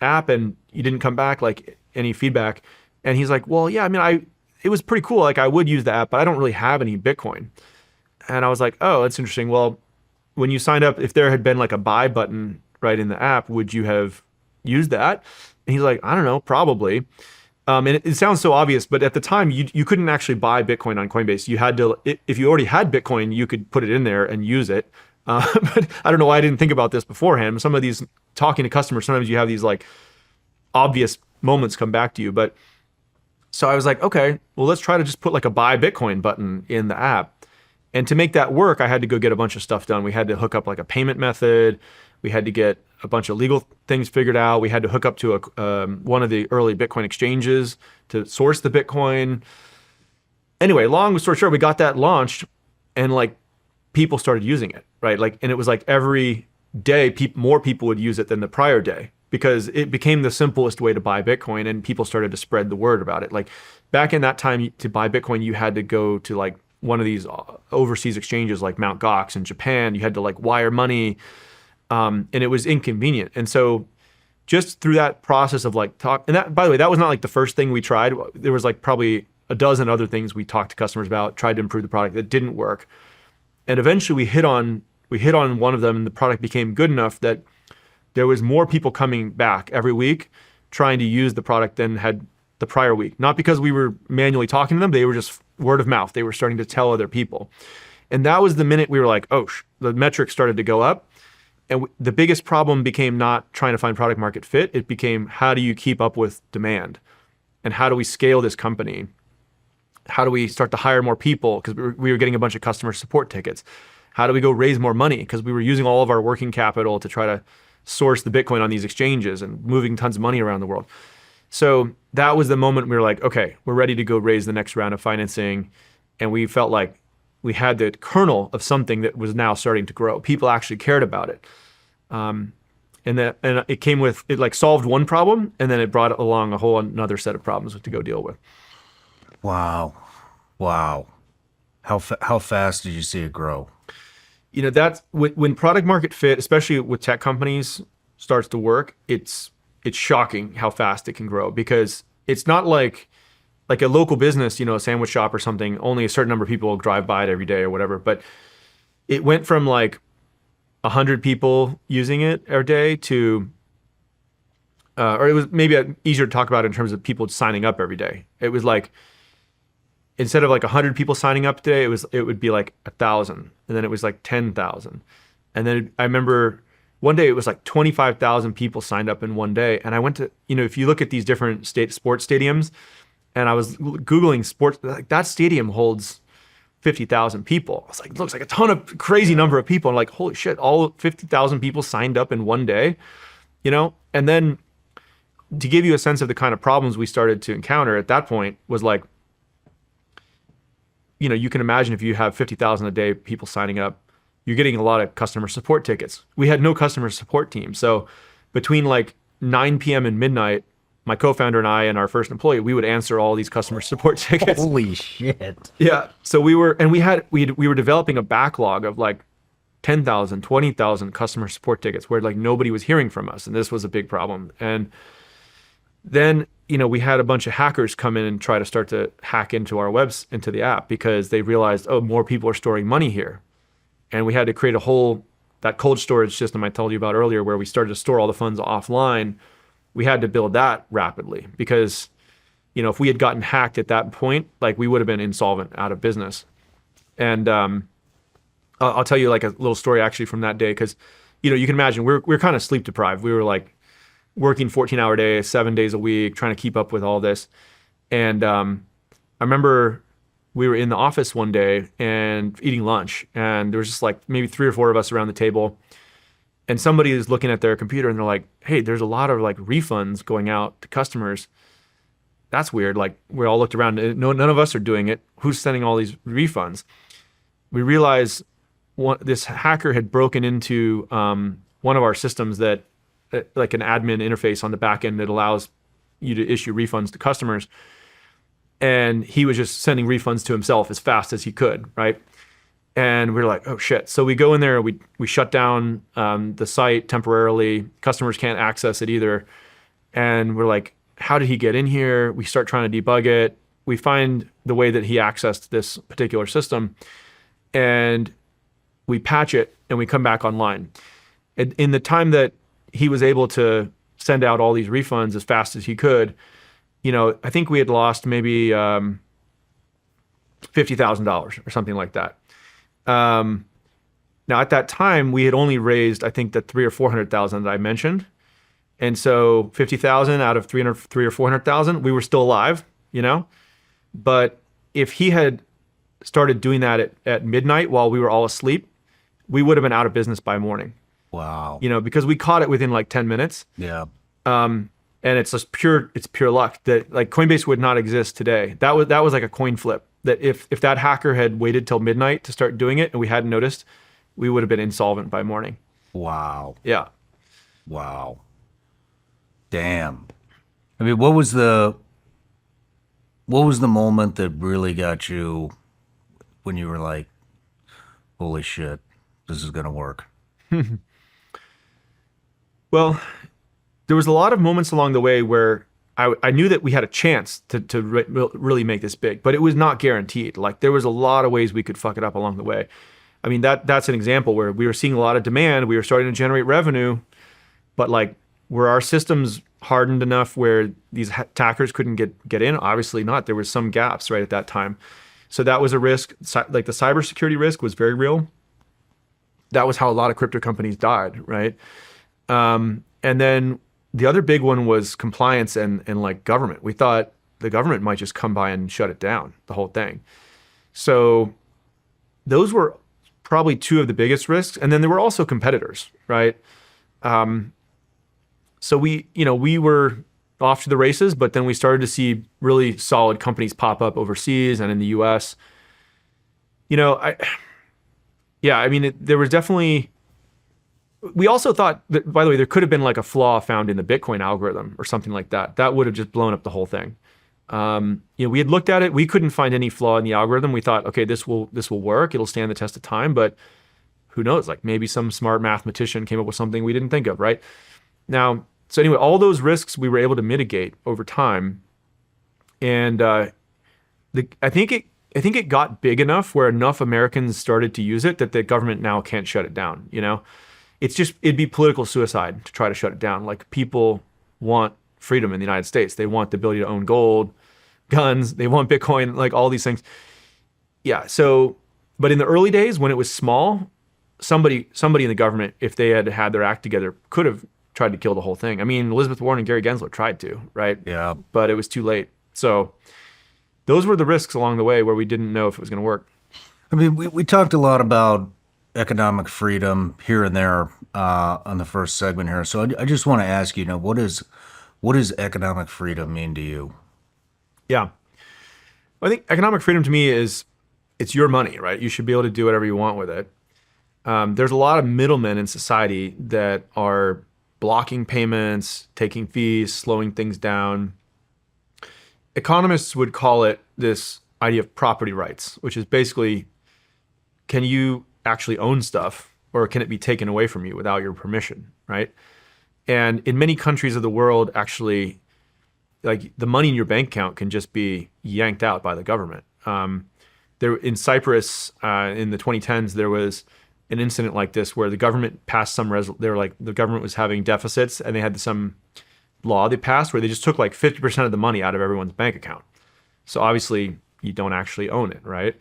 app and you didn't come back, like any feedback. And he's like, well, yeah, I mean, it was pretty cool. Like I would use the app, but I don't really have any Bitcoin. And I was like, oh, that's interesting. Well, when you signed up, if there had been like a buy button right in the app, would you have used that? And he's like, I don't know, probably. And it sounds so obvious, but at the time you couldn't actually buy Bitcoin on Coinbase. You had to, if you already had Bitcoin, you could put it in there and use it. But I don't know why I didn't think about this beforehand. Some of these, talking to customers, sometimes you have these like obvious moments come back to you. But so I was like, okay, well, let's try to just put like a buy Bitcoin button in the app. And to make that work, I had to go get a bunch of stuff done. We had to hook up like a payment method. We had to get a bunch of legal things figured out. We had to hook up to one of the early Bitcoin exchanges to source the Bitcoin. Anyway, long story short, we got that launched, and like people started using it, right? Like, and it was like every day, more people would use it than the prior day because it became the simplest way to buy Bitcoin, and people started to spread the word about it. Like back in that time, to buy Bitcoin, you had to go to like one of these overseas exchanges like Mt. Gox in Japan. You had to like wire money. And it was inconvenient. And so just through that process of like and that, by the way, that was not like the first thing we tried. There was like probably a dozen other things we talked to customers about, tried to improve the product that didn't work. And eventually we hit on one of them, and the product became good enough that there was more people coming back every week trying to use the product than had the prior week. Not because we were manually talking to them, they were just word of mouth. They were starting to tell other people. And that was the minute we were like, oh, the metrics started to go up. And the biggest problem became not trying to find product market fit. It became, how do you keep up with demand? And how do we scale this company? How do we start to hire more people? Because we were getting a bunch of customer support tickets. How do we go raise more money? Because we were using all of our working capital to try to source the Bitcoin on these exchanges and moving tons of money around the world. So that was the moment we were like, okay, we're ready to go raise the next round of financing. And we felt like we had the kernel of something that was now starting to grow. People actually cared about it. And it came with, it like solved one problem, and then it brought along a whole another set of problems to go deal with. Wow. How fast did you see it grow? You know, that's when product market fit, especially with tech companies, starts to work, it's shocking how fast it can grow, because it's not like a local business, you know, a sandwich shop or something, only a certain number of people will drive by it every day or whatever. But it went from like 100 people using it every day to, or it was maybe easier to talk about in terms of people signing up every day. It was like, instead of like 100 people signing up today, it would be like 1,000, and then it was like 10,000. And then I remember one day it was like 25,000 people signed up in one day. And I went to, you know, if you look at these different sports stadiums, and I was Googling sports, like that stadium holds 50,000 people. I was like, it looks like a ton of crazy number of people. And like, holy shit, all 50,000 people signed up in one day, you know? And then to give you a sense of the kind of problems we started to encounter at that point was like, you know, you can imagine if you have 50,000 a day people signing up, you're getting a lot of customer support tickets. We had no customer support team. So between like 9 p.m. and midnight, my co-founder and I and our first employee, we would answer all these customer support tickets. Holy shit. Yeah. So we were developing a backlog of like 10,000, 20,000 customer support tickets where like nobody was hearing from us. And this was a big problem. And then, you know, we had a bunch of hackers come in and try to start to hack into our webs, into the app, because they realized, oh, more people are storing money here. And we had to create that cold storage system I told you about earlier, where we started to store all the funds offline. We had to build that rapidly because, you know, if we had gotten hacked at that point, like we would have been insolvent, out of business. And I'll tell you like a little story actually from that day, because, you know, you can imagine we're kind of sleep deprived. We were like working 14-hour days, 7 days a week, trying to keep up with all this. And I remember we were in the office one day and eating lunch, and there was just like maybe 3 or 4 of us around the table. And somebody is looking at their computer and they're like, hey, there's a lot of like refunds going out to customers. That's weird. Like we all looked around. None of us are doing it. Who's sending all these refunds? We realized this hacker had broken into one of our systems that, like an admin interface on the back end that allows you to issue refunds to customers. And he was just sending refunds to himself as fast as he could, right? And we were like, oh shit. So we go in there, we shut down the site temporarily. Customers can't access it either. And we're like, how did he get in here? We start trying to debug it. We find the way that he accessed this particular system. And we patch it, and we come back online. In the time that he was able to send out all these refunds as fast as he could, I think we had lost maybe $50,000 or something like that. Now at that time, we had only raised, I think, the 300,000 or 400,000 that I mentioned. And so 50,000 out of 300 or 400,000, we were still alive, But if he had started doing that at midnight while we were all asleep, we would have been out of business by morning. Wow. Because we caught it within like 10 minutes. Yeah. And it's just pure luck that like Coinbase would not exist today. That was like a coin flip, that if that hacker had waited till midnight to start doing it and we hadn't noticed, we would have been insolvent by morning. Wow. Yeah. Wow. Damn. I mean, what was the moment that really got you when you were like, holy shit, this is going to work? Well, there was a lot of moments along the way where I knew that we had a chance to really make this big, but it was not guaranteed. Like there was a lot of ways we could fuck it up along the way. I mean, that's an example where we were seeing a lot of demand. We were starting to generate revenue, but like, were our systems hardened enough where these attackers couldn't get in? Obviously not. There were some gaps right at that time. So that was a risk. Like the cybersecurity risk was very real. That was how a lot of crypto companies died, right? And then the other big one was compliance and like government. We thought the government might just come by and shut it down, the whole thing. So those were probably two of the biggest risks. And then there were also competitors, right? So we were off to the races, but then we started to see really solid companies pop up overseas and in the US. There was definitely, we also thought that, by the way, there could have been like a flaw found in the Bitcoin algorithm or something like that. That would have just blown up the whole thing. We had looked at it. We couldn't find any flaw in the algorithm. We thought, okay, this will work. It'll stand the test of time, but who knows? Like maybe some smart mathematician came up with something we didn't think of, right? Now, so anyway, all those risks we were able to mitigate over time. And I think it got big enough where enough Americans started to use it that the government now can't shut it down, it'd be political suicide to try to shut it down. Like people want freedom in the United States. They want the ability to own gold, guns, they want Bitcoin, like all these things. Yeah. So, but in the early days when it was small, somebody in the government, if they had their act together, could have tried to kill the whole thing. I mean, Elizabeth Warren and Gary Gensler tried to, right? Yeah. But it was too late. So those were the risks along the way where we didn't know if it was going to work. I mean, we talked a lot about economic freedom here and there on the first segment here. So I just want to ask you, what does economic freedom mean to you? Yeah. I think economic freedom to me is it's your money, right? You should be able to do whatever you want with it. There's a lot of middlemen in society that are blocking payments, taking fees, slowing things down. Economists would call it this idea of property rights, which is basically, can you actually own stuff or can it be taken away from you without your permission, right? And in many countries of the world, actually, like the money in your bank account can just be yanked out by the government. There in Cyprus in the 2010s, there was an incident like this where the government passed the government was having deficits and they had some law they passed where they just took like 50% of the money out of everyone's bank account. So obviously you don't actually own it, right?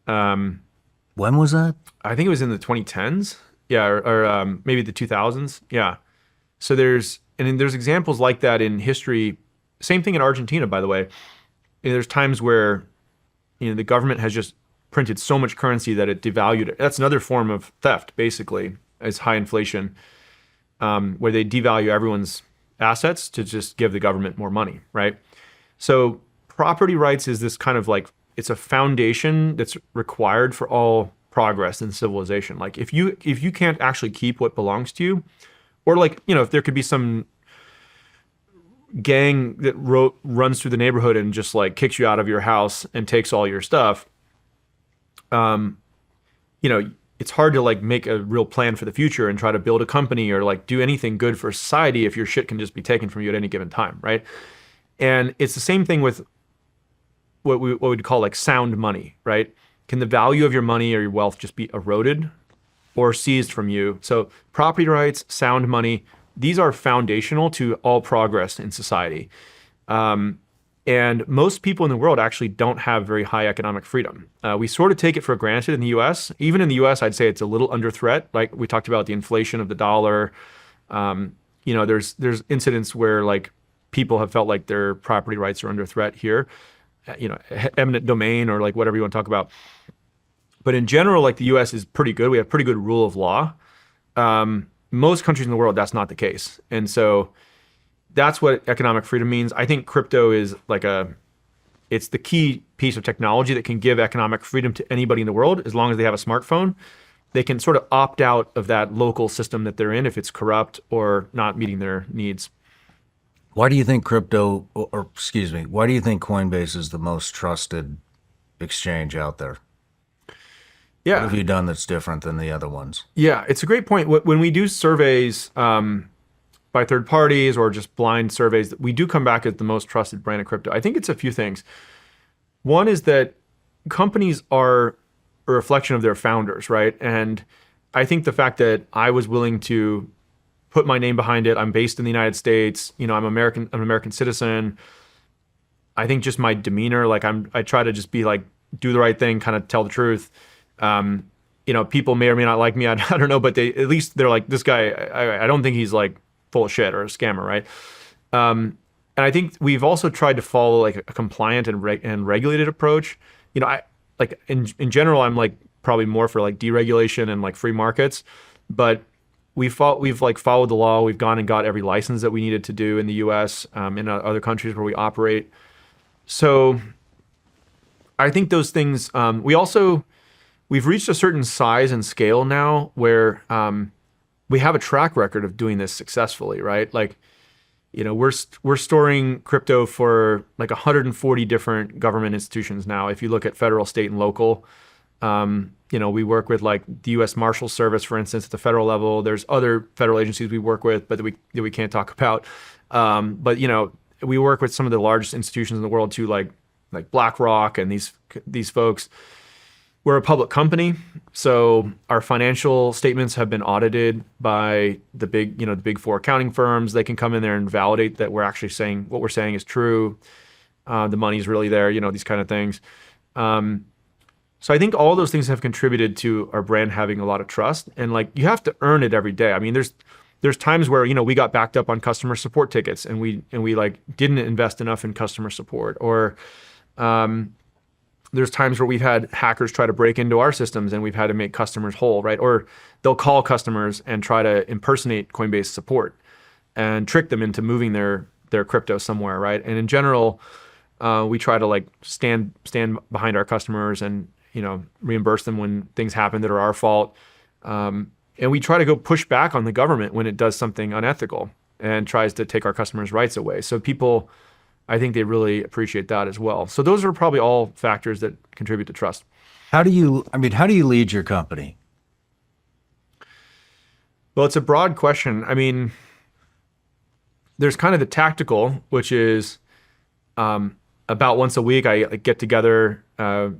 When was that? I think it was in the 2010s. Yeah, or maybe the 2000s. Yeah. So there's examples like that in history. Same thing in Argentina, by the way. There's times where the government has just printed so much currency that it devalued it. That's another form of theft, basically, is high inflation, where they devalue everyone's assets to just give the government more money, right? So property rights is this kind of like, it's a foundation that's required for all progress in civilization. Like if you can't actually keep what belongs to you, or like, if there could be some gang that runs through the neighborhood and just like kicks you out of your house and takes all your stuff, it's hard to like make a real plan for the future and try to build a company or like do anything good for society if your shit can just be taken from you at any given time, right? And it's the same thing with what we'd call like sound money, right? Can the value of your money or your wealth just be eroded or seized from you. So property rights, sound money, these are foundational to all progress in society. And most people in the world actually don't have very high economic freedom. We sort of take it for granted in the US. Even in the US, I'd say it's a little under threat. Like we talked about the inflation of the dollar. There's incidents where like people have felt like their property rights are under threat here, eminent domain or like whatever you want to talk about. But in general, like the US is pretty good. We have pretty good rule of law. Most countries in the world, that's not the case. And so that's what economic freedom means. I think crypto is it's the key piece of technology that can give economic freedom to anybody in the world as long as they have a smartphone. They can sort of opt out of that local system that they're in if it's corrupt or not meeting their needs. Why do you think why do you think Coinbase is the most trusted exchange out there? Yeah. What have you done that's different than the other ones? Yeah, it's a great point. When we do surveys by third parties or just blind surveys, we do come back as the most trusted brand of crypto. I think it's a few things. One is that companies are a reflection of their founders, right? And I think the fact that I was willing to put my name behind it, I'm based in the United States, I'm an American citizen. I think just my demeanor, like I try to just be like, do the right thing, kind of tell the truth. People may or may not like me. I don't know, but at least they're like, this guy, I don't think he's like full of shit or a scammer, right? And I think we've also tried to follow like a compliant and regulated approach. In general, I'm like probably more for like deregulation and like free markets, but we've like followed the law. We've gone and got every license that we needed to do in the U.S., in other countries where we operate. So I think those things. We've reached a certain size and scale now where we have a track record of doing this successfully, right? Like, we're storing crypto for like 140 different government institutions now. If you look at federal, state, and local, we work with like the U.S. Marshal Service, for instance, at the federal level. There's other federal agencies we work with, but that we can't talk about. But we work with some of the largest institutions in the world too, like BlackRock and these folks. We're a public company, so our financial statements have been audited by the big four accounting firms. They can come in there and validate that we're actually saying what we're saying is true. The money's really there, these kind of things. So I think all those things have contributed to our brand having a lot of trust, and like you have to earn it every day. I mean, there's times where we got backed up on customer support tickets, and we like didn't invest enough in customer support, or there's times where we've had hackers try to break into our systems and we've had to make customers whole, right? Or they'll call customers and try to impersonate Coinbase support and trick them into moving their crypto somewhere, right? And in general, we try to like stand behind our customers and reimburse them when things happen that are our fault. And we try to go push back on the government when it does something unethical and tries to take our customers' rights away. So people, I think they really appreciate that as well. So those are probably all factors that contribute to trust. How do you lead your company? Well, it's a broad question. I mean, there's kind of the tactical, which is about once a week, I get together.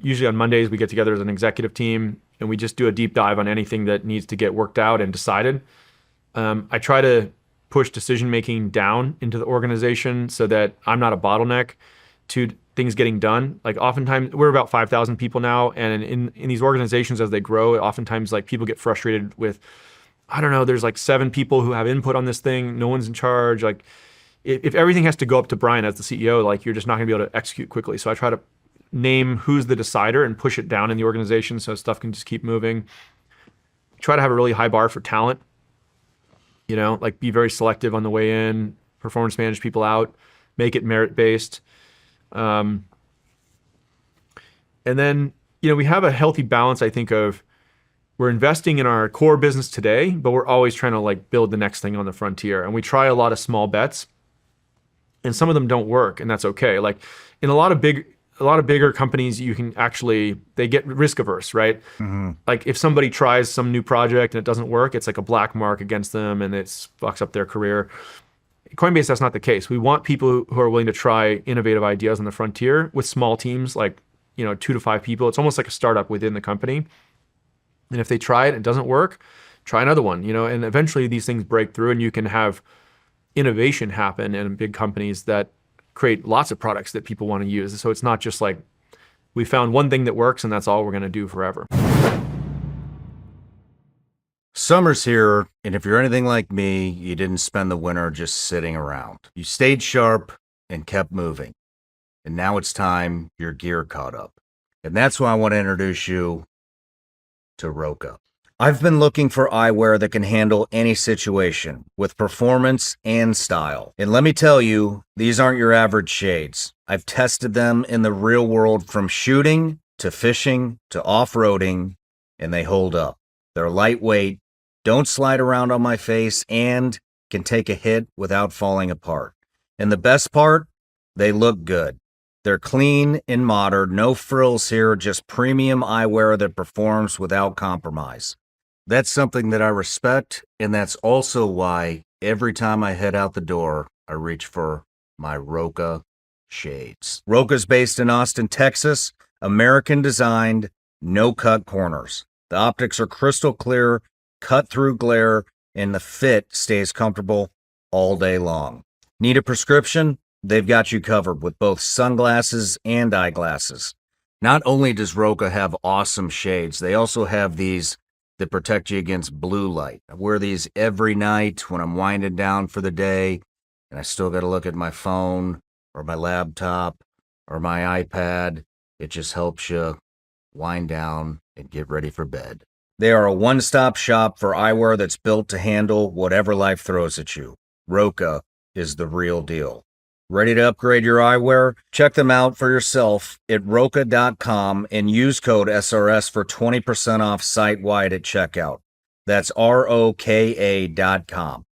Usually on Mondays, we get together as an executive team and we just do a deep dive on anything that needs to get worked out and decided. I try to push decision-making down into the organization so that I'm not a bottleneck to things getting done. Like oftentimes, we're about 5,000 people now, and in these organizations as they grow, oftentimes like people get frustrated with, I don't know, there's like 7 people who have input on this thing, no one's in charge. Like if everything has to go up to Brian as the CEO, like you're just not gonna be able to execute quickly. So I try to name who's the decider and push it down in the organization so stuff can just keep moving. Try to have a really high bar for talent. Like be very selective on the way in, performance manage people out, make it merit-based. And then, we have a healthy balance, I think, of we're investing in our core business today, but we're always trying to like build the next thing on the frontier. And we try a lot of small bets and some of them don't work, and that's okay. Like in a lot of bigger companies, they get risk averse, right? Mm-hmm. Like if somebody tries some new project and it doesn't work, it's like a black mark against them and it fucks up their career. Coinbase, that's not the case. We want people who are willing to try innovative ideas on the frontier with small teams, like 2 to 5 people. It's almost like a startup within the company. And if they try it and it doesn't work, try another one, and eventually these things break through and you can have innovation happen in big companies that create lots of products that people want to use. So it's not just like we found one thing that works and that's all we're going to do forever. Summer's here, and if you're anything like me, you didn't spend the winter just sitting around. You stayed sharp and kept moving. And now it's time your gear caught up. And that's why I want to introduce you to Roka. I've been looking for eyewear that can handle any situation with performance and style. And let me tell you, these aren't your average shades. I've tested them in the real world from shooting to fishing to off-roading, and they hold up. They're lightweight, don't slide around on my face, and can take a hit without falling apart. And the best part, they look good. They're clean and modern, no frills here, just premium eyewear that performs without compromise. That's something that I respect, and that's also why every time I head out the door, I reach for my Roka shades. Roka's based in Austin, Texas, American designed, no cut corners. The optics are crystal clear, cut through glare, and the fit stays comfortable all day long. Need a prescription? They've got you covered with both sunglasses and eyeglasses. Not only does Roka have awesome shades, they also have these that protect you against blue light. I wear these every night when I'm winding down for the day, and I still got to look at my phone or my laptop or my iPad. It just helps you wind down and get ready for bed. They are a one-stop shop for eyewear that's built to handle whatever life throws at you. Roka is the real deal. Ready to upgrade your eyewear? Check them out for yourself at roka.com and use code SRS for 20% off site-wide at checkout. That's ROKA.com.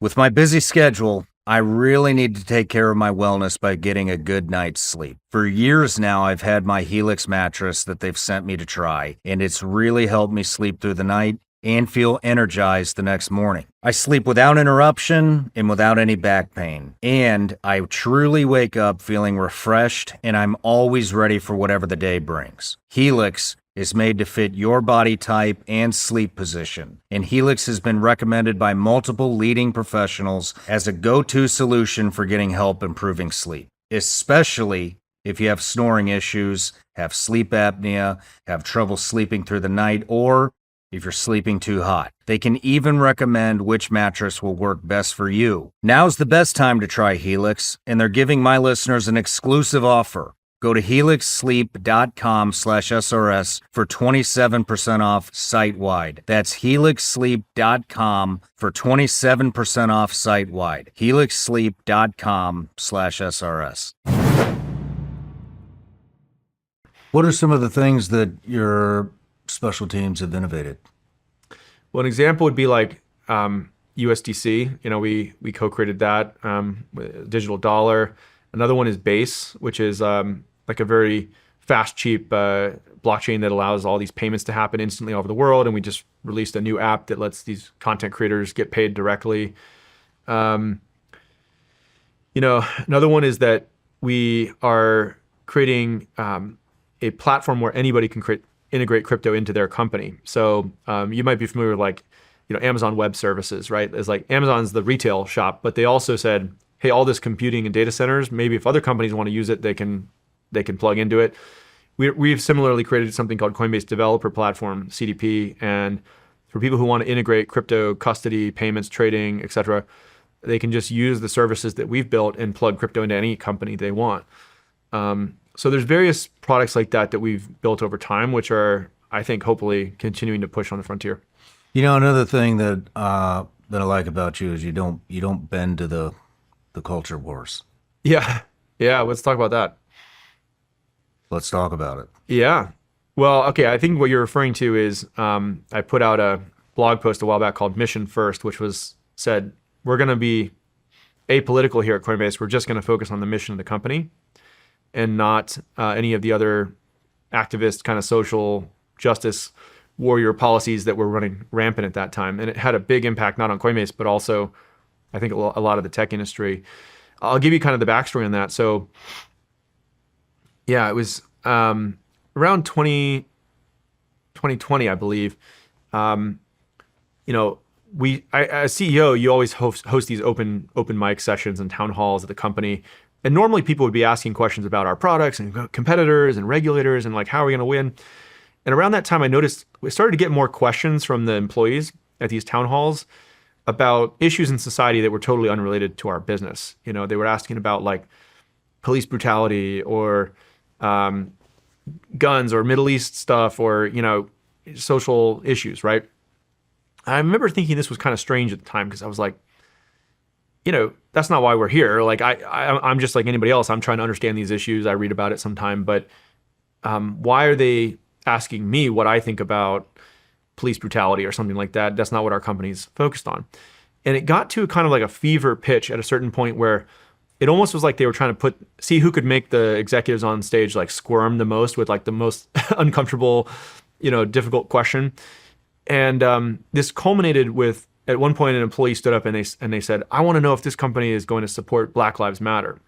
With my busy schedule, I really need to take care of my wellness by getting a good night's sleep. For years now, I've had my Helix mattress that they've sent me to try, and it's really helped me sleep through the night and feel energized the next morning. I sleep without interruption and without any back pain. And I truly wake up feeling refreshed, and I'm always ready for whatever the day brings. Helix is made to fit your body type and sleep position. And Helix has been recommended by multiple leading professionals as a go-to solution for getting help improving sleep, especially if you have snoring issues, have sleep apnea, have trouble sleeping through the night, or if you're sleeping too hot. They can even recommend which mattress will work best for you. Now's the best time to try Helix, and they're giving my listeners an exclusive offer. Go to helixsleep.com/SRS for 27% off site-wide. That's helixsleep.com for 27% off site-wide. helixsleep.com/SRS. What are some of the things that your special teams have innovated? Well, an example would be like USDC. We co-created that with digital dollar. Another one is Base, which is like a very fast, cheap blockchain that allows all these payments to happen instantly all over the world. And we just released a new app that lets these content creators get paid directly. Another one is that we are creating a platform where anybody can integrate crypto into their company. So you might be familiar with Amazon Web Services, right? It's like Amazon's the retail shop, but they also said, hey, all this computing and data centers, maybe if other companies want to use it, they can plug into it. We've similarly created something called Coinbase Developer Platform, CDP, and for people who want to integrate crypto custody, payments, trading, et cetera, they can just use the services that we've built and plug crypto into any company they want. So there's various products like that we've built over time, which are, I think, hopefully continuing to push on the frontier. Another thing that I like about you is you don't bend to the culture wars. Yeah. Let's talk about that. Let's talk about it. Yeah. Well, okay. I think what you're referring to is I put out a blog post a while back called Mission First, which said we're going to be apolitical here at Coinbase. We're just going to focus on the mission of the company and not any of the other activist kind of social justice warrior policies that were running rampant at that time. And it had a big impact, not on Coinbase, but also I think a lot of the tech industry. I'll give you kind of the backstory on that. So yeah, it was around 2020, I believe, you know, as CEO, you always host these open mic sessions and town halls at the company. And normally people would be asking questions about our products and competitors and regulators and like, how are we going to win? And around that time, I noticed we started to get more questions from the employees at these town halls about issues in society that were totally unrelated to our business. You know, they were asking about like police brutality or guns or Middle East stuff or, you know, social issues, right? I remember thinking this was kind of strange at the time because I was like, you know, that's not why we're here. Like I'm just like anybody else. I'm trying to understand these issues. I read about it sometime, but why are they asking me what I think about police brutality or something like that? That's not what our company's focused on. And it got to kind of like a fever pitch at a certain point where it almost was like they were trying to see who could make the executives on stage like squirm the most with like the most uncomfortable, you know, difficult question. And this culminated with, at one point, an employee stood up and they said, "I want to know if this company is going to support Black Lives Matter."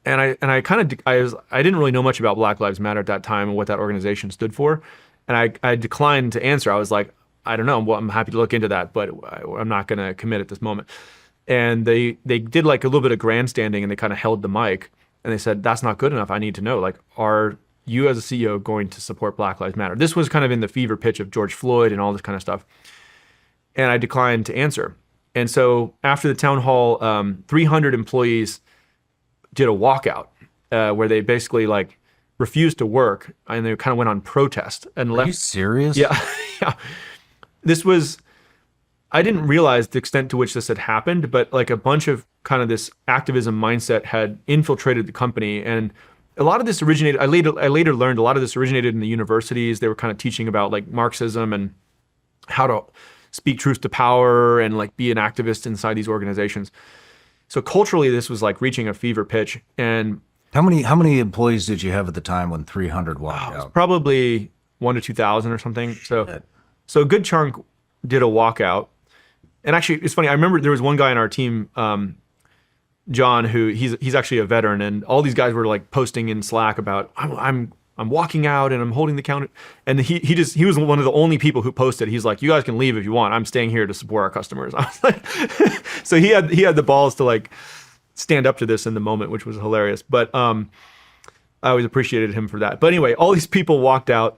And I didn't really know much about Black Lives Matter at that time and what that organization stood for, and I declined to answer. I was like, I don't know. Well, I'm happy to look into that, but I'm not going to commit at this moment. And they did like a little bit of grandstanding and they kind of held the mic and they said, "That's not good enough. I need to know, like, are you as a CEO going to support Black Lives Matter?" This was kind of in the fever pitch of George Floyd and all this kind of stuff. And I declined to answer. And so after the town hall, 300 employees did a walkout where they basically like refused to work and they kind of went on protest and left. Are you serious? Yeah. Yeah. I didn't realize the extent to which this had happened, but like a bunch of kind of this activism mindset had infiltrated the company. And a lot of this originated, I later learned a lot of this originated in the universities. They were kind of teaching about like Marxism and how to speak truth to power and like be an activist inside these organizations. So culturally, this was like reaching a fever pitch. And how many employees did you have at the time when 300 walked out? Probably 1,000 to 2,000 or something. So a good chunk did a walkout. And actually, it's funny. I remember there was one guy on our team, John, who he's actually a veteran, and all these guys were like posting in Slack about I'm walking out and I'm holding the counter. And he was one of the only people who posted. He's like, "You guys can leave if you want. I'm staying here to support our customers." I was like, so he had the balls to like stand up to this in the moment, which was hilarious. But I always appreciated him for that. But anyway, all these people walked out,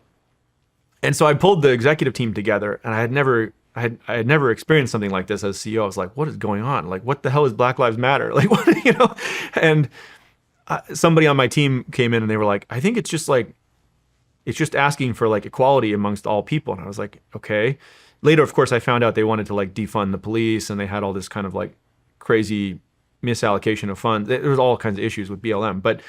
and so I pulled the executive team together, and I had never experienced something like this as CEO. I was like, "What is going on? Like, what the hell is Black Lives Matter? Like, what, you know?" And somebody on my team came in and they were like, "I think it's just asking for like equality amongst all people." And I was like, "Okay." Later, of course, I found out they wanted to like defund the police and they had all this kind of like crazy misallocation of funds. There was all kinds of issues with BLM. But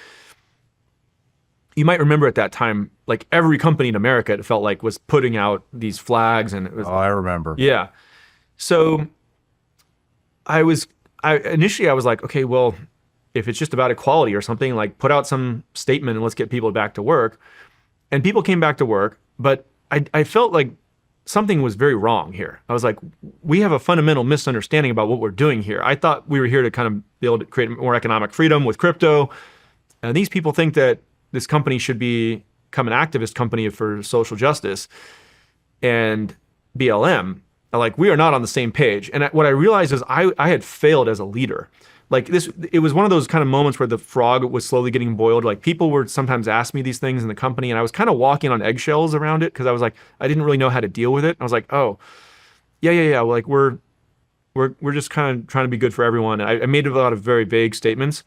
you might remember at that time, like every company in America, it felt like was putting out these flags and it was. Oh, I remember. Yeah. So initially I was like, okay, well, if it's just about equality or something, like put out some statement and let's get people back to work. And people came back to work, but I felt like something was very wrong here. I was like, we have a fundamental misunderstanding about what we're doing here. I thought we were here to kind of be able to create more economic freedom with crypto. And these people think that this company should become an activist company for social justice and BLM. Like, we are not on the same page. And what I realized is I had failed as a leader. Like it was one of those kind of moments where the frog was slowly getting boiled. Like people would sometimes ask me these things in the company and I was kind of walking on eggshells around it because I was like, I didn't really know how to deal with it. I was like, oh, yeah. Like we're just kind of trying to be good for everyone. I made a lot of very vague statements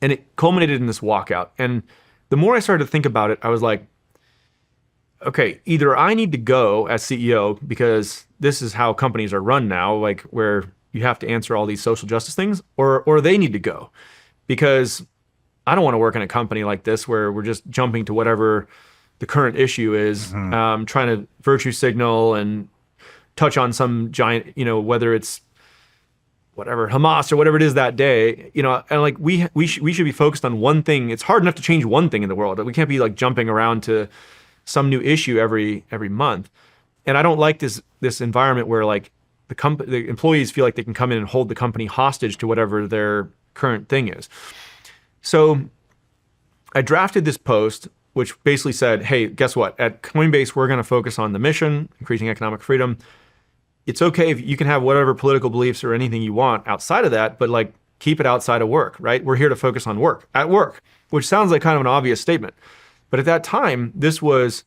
and it culminated in this walkout. And the more I started to think about it, I was like, okay, either I need to go as CEO because this is how companies are run now, like where you have to answer all these social justice things, or they need to go because I don't want to work in a company like this where we're just jumping to whatever the current issue is, trying to virtue signal and touch on some giant, whether it's whatever, Hamas or whatever it is that day, and like we should be focused on one thing. It's hard enough to change one thing in the world. We can't be like jumping around to some new issue every month. And I don't like this environment where like the employees feel like they can come in and hold the company hostage to whatever their current thing is. So I drafted this post, which basically said, hey, guess what? At Coinbase, we're going to focus on the mission, increasing economic freedom. It's okay if you can have whatever political beliefs or anything you want outside of that, but like keep it outside of work, right? We're here to focus on work, at work, which sounds like kind of an obvious statement. But at that time, this was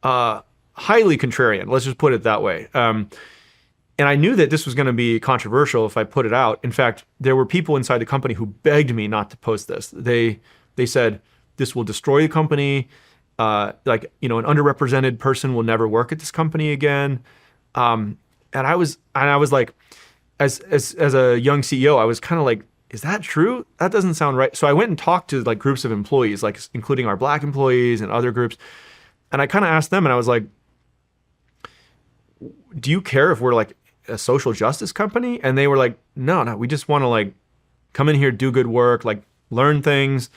highly contrarian. Let's just put it that way. And I knew that this was going to be controversial if I put it out. In fact, there were people inside the company who begged me not to post this. They said, this will destroy the company. An underrepresented person will never work at this company again. And I was like, as a young CEO, I was kind of like, is that true? That doesn't sound right. So I went and talked to like groups of employees, like including our Black employees and other groups. And I kind of asked them, and I was like, do you care if we're like a social justice company? And they were like, no, we just want to like come in here, do good work, like learn things,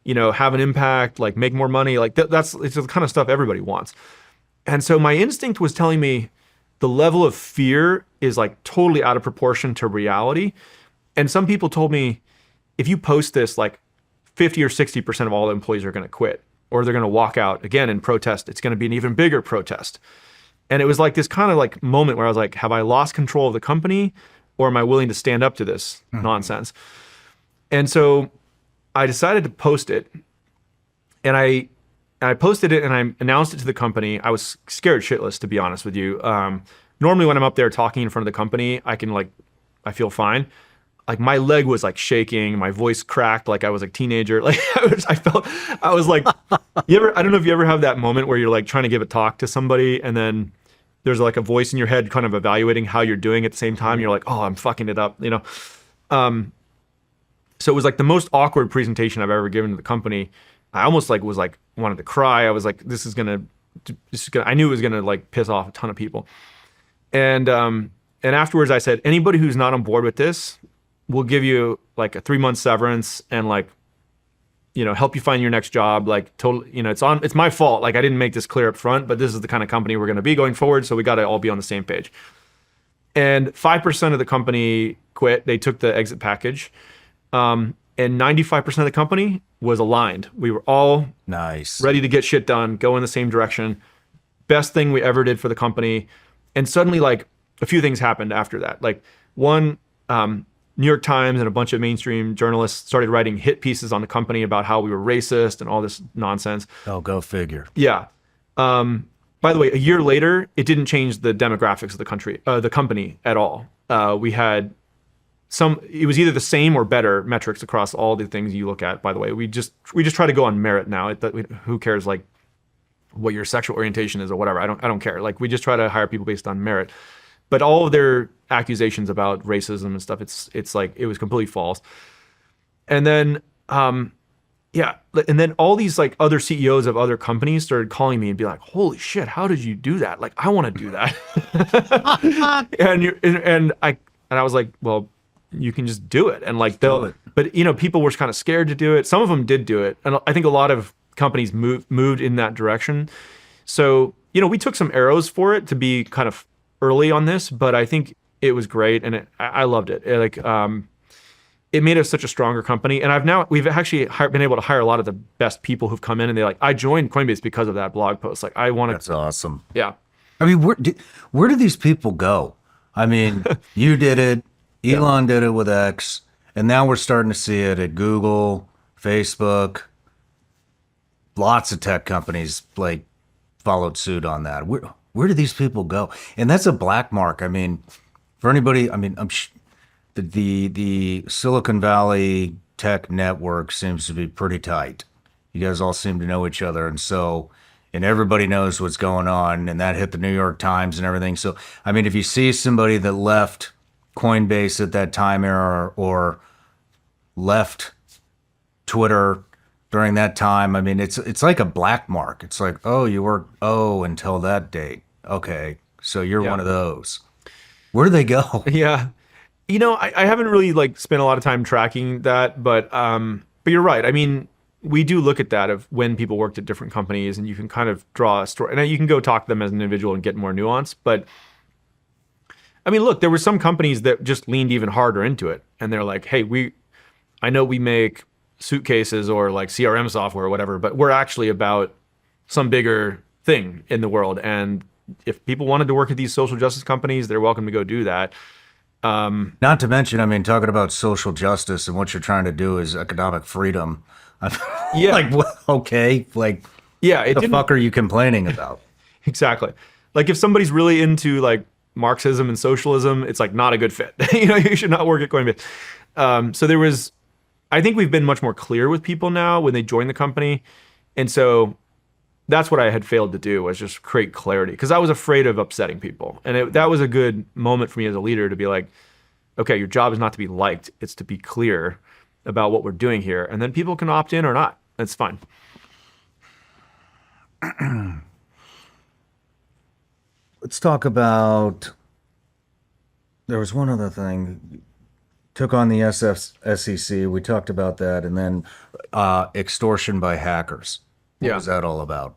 have an impact, like make more money. Like it's the kind of stuff everybody wants. And so my instinct was telling me the level of fear is like totally out of proportion to reality. And some people told me, if you post this, like 50 or 60% of all the employees are going to quit, or they're going to walk out again and protest. It's going to be an even bigger protest. And it was like this kind of like moment where I was like, have I lost control of the company, or am I willing to stand up to this nonsense? And so I decided to post it, and I posted it and I announced it to the company. I was scared shitless, to be honest with you. Normally when I'm up there talking in front of the company, I feel fine. Like my leg was like shaking, my voice cracked like I was a teenager. Like I was like, I don't know if you ever have that moment where you're like trying to give a talk to somebody, and then there's like a voice in your head kind of evaluating how you're doing at the same time. You're like, oh, I'm fucking it up, So it was like the most awkward presentation I've ever given to the company. I almost like was like wanted to cry. I was like, this is gonna, I knew it was gonna like piss off a ton of people. And afterwards I said, anybody who's not on board with this, we'll give you like a 3-month severance and like, help you find your next job. Like totally, it's my fault. Like I didn't make this clear up front, but this is the kind of company we're going to be going forward. So we got to all be on the same page. And 5% of the company quit. They took the exit package. And 95% of the company was aligned. We were all nice, ready to get shit done, go in the same direction. Best thing we ever did for the company. And suddenly like a few things happened after that. Like one, New York Times and a bunch of mainstream journalists started writing hit pieces on the company about how we were racist and all this nonsense. Oh, go figure. Yeah. By the way, a year later, it didn't change the demographics of the company at all. We had it was either the same or better metrics across all the things you look at, by the way. We just try to go on merit now. Who cares like what your sexual orientation is or whatever? I don't care. Like we just try to hire people based on merit. But all of their accusations about racism and stuff, it's like it was completely false. And then and then all these like other CEOs of other companies started calling me and be like, "Holy shit, how did you do that? Like I want to do that." and I was like, "Well, you can just do it." And like but people were kind of scared to do it. Some of them did do it, and I think a lot of companies moved in that direction. So we took some arrows for it to be kind of early on this, but I think it was great, and I loved it. It made us such a stronger company, and we've actually been able to hire a lot of the best people who've come in, and they're like, I joined Coinbase because of that blog post. Like I want to. That's awesome. Yeah. I mean, where do these people go? I mean, you did it, Elon did it with X, and now we're starting to see it at Google, Facebook. Lots of tech companies like followed suit on that. Where do these people go? And that's a black mark. I mean, for anybody, the Silicon Valley tech network seems to be pretty tight. You guys all seem to know each other. And everybody knows what's going on, and that hit the New York Times and everything. So, I mean, if you see somebody that left Coinbase at that time era or left Twitter during that time, I mean, it's like a black mark. It's like, oh, you worked until that date. Okay, so you're one of those. Where do they go? Yeah, I haven't really like spent a lot of time tracking that, but you're right. I mean, we do look at that of when people worked at different companies, and you can kind of draw a story, and you can go talk to them as an individual and get more nuance. But I mean, look, there were some companies that just leaned even harder into it, and they're like, hey, I know we make suitcases or like CRM software or whatever, but we're actually about some bigger thing in the world. And if people wanted to work at these social justice companies, they're welcome to go do that. Not to mention, I mean, talking about social justice and what you're trying to do is economic freedom. Yeah. Like, okay, like, Yeah, it the didn't fuck are you complaining about? exactly. Like if somebody's really into like Marxism and socialism, it's like not a good fit. You should not work at Coinbase. So there was, I think we've been much more clear with people now when they join the company. And so that's what I had failed to do, was just create clarity, because I was afraid of upsetting people. And that was a good moment for me as a leader to be like, okay, your job is not to be liked. It's to be clear about what we're doing here. And then people can opt in or not. That's fine. Let's talk about, there was one other thing. Took on the SEC. We talked about that. And then extortion by hackers. What was that all about?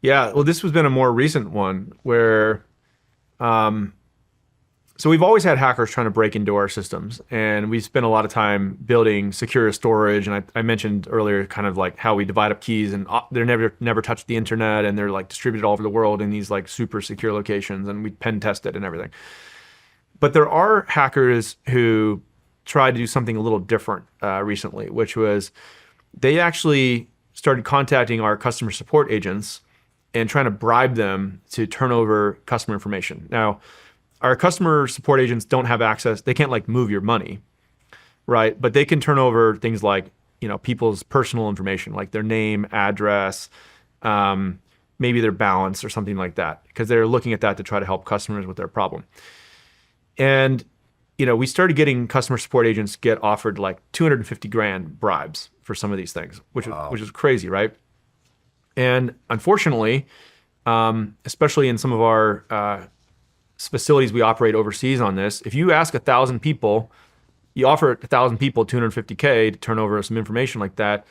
Yeah, well, this has been a more recent one where, so we've always had hackers trying to break into our systems, and we spent a lot of time building secure storage. And I mentioned earlier kind of like how we divide up keys, and they're never touched the internet, and they're like distributed all over the world in these like super secure locations, and we pen test it and everything. But there are hackers who tried to do something a little different recently, which was they actually started contacting our customer support agents and trying to bribe them to turn over customer information. Now, our customer support agents don't have access. They can't like move your money, right? But they can turn over things like, people's personal information, like their name, address, maybe their balance or something like that, because they're looking at that to try to help customers with their problem. And, we started getting customer support agents get offered like 250 grand bribes for some of these things, which is crazy, right? And unfortunately, especially in some of our facilities we operate overseas on this, if you ask 1,000 people, you offer 1,000 people 250K to turn over some information like that,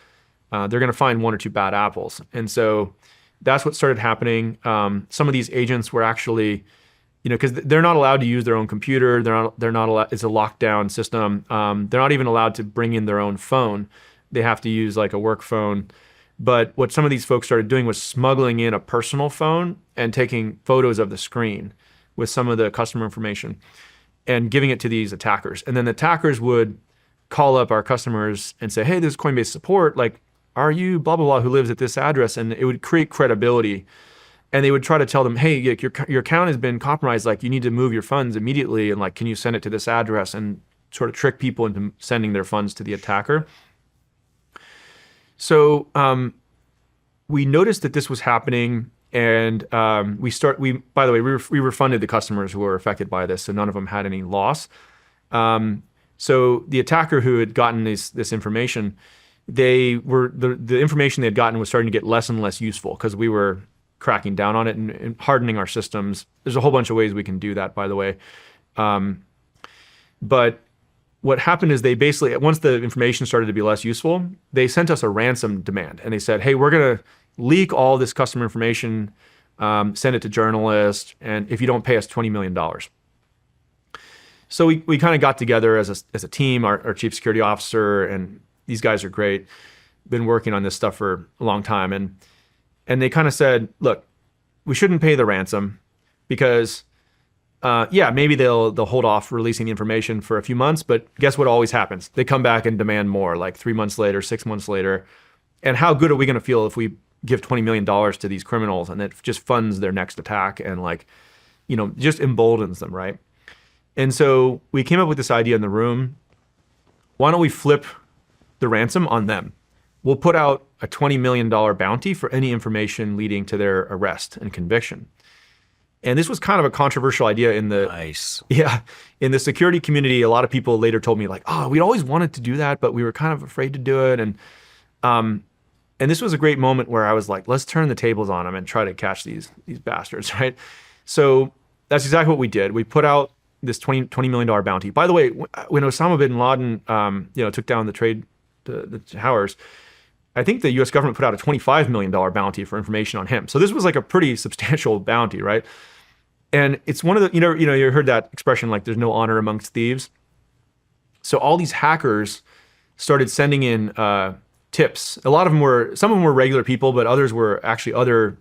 they're going to find one or two bad apples. And so that's what started happening. Some of these agents were actually, because they're not allowed to use their own computer. They're not allowed. It's a lockdown system. They're not even allowed to bring in their own phone. They have to use like a work phone. But what some of these folks started doing was smuggling in a personal phone and taking photos of the screen with some of the customer information and giving it to these attackers. And then the attackers would call up our customers and say, hey, this is Coinbase support. Like, are you blah, blah, blah, who lives at this address? And it would create credibility. And they would try to tell them, hey, your account has been compromised. Like, you need to move your funds immediately. And like, can you send it to this address? And sort of trick people into sending their funds to the attacker. So we noticed that this was happening, and by the way, we refunded the customers who were affected by this, so none of them had any loss. So the attacker who had gotten this information, the information they had gotten was starting to get less and less useful because we were cracking down on it and hardening our systems. There's a whole bunch of ways we can do that, by the way. But what happened is they basically, once the information started to be less useful, they sent us a ransom demand. And they said, hey, we're going to leak all this customer information, send it to journalists, and if you don't pay us $20 million. So we kind of got together as a team, our chief security officer, and these guys are great, been working on this stuff for a long time. And they kind of said, look, we shouldn't pay the ransom because maybe they'll hold off releasing the information for a few months, but guess what always happens? They come back and demand more, like 3 months later, 6 months later. And how good are we going to feel if we give $20 million to these criminals and it just funds their next attack and just emboldens them, right? And so we came up with this idea in the room. Why don't we flip the ransom on them? We'll put out a $20 million bounty for any information leading to their arrest and conviction. And this was kind of a controversial idea in the in the security community. A lot of people later told me like, oh, we always wanted to do that, but we were kind of afraid to do it. And this was a great moment where I was like, let's turn the tables on them and try to catch these bastards, right? So that's exactly what we did. We put out this $20 million bounty. By the way, when Osama bin Laden took down the towers, I think the U.S. government put out a $25 million bounty for information on him. So this was like a pretty substantial bounty, right? And it's one of the, you heard that expression, like there's no honor amongst thieves. So all these hackers started sending in tips. Some of them were regular people, but others were actually other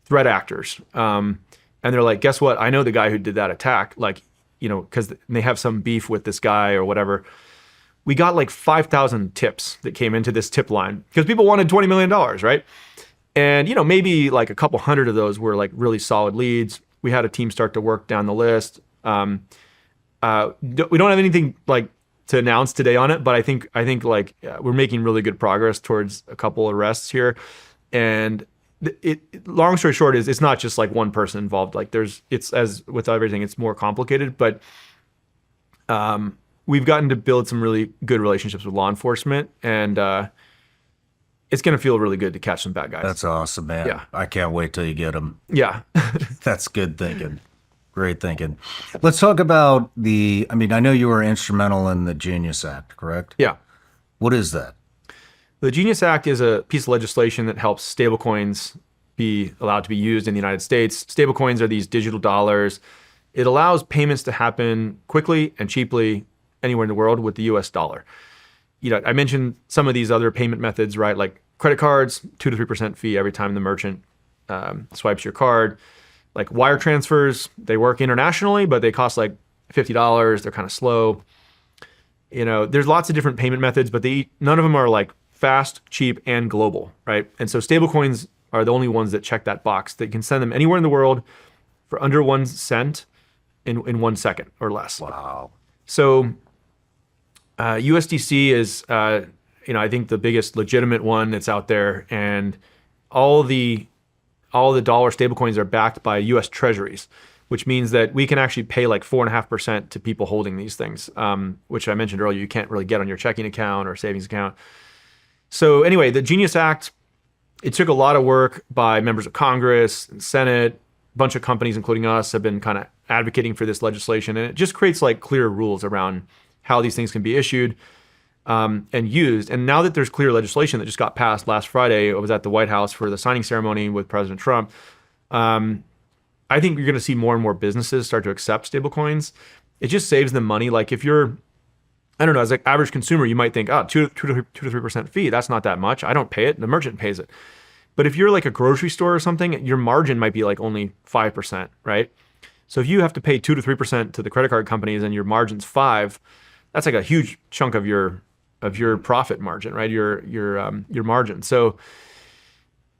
threat actors. And they're like, guess what? I know the guy who did that attack, like, because they have some beef with this guy or whatever. We got like 5,000 tips that came into this tip line because people wanted $20 million, right? And, maybe like a couple hundred of those were like really solid leads. We had a team start to work down the list. We don't have anything like to announce today on it, but I think like we're making really good progress towards a couple arrests here. And long story short is it's not just like one person involved. Like it's as with everything, it's more complicated, but we've gotten to build some really good relationships with law enforcement, and it's going to feel really good to catch some bad guys. That's awesome, man. Yeah. I can't wait till you get them. Yeah. That's good thinking. Great thinking. Let's talk about I know you were instrumental in the Genius Act, correct? Yeah. What is that? The Genius Act is a piece of legislation that helps stablecoins be allowed to be used in the United States. Stablecoins are these digital dollars. It allows payments to happen quickly and cheaply anywhere in the world with the US dollar. I mentioned some of these other payment methods, right? Like credit cards, 2 to 3% fee every time the merchant swipes your card. Like wire transfers, they work internationally, but they cost like $50. They're kind of slow. There's lots of different payment methods, but none of them are like fast, cheap, and global, right? And so stablecoins are the only ones that check that box. That you can send them anywhere in the world for under 1 cent in 1 second or less. Wow. So USDC is, I think the biggest legitimate one that's out there, and all the dollar stablecoins are backed by U.S. Treasuries, which means that we can actually pay like 4.5% to people holding these things, which I mentioned earlier you can't really get on your checking account or savings account. So anyway, the Genius Act, it took a lot of work by members of Congress and Senate. A bunch of companies, including us, have been kind of advocating for this legislation, and it just creates like clear rules around how these things can be issued and used. And now that there's clear legislation that just got passed last Friday, I was at the White House for the signing ceremony with President Trump. I think you're going to see more and more businesses start to accept stablecoins. It just saves them money. Like if you're, I don't know, as an average consumer, you might think, 2 to 3% fee, that's not that much. I don't pay it. The merchant pays it. But if you're like a grocery store or something, your margin might be like only 5%, right? So if you have to pay 2 to 3% to the credit card companies and your margin's 5%, that's like a huge chunk of your profit margin, right? Your margin. So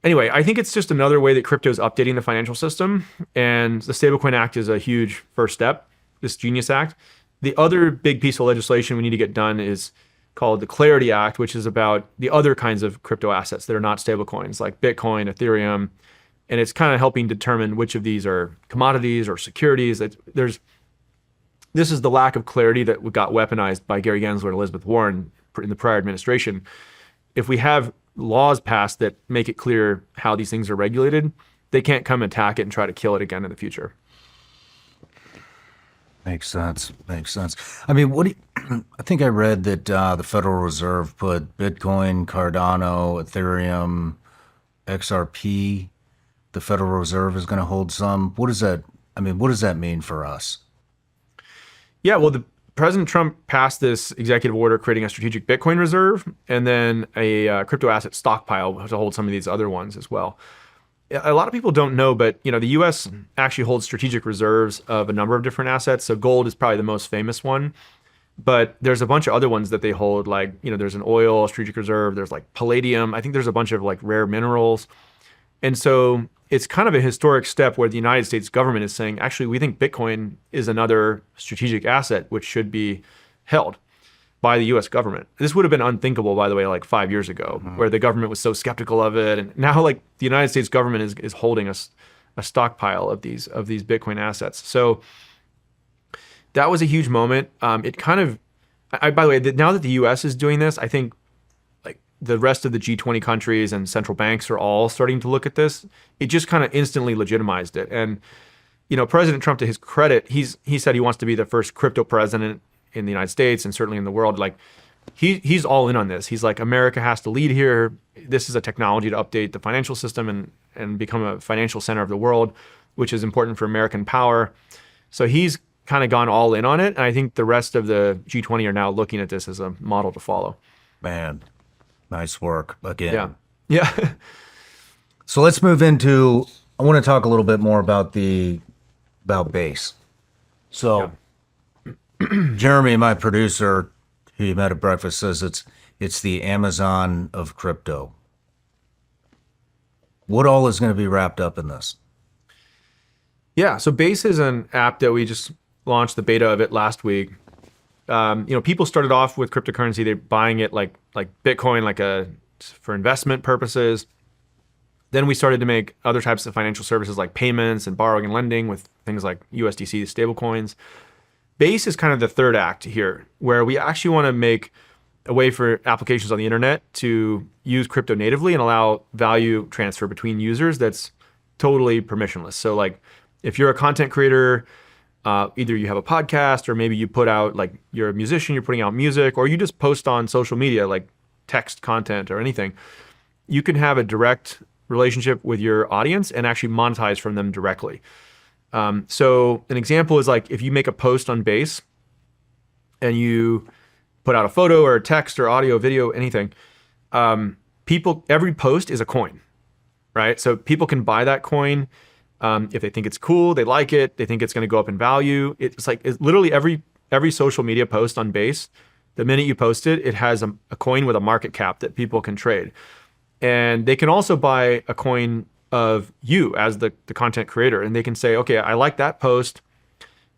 anyway, I think it's just another way that crypto is updating the financial system, and the Stablecoin Act is a huge first step, this Genius Act. The other big piece of legislation we need to get done is called the Clarity Act, which is about the other kinds of crypto assets that are not stablecoins, like Bitcoin, Ethereum, and it's kind of helping determine which of these are commodities or securities. This is the lack of clarity that got weaponized by Gary Gensler and Elizabeth Warren in the prior administration. If we have laws passed that make it clear how these things are regulated, they can't come attack it and try to kill it again in the future. Makes sense. I mean, I think I read that the Federal Reserve put Bitcoin, Cardano, Ethereum, XRP. The Federal Reserve is going to hold some. What does that mean for us? Yeah, well, President Trump passed this executive order creating a strategic Bitcoin reserve and then a crypto asset stockpile to hold some of these other ones as well. A lot of people don't know, but the U.S. actually holds strategic reserves of a number of different assets. So gold is probably the most famous one, but there's a bunch of other ones that they hold. Like there's an oil strategic reserve. There's like palladium. I think there's a bunch of like rare minerals, and so it's kind of a historic step where the United States government is saying, actually, we think Bitcoin is another strategic asset which should be held by the U.S. government. This would have been unthinkable, by the way, like 5 years ago, where the government was so skeptical of it. And now, like the United States government is holding a stockpile of these Bitcoin assets. So that was a huge moment. It kind of, by the way, now that the U.S. is doing this, I think like the rest of the G20 countries and central banks are all starting to look at this. It just kind of instantly legitimized it. And President Trump, to his credit, he said he wants to be the first crypto president in the United States and certainly in the world. Like he's all in on this. He's like, America has to lead here. This is a technology to update the financial system and become a financial center of the world, which is important for American power. So he's kind of gone all in on it. And I think the rest of the G20 are now looking at this as a model to follow. Man, nice work again. Yeah. Yeah. So let's move into, I want to talk a little bit more about Base. So Jeremy, my producer, who you met at breakfast, says it's the Amazon of crypto. What all is going to be wrapped up in this? Yeah. So Base is an app that we just launched the beta of it last week. People started off with cryptocurrency. They're buying it like Bitcoin, for investment purposes. Then we started to make other types of financial services like payments and borrowing and lending with things like USDC stablecoins. Base is kind of the third act here, where we actually want to make a way for applications on the internet to use crypto natively and allow value transfer between users that's totally permissionless. So like if you're a content creator, either you have a podcast or maybe you put out, like you're a musician, you're putting out music, or you just post on social media like text content or anything, you can have a direct relationship with your audience and actually monetize from them directly. So an example is like if you make a post on Base and you put out a photo or a text or audio, video, anything, every post is a coin, right? So people can buy that coin if they think it's cool, they like it, they think it's going to go up in value. It's literally every social media post on Base, the minute you post it, it has a coin with a market cap that people can trade. And they can also buy a coin of you as the content creator. And they can say, okay, I like that post.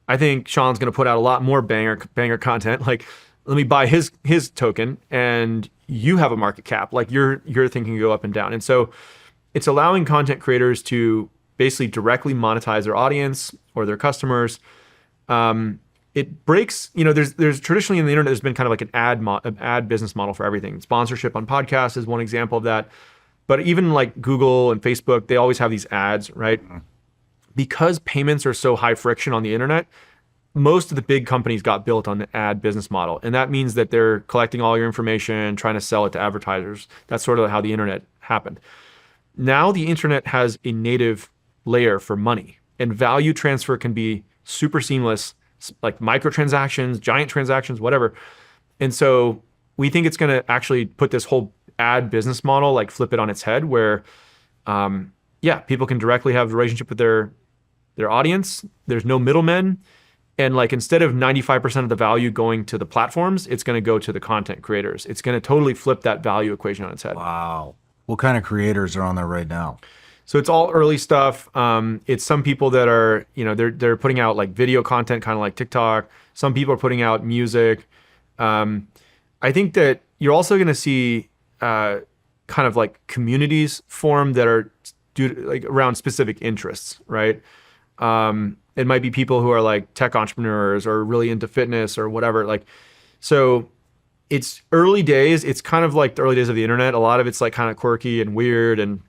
I think Sean's going to put out a lot more banger content. Like, let me buy his token and you have a market cap. Like your thing can go up and down. And so it's allowing content creators to basically directly monetize their audience or their customers. It breaks, there's traditionally in the internet, there's been kind of like an ad business model for everything. Sponsorship on podcasts is one example of that. But even like Google and Facebook, they always have these ads, right? Mm-hmm. Because payments are so high friction on the internet, most of the big companies got built on the ad business model. And that means that they're collecting all your information, trying to sell it to advertisers. That's sort of how the internet happened. Now the internet has a native layer for money, and value transfer can be super seamless, like microtransactions, giant transactions, whatever. And so we think it's going to actually put this whole ad business model, like flip it on its head, where, people can directly have a relationship with their audience. There's no middlemen. And like, instead of 95% of the value going to the platforms, it's going to go to the content creators. It's going to totally flip that value equation on its head. Wow. What kind of creators are on there right now? So it's all early stuff. It's some people that are, they're putting out like video content, kind of like TikTok. Some people are putting out music. I think that you're also going to see kind of like communities form that are like around specific interests, right? It might be people who are like tech entrepreneurs or really into fitness or whatever. Like, so it's early days. It's kind of like the early days of the internet. A lot of it's like kind of quirky and weird,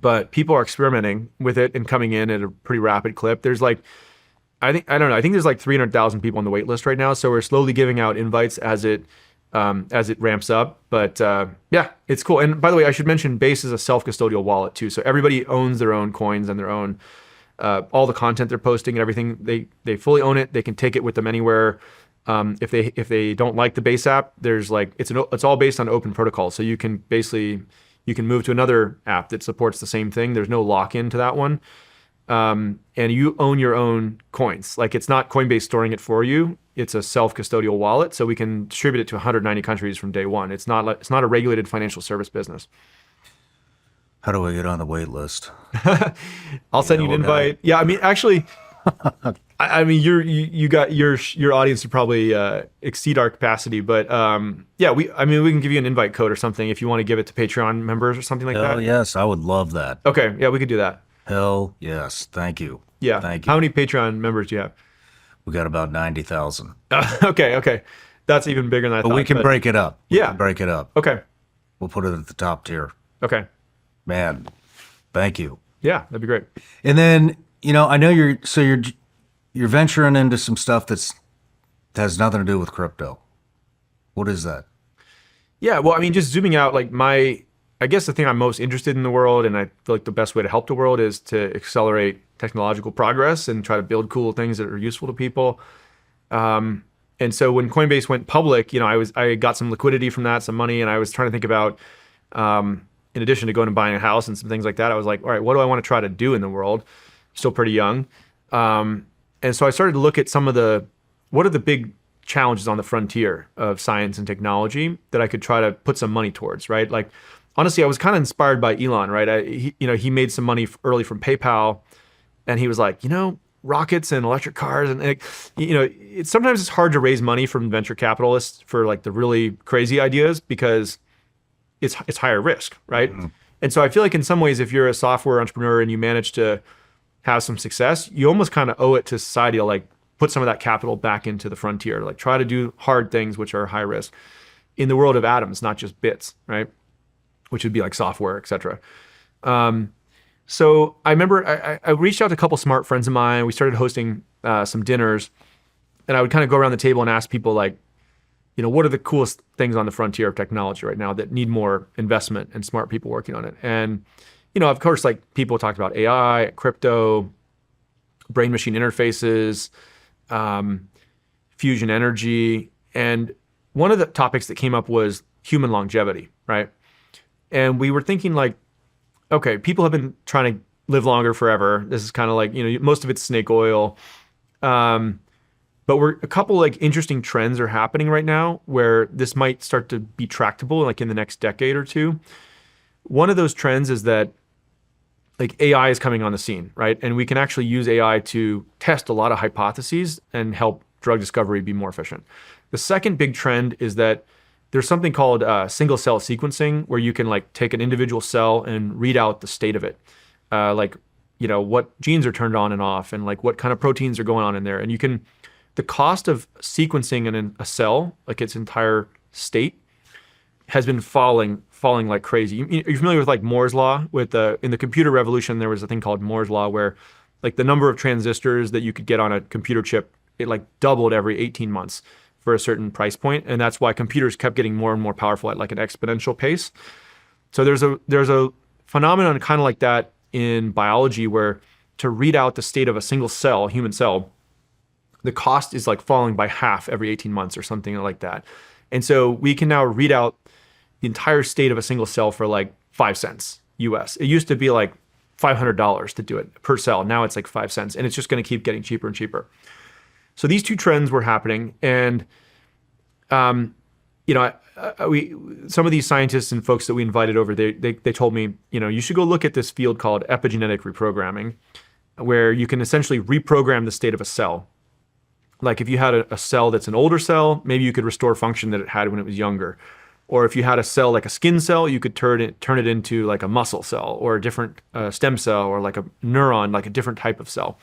but people are experimenting with it and coming in at a pretty rapid clip. There's like, I think there's like 300,000 people on the wait list right now. So we're slowly giving out invites as it ramps up. But it's cool. And by the way, I should mention Base is a self-custodial wallet too. So everybody owns their own coins and their own, all the content they're posting and everything. They fully own it. They can take it with them anywhere. If they don't like the Base app, there's like, it's all based on open protocol. So you can move to another app that supports the same thing. There's no lock-in to that one. And you own your own coins. Like, it's not Coinbase storing it for you. It's a self-custodial wallet. So we can distribute it to 190 countries from day one. It's not a regulated financial service business. How do I get on the wait list? I'll send you an invite. Yeah, I mean, actually, you got your audience to probably exceed our capacity, but we can give you an invite code or something if you want to give it to Patreon members or something like that. Hell yes, I would love that. Okay, yeah, we could do that. Hell yes, thank you. Yeah, thank you. How many Patreon members do you have? We got about 90,000. Okay, that's even bigger than I thought. But we can break it up. Break it up. Okay, we'll put it at the top tier. Okay, man, thank you. Yeah, that'd be great. And then I know you're venturing into some stuff that has nothing to do with crypto. What is that? Yeah, well, I mean, just zooming out, like I guess the thing I'm most interested in the world, and I feel like the best way to help the world is to accelerate technological progress and try to build cool things that are useful to people. And so when Coinbase went public, I got some liquidity from that, some money, and I was trying to think about, in addition to going and buying a house and some things like that, I was like, all right, what do I want to try to do in the world? Still pretty young. And so I started to look at what are the big challenges on the frontier of science and technology that I could try to put some money towards, right? Like, honestly, I was kind of inspired by Elon, right? He made some money early from PayPal, and he was like, rockets and electric cars, and sometimes it's hard to raise money from venture capitalists for like the really crazy ideas because it's higher risk, right? Mm-hmm. And so I feel like in some ways, if you're a software entrepreneur and you manage to have some success, you almost kind of owe it to society to like put some of that capital back into the frontier, like try to do hard things which are high risk in the world of atoms, not just bits, right? Which would be like software, et cetera. So I remember I reached out to a couple smart friends of mine. We started hosting some dinners, and I would kind of go around the table and ask people like, what are the coolest things on the frontier of technology right now that need more investment and smart people working on it? And, of course, like people talked about AI, crypto, brain machine interfaces, fusion energy. And one of the topics that came up was human longevity, right? And we were thinking like, okay, people have been trying to live longer forever. This is kind of like, most of it's snake oil. But a couple like interesting trends are happening right now where this might start to be tractable like in the next decade or two. One of those trends is that like AI is coming on the scene, right? And we can actually use AI to test a lot of hypotheses and help drug discovery be more efficient. The second big trend is that there's something called single cell sequencing where you can like take an individual cell and read out the state of it. What genes are turned on and off and like what kind of proteins are going on in there. And the cost of sequencing a cell, like its entire state, has been falling like crazy. You're familiar with like Moore's law? In the computer revolution, there was a thing called Moore's law where like the number of transistors that you could get on a computer chip, it like doubled every 18 months for a certain price point. And that's why computers kept getting more and more powerful at like an exponential pace. So there's a phenomenon kind of like that in biology where to read out the state of a single cell, human cell, the cost is like falling by half every 18 months or something like that. And so we can now read out the entire state of a single cell for like 5 cents US. It used to be like $500 to do it per cell. Now it's like 5 cents, and it's just going to keep getting cheaper and cheaper. So these two trends were happening, and some of these scientists and folks that we invited over, they told me, you should go look at this field called epigenetic reprogramming, where you can essentially reprogram the state of a cell. Like if you had a cell that's an older cell, maybe you could restore function that it had when it was younger. Or if you had a cell like a skin cell, you could turn it into like a muscle cell or a different stem cell or like a neuron, like a different type of cell.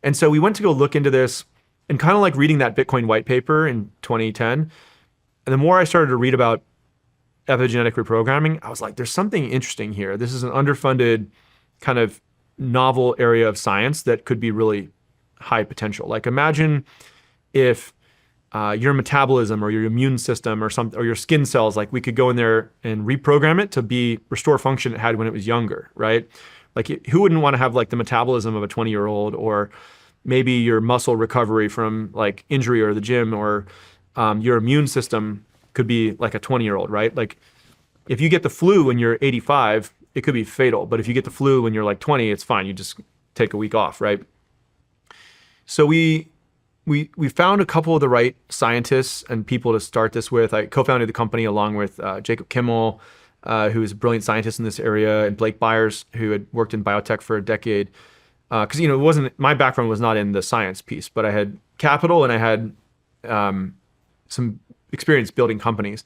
And so we went to go look into this, and kind of like reading that Bitcoin white paper in 2010. And the more I started to read about epigenetic reprogramming, I was like, there's something interesting here. This is an underfunded kind of novel area of science that could be really high potential. Like imagine if your metabolism or your immune system or your skin cells, like we could go in there and reprogram it to restore function it had when it was younger, right? Like who wouldn't want to have like the metabolism of a 20-year-old, or maybe your muscle recovery from like injury or the gym, or your immune system could be like a 20-year-old, right? Like if you get the flu when you're 85, it could be fatal. But if you get the flu when you're like 20, it's fine. You just take a week off, right? So we found a couple of the right scientists and people to start this with. I co-founded the company along with Jacob Kimmel, who is a brilliant scientist in this area, and Blake Byers, who had worked in biotech for a decade. Because my background was not in the science piece, but I had capital and I had some experience building companies.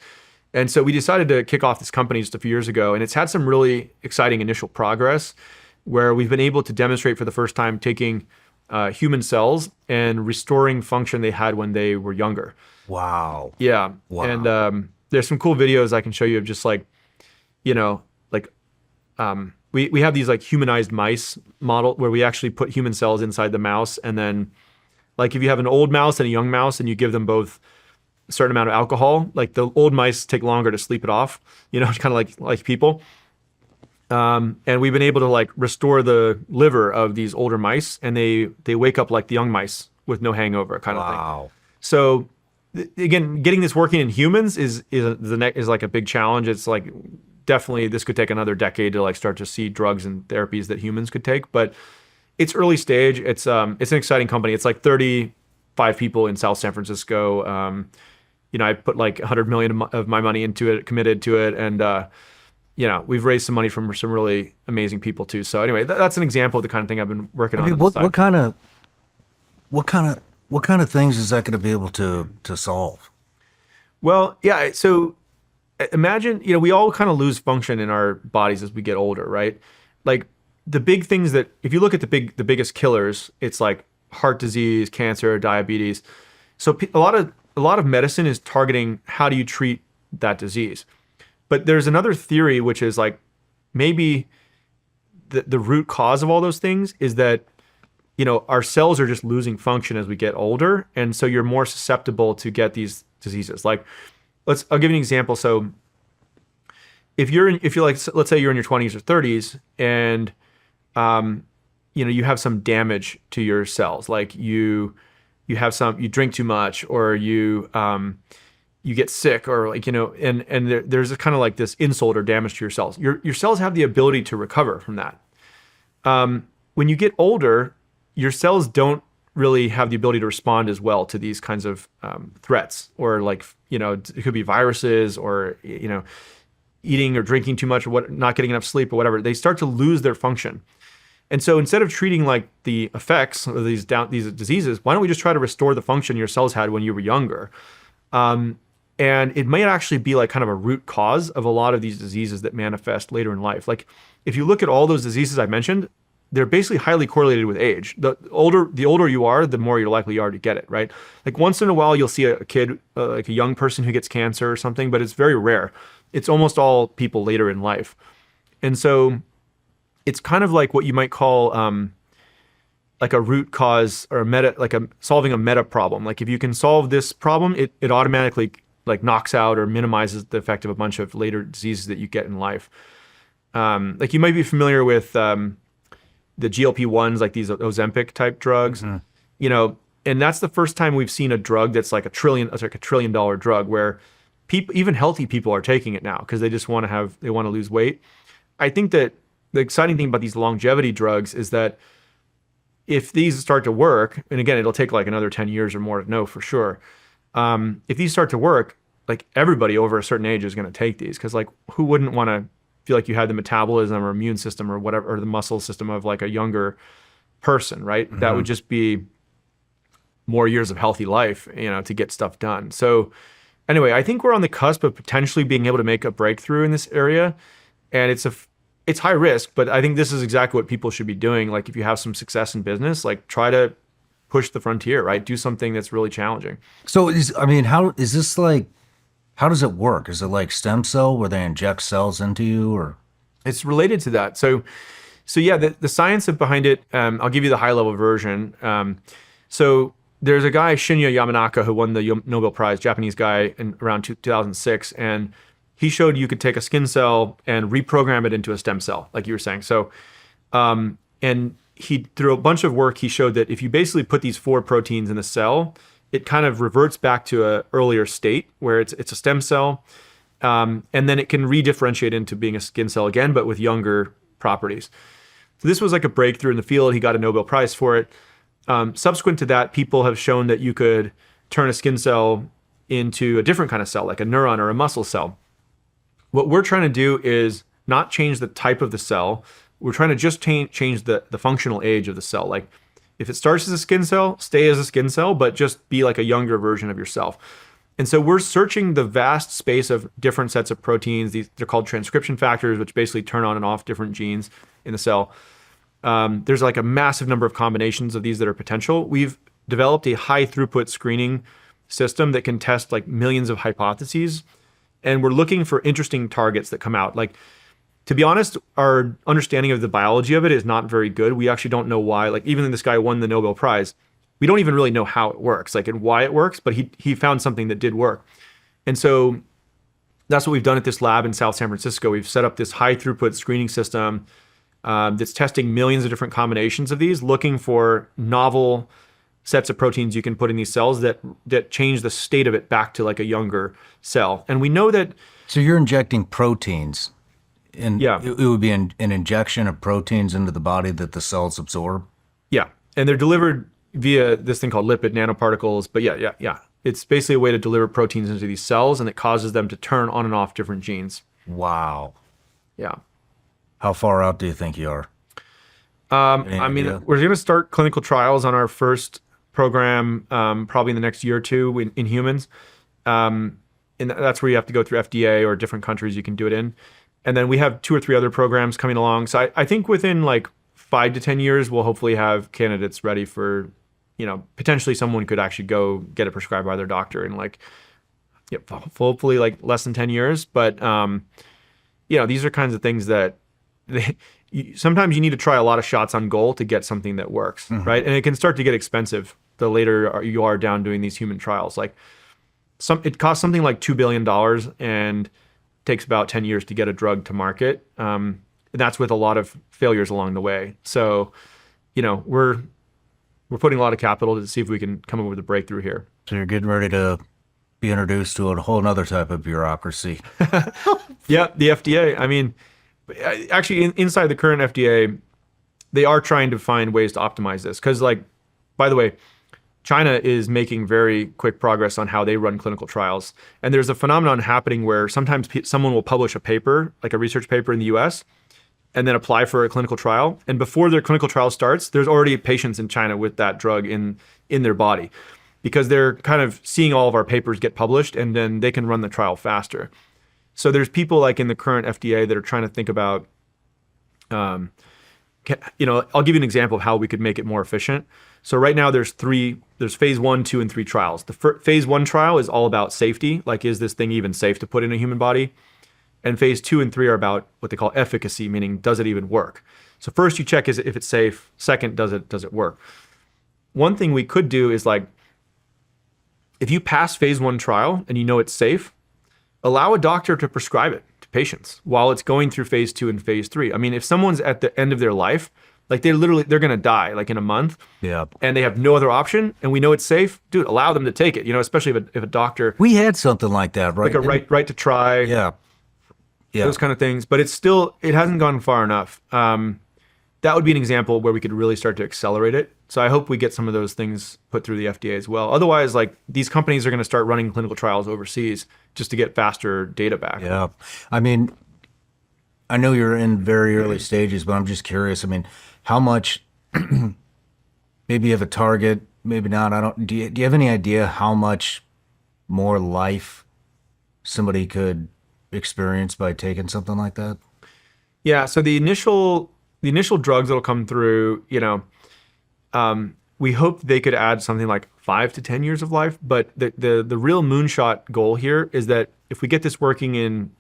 And so we decided to kick off this company just a few years ago, and it's had some really exciting initial progress where we've been able to demonstrate for the first time taking human cells and restoring function they had when they were younger. Wow. Yeah. Wow. And there's some cool videos I can show you of just like, we have these like humanized mice model where we actually put human cells inside the mouse. And then like if you have an old mouse and a young mouse and you give them both a certain amount of alcohol, like the old mice take longer to sleep it off, it's kind of like people. And we've been able to like restore the liver of these older mice, and they wake up like the young mice with no hangover kind of thing. Wow. So again, getting this working in humans is like a big challenge. It's like definitely this could take another decade to like start to see drugs and therapies that humans could take, but it's early stage. It's an exciting company. It's like 35 people in South San Francisco. I put like 100 million of my money into it, committed to it, and we've raised some money from some really amazing people too. So anyway, that's an example of the kind of thing I've been working on. What kind of things is that going to be able to solve? Well, yeah. So imagine, we all kind of lose function in our bodies as we get older, right? Like the big things that, if you look at the biggest killers, it's like heart disease, cancer, diabetes. So a lot of medicine is targeting how do you treat that disease. But there's another theory, which is like maybe the root cause of all those things is that, our cells are just losing function as we get older. And so you're more susceptible to get these diseases. Like, I'll give you an example. So if you're like, let's say you're in your 20s or 30s and, you have some damage to your cells, like you drink too much, or you get sick, or like, and there's kind of like this insult or damage to your cells. Your cells have the ability to recover from that. When you get older, your cells don't really have the ability to respond as well to these kinds of threats, or like, it could be viruses, or, eating or drinking too much, or not getting enough sleep or whatever. They start to lose their function. And so instead of treating like the effects of these diseases, why don't we just try to restore the function your cells had when you were younger? And it might actually be like kind of a root cause of a lot of these diseases that manifest later in life. Like if you look at all those diseases I mentioned, they're basically highly correlated with age. The older you are, the more you're likely you are to get it, right? Like once in a while, you'll see a kid, like a young person who gets cancer or something, but it's very rare. It's almost all people later in life. And so it's kind of like what you might call like a root cause, or solving a meta problem. Like if you can solve this problem, it automatically like knocks out or minimizes the effect of a bunch of later diseases that you get in life. Like you might be familiar with the GLP-1s, like these Ozempic type drugs, and that's the first time we've seen a drug that's like $1 trillion drug, where people, even healthy people, are taking it now because they just want to lose weight. I think that the exciting thing about these longevity drugs is that if these start to work, and again, it'll take like another 10 years or more to know for sure. If these start to work, like everybody over a certain age is going to take these, because like who wouldn't want to feel like you had the metabolism or immune system or whatever, or the muscle system of like a younger person, right? Mm-hmm. That would just be more years of healthy life, to get stuff done. So anyway, I think we're on the cusp of potentially being able to make a breakthrough in this area. And it's high risk, but I think this is exactly what people should be doing. Like if you have some success in business, like try to push the frontier, right? Do something that's really challenging. So how does it work? Is it like stem cell where they inject cells into you, or? It's related to that. So yeah, the science behind it, I'll give you the high level version. So there's a guy, Shinya Yamanaka, who won the Nobel Prize, Japanese guy, in around 2006. And he showed you could take a skin cell and reprogram it into a stem cell, like you were saying. So, and through a bunch of work, he showed that if you basically put these 4 proteins in a cell, it kind of reverts back to an earlier state where it's a stem cell. And then it can redifferentiate into being a skin cell again, but with younger properties. So this was like a breakthrough in the field. He got a Nobel Prize for it. Subsequent to that, people have shown that you could turn a skin cell into a different kind of cell, like a neuron or a muscle cell. What we're trying to do is not change the type of the cell. We're trying to just change the functional age of the cell. Like if it starts as a skin cell, stay as a skin cell, but just be like a younger version of yourself. And so we're searching the vast space of different sets of proteins. They're called transcription factors, which basically turn on and off different genes in the cell. There's like a massive number of combinations of these that are potential. We've developed a high throughput screening system that can test like millions of hypotheses. And we're looking for interesting targets that come out. Like, to be honest, our understanding of the biology of it is not very good. We actually don't know why. Like, even though this guy won the Nobel Prize, we don't even really know how it works, like, and why it works, but he found something that did work. And so that's what we've done at this lab in South San Francisco. We've set up this high throughput screening system that's testing millions of different combinations of these, looking for novel sets of proteins you can put in these cells that change the state of it back to like a younger cell. And we know that. So you're injecting proteins, and Yeah. it would be an injection of proteins into the body that the cells absorb. Yeah, and they're delivered via this thing called lipid nanoparticles. But yeah. It's basically a way to deliver proteins into these cells, and it causes them to turn on and off different genes. Wow. Yeah. How far out do you think you are? I mean, idea? we're going to start clinical trials on our first program probably in the next year or two in humans. And that's where you have to go through FDA or different countries you can do it in. And then we have 2 or 3 other programs coming along. So I think within like 5 to 10 years, we'll hopefully have candidates ready for, potentially someone could actually go get it prescribed by their doctor in like, hopefully like less than 10 years. But, these are kinds of things that sometimes you need to try a lot of shots on goal to get something that works, right? And it can start to get expensive the later you are down doing these human trials. Like it costs something like $2 billion and takes about 10 years to get a drug to market. And that's with a lot of failures along the way. So, we're putting a lot of capital to see if we can come up with a breakthrough here. So you're getting ready to be introduced to a whole other type of bureaucracy. Yeah, the FDA. I mean, actually, inside the current FDA, they are trying to find ways to optimize this. Because, by the way, China is making very quick progress on how they run clinical trials. And there's a phenomenon happening where sometimes someone will publish a paper, like a research paper in the US, and then apply for a clinical trial. And before their clinical trial starts, there's already patients in China with that drug in their body, because they're kind of seeing all of our papers get published, and then they can run the trial faster. So there's people like in the current FDA that are trying to think about, I'll give you an example of how we could make it more efficient. So right now there's phase 1, 2, and 3 trials. The phase 1 trial is all about safety. Like, is this thing even safe to put in a human body? And phase 2 and 3 are about what they call efficacy, meaning does it even work? So first you check if it's safe. Second, does it work? One thing we could do is, like, if you pass phase 1 trial and you know it's safe, allow a doctor to prescribe it to patients while it's going through phase 2 and phase 3. I mean, if someone's at the end of their life, like they're going to die like in a month, and they have no other option, and we know it's safe, dude, allow them to take it, especially if a doctor. We had something like that, right? Like a right to try. Yeah. Those kind of things. But it hasn't gone far enough. That would be an example where we could really start to accelerate it. So I hope we get some of those things put through the FDA as well. Otherwise, like, these companies are going to start running clinical trials overseas just to get faster data back. Yeah. I mean, I know you're in very early stages, but I'm just curious. I mean, how much, maybe you have a target, maybe not. Do you have any idea how much more life somebody could experience by taking something like that? Yeah. So the initial drugs that'll come through, we hope they could add something like 5 to 10 years of life. But the real moonshot goal here is that if we get this working in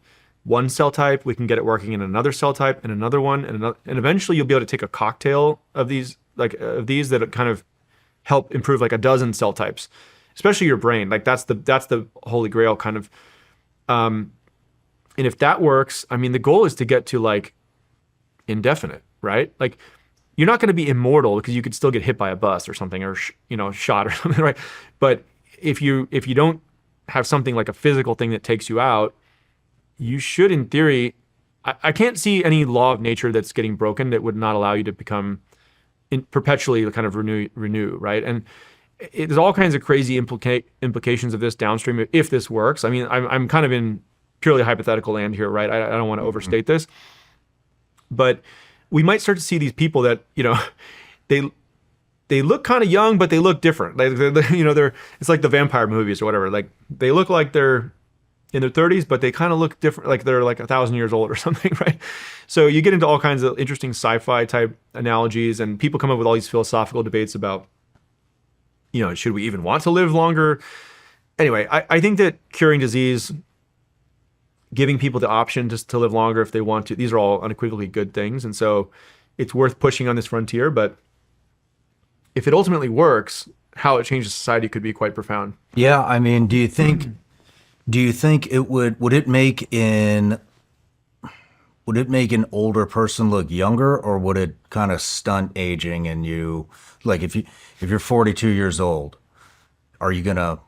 one cell type, we can get it working in another cell type, and another one, and eventually you'll be able to take a cocktail of these that kind of help improve like a dozen cell types, especially your brain. Like, that's the holy grail kind of. And if that works, I mean, the goal is to get to like indefinite, right? Like, you're not going to be immortal because you could still get hit by a bus or something, or shot or something, right? But if you don't have something like a physical thing that takes you out, you should, in theory, I can't see any law of nature that's getting broken that would not allow you to become perpetually kind of renew, right? And there's all kinds of crazy implications of this downstream if this works. I mean, I'm kind of in purely hypothetical land here, right? I don't want to overstate this, but we might start to see these people that, they look kind of young, but they look different. Like, it's like the vampire movies or whatever. Like, they look like they're in their 30s, but they kind of look different, like they're like 1,000 years old or something, right? So you get into all kinds of interesting sci-fi type analogies, and people come up with all these philosophical debates about, should we even want to live longer? Anyway, I think that curing disease, giving people the option just to live longer if they want to, these are all unequivocally good things. And so it's worth pushing on this frontier. But if it ultimately works, how it changes society could be quite profound. Yeah. I mean, do you think it would it make in would it make an older person look younger, or would it kind of stunt aging? And you, like, if you're 42 years old, are you gonna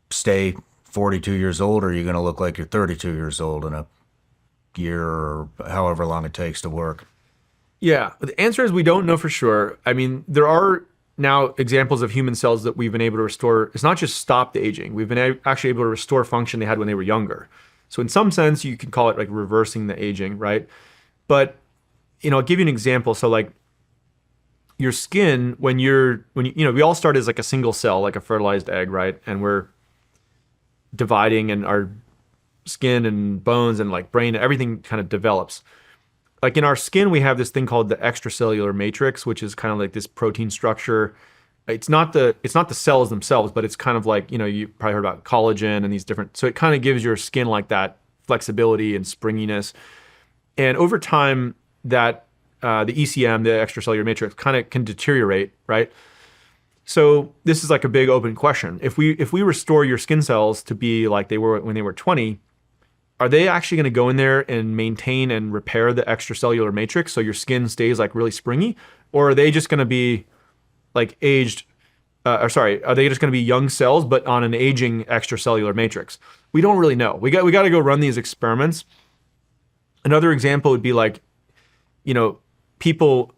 stay 42 years old, or are you gonna look like you're 32 years old in a year or however long it takes to work? Yeah, the answer is we don't know for sure. I mean, there are now examples of human cells that we've been able to restore. It's not just stop the aging. We've been actually able to restore function they had when they were younger. So in some sense, you can call it like reversing the aging, right? But I'll give you an example. So like your skin, when we all start as like a single cell, like a fertilized egg, right? And we're dividing, and our skin and bones and like brain, everything kind of develops. Like in our skin, we have this thing called the extracellular matrix, which is kind of like this protein structure. It's not the cells themselves, but it's kind of like, you probably heard about collagen and these different, so it kind of gives your skin like that flexibility and springiness. And over time, that the ECM, the extracellular matrix, kind of can deteriorate, right? So this is like a big open question. If we restore your skin cells to be like they were when they were 20, are they actually going to go in there and maintain and repair the extracellular matrix so your skin stays like really springy? Or are they just going to be like aged, are they just going to be young cells but on an aging extracellular matrix? We don't really know. We got to go run these experiments. Another example would be like, people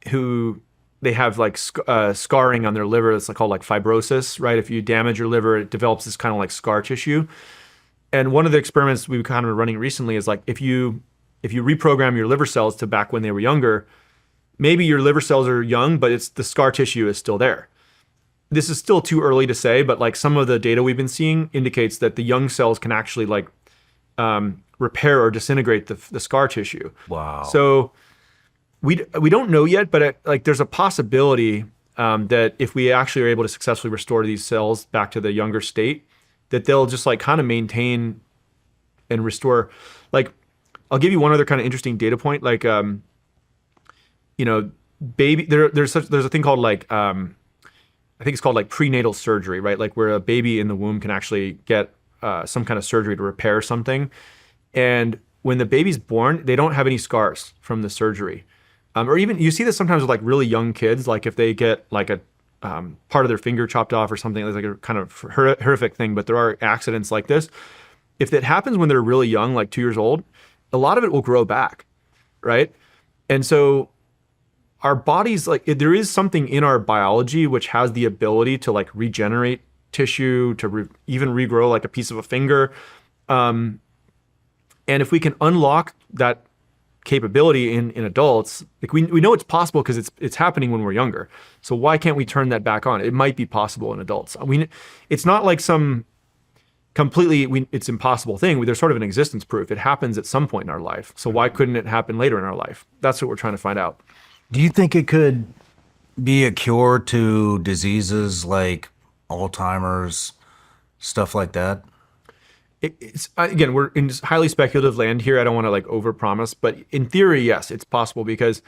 who they have like scarring on their liver. That's called like fibrosis, right? If you damage your liver, it develops this kind of like scar tissue. And one of the experiments we've kind of running recently is like if you reprogram your liver cells to back when they were younger, maybe your liver cells are young, but it's the scar tissue is still there. This is still too early to say, but like some of the data we've been seeing indicates that the young cells can actually like repair or disintegrate the scar tissue. Wow. So we don't know yet, but like there's a possibility that if we actually are able to successfully restore these cells back to the younger state, that they'll just like kind of maintain and restore. Like, I'll give you one other kind of interesting data point. Like, baby, there's a thing called like, I think it's called like prenatal surgery, right? Like where a baby in the womb can actually get some kind of surgery to repair something. And when the baby's born, they don't have any scars from the surgery. Or even you see this sometimes with like really young kids, like if they get like a part of their finger chopped off or something, it's like a kind of horrific thing, but there are accidents like this. If it happens when they're really young, like 2 years old, a lot of it will grow back, right? And so our bodies, like there is something in our biology which has the ability to like regenerate tissue, to even regrow like a piece of a finger. And if we can unlock that capability in adults, like we know it's possible because it's happening when we're younger. So why can't we turn that back on? It might be possible in adults. It's not like some completely it's impossible thing. There's sort of an existence proof. It happens at some point in our life. So why couldn't it happen later in our life? That's what we're trying to find out. Do you think it could be a cure to diseases like Alzheimer's, stuff like that? It's again, we're in highly speculative land here. I don't want to like overpromise, but in theory, yes, it's possible because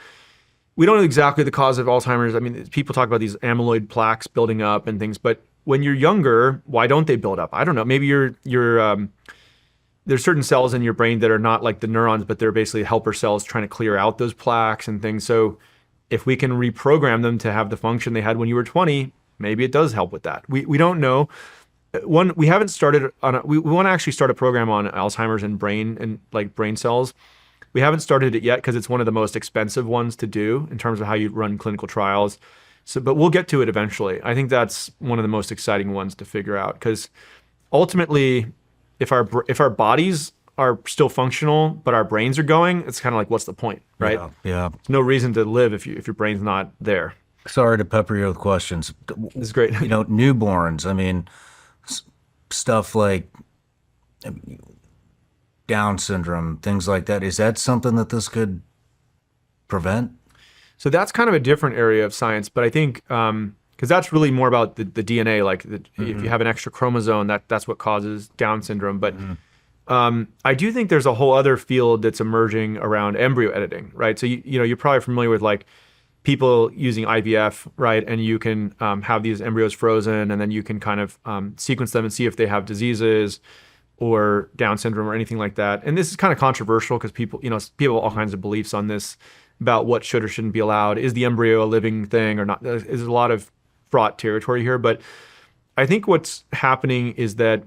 we don't know exactly the cause of Alzheimer's. I mean, people talk about these amyloid plaques building up and things, but when you're younger, why don't they build up? I don't know. Maybe there's certain cells in your brain that are not like the neurons, but they're basically helper cells trying to clear out those plaques and things. So if we can reprogram them to have the function they had when you were 20, maybe it does help with that. We don't know. We haven't started on we want to actually start a program on Alzheimer's and brain cells. We haven't started it yet because it's one of the most expensive ones to do in terms of how you run clinical trials. So, but we'll get to it eventually. I think that's one of the most exciting ones to figure out because ultimately, if our bodies are still functional but our brains are going, it's kind of like what's the point, right? Yeah. There's no reason to live if your brain's not there. Sorry to pepper you with questions. This is great. Newborns. I mean, stuff like Down syndrome, things like that. Is that something that this could prevent? So that's kind of a different area of science, but I think because that's really more about the DNA. Like if you have an extra chromosome, that's what causes Down syndrome. But I do think there's a whole other field that's emerging around embryo editing, right? So you're probably familiar with like people using IVF, right? And you can have these embryos frozen, and then you can kind of sequence them and see if they have diseases. or Down syndrome or anything like that. And this is kind of controversial because people have all kinds of beliefs on this about what should or shouldn't be allowed. Is the embryo a living thing or not? There's a lot of fraught territory here. But I think what's happening is that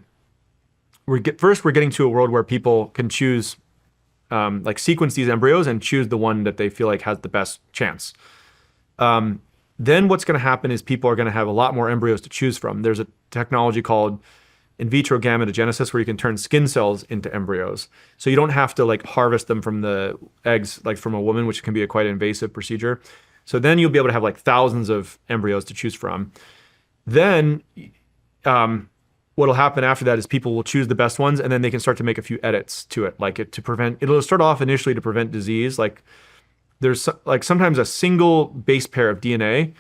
we're getting to a world where people can choose, like sequence these embryos and choose the one that they feel like has the best chance. Then what's going to happen is people are going to have a lot more embryos to choose from. There's a technology called in vitro gametogenesis where you can turn skin cells into embryos. So you don't have to like harvest them from the eggs like from a woman, which can be a quite invasive procedure. So then you'll be able to have like thousands of embryos to choose from. Then what'll happen after that is people will choose the best ones and then they can start to make a few edits to it, it'll start off initially to prevent disease. Like there's like sometimes a single base pair of DNA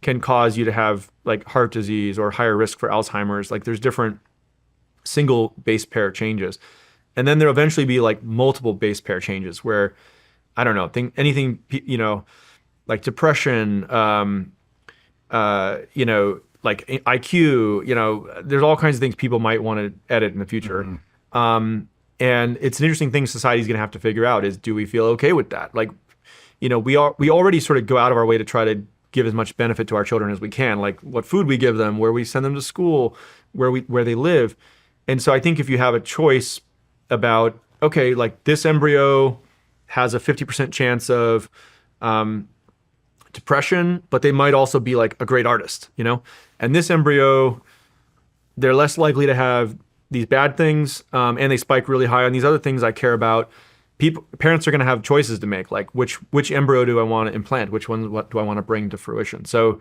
can cause you to have like heart disease or higher risk for Alzheimer's. Like there's different single base pair changes. And then there'll eventually be like multiple base pair changes where, I don't know, anything, like depression, like IQ, there's all kinds of things people might want to edit in the future. Mm-hmm. And it's an interesting thing society's going to have to figure out is, do we feel okay with that? Like, we already sort of go out of our way to try to give as much benefit to our children as we can, like what food we give them, where we send them to school, where they live. And so I think if you have a choice about, okay, like this embryo has a 50% chance of depression, but they might also be like a great artist, and this embryo, they're less likely to have these bad things, and they spike really high on these other things I care about. Parents are going to have choices to make, like which embryo do I want to implant? What do I want to bring to fruition? So,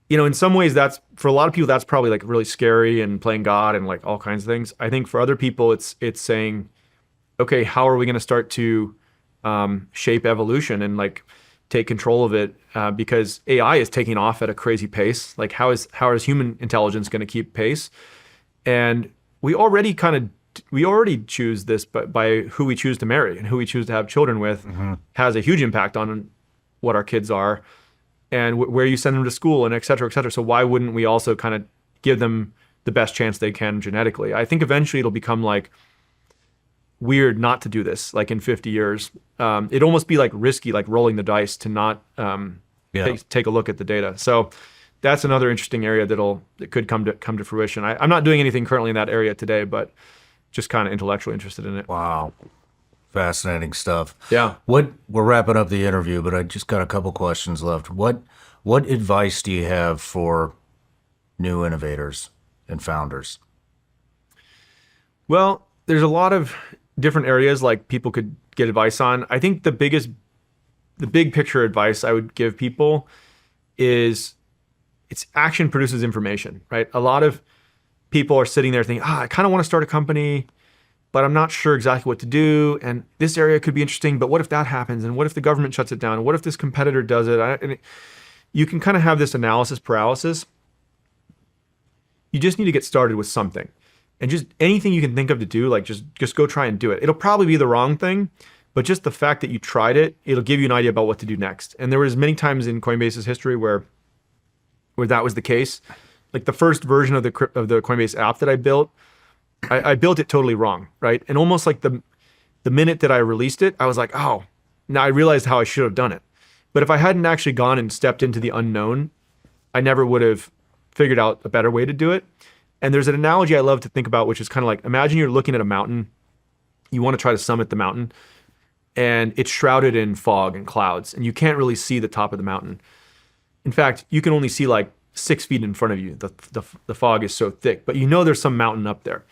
in some ways that's, for a lot of people, that's probably like really scary and playing God and like all kinds of things. I think for other people, it's saying, okay, how are we going to start to shape evolution and like take control of it? Because AI is taking off at a crazy pace. Like how is human intelligence going to keep pace? And we already choose this by who we choose to marry and who we choose to have children with. Mm-hmm. Has a huge impact on what our kids are and where you send them to school and et cetera, et cetera. So why wouldn't we also kind of give them the best chance they can genetically? I think eventually it'll become like weird not to do this, like in 50 years. It'd almost be like risky, like rolling the dice to not take a look at the data. So that's another interesting area that could come to fruition. I'm not doing anything currently in that area today, but just kind of intellectually interested in it. Wow. Fascinating stuff. Yeah. We're wrapping up the interview, but I just got a couple questions left. What advice do you have for new innovators and founders? Well, there's a lot of different areas like people could get advice on. I think the big picture advice I would give people is it's action produces information, right? A lot of people are sitting there thinking, I kind of want to start a company, but I'm not sure exactly what to do. And this area could be interesting, but what if that happens? And what if the government shuts it down? And what if this competitor does it? You can kind of have this analysis paralysis. You just need to get started with something. And just anything you can think of to do, like just go try and do it. It'll probably be the wrong thing, but just the fact that you tried it, it'll give you an idea about what to do next. And there was many times in Coinbase's history where that was the case. Like the first version of the Coinbase app that I built, I built it totally wrong, right? And almost like the minute that I released it, I was like, oh, now I realized how I should have done it. But if I hadn't actually gone and stepped into the unknown, I never would have figured out a better way to do it. And there's an analogy I love to think about, which is kind of like, imagine you're looking at a mountain. You want to try to summit the mountain, and it's shrouded in fog and clouds, and you can't really see the top of the mountain. In fact, you can only see like 6 feet in front of you. The fog is so thick, but there's some mountain up there.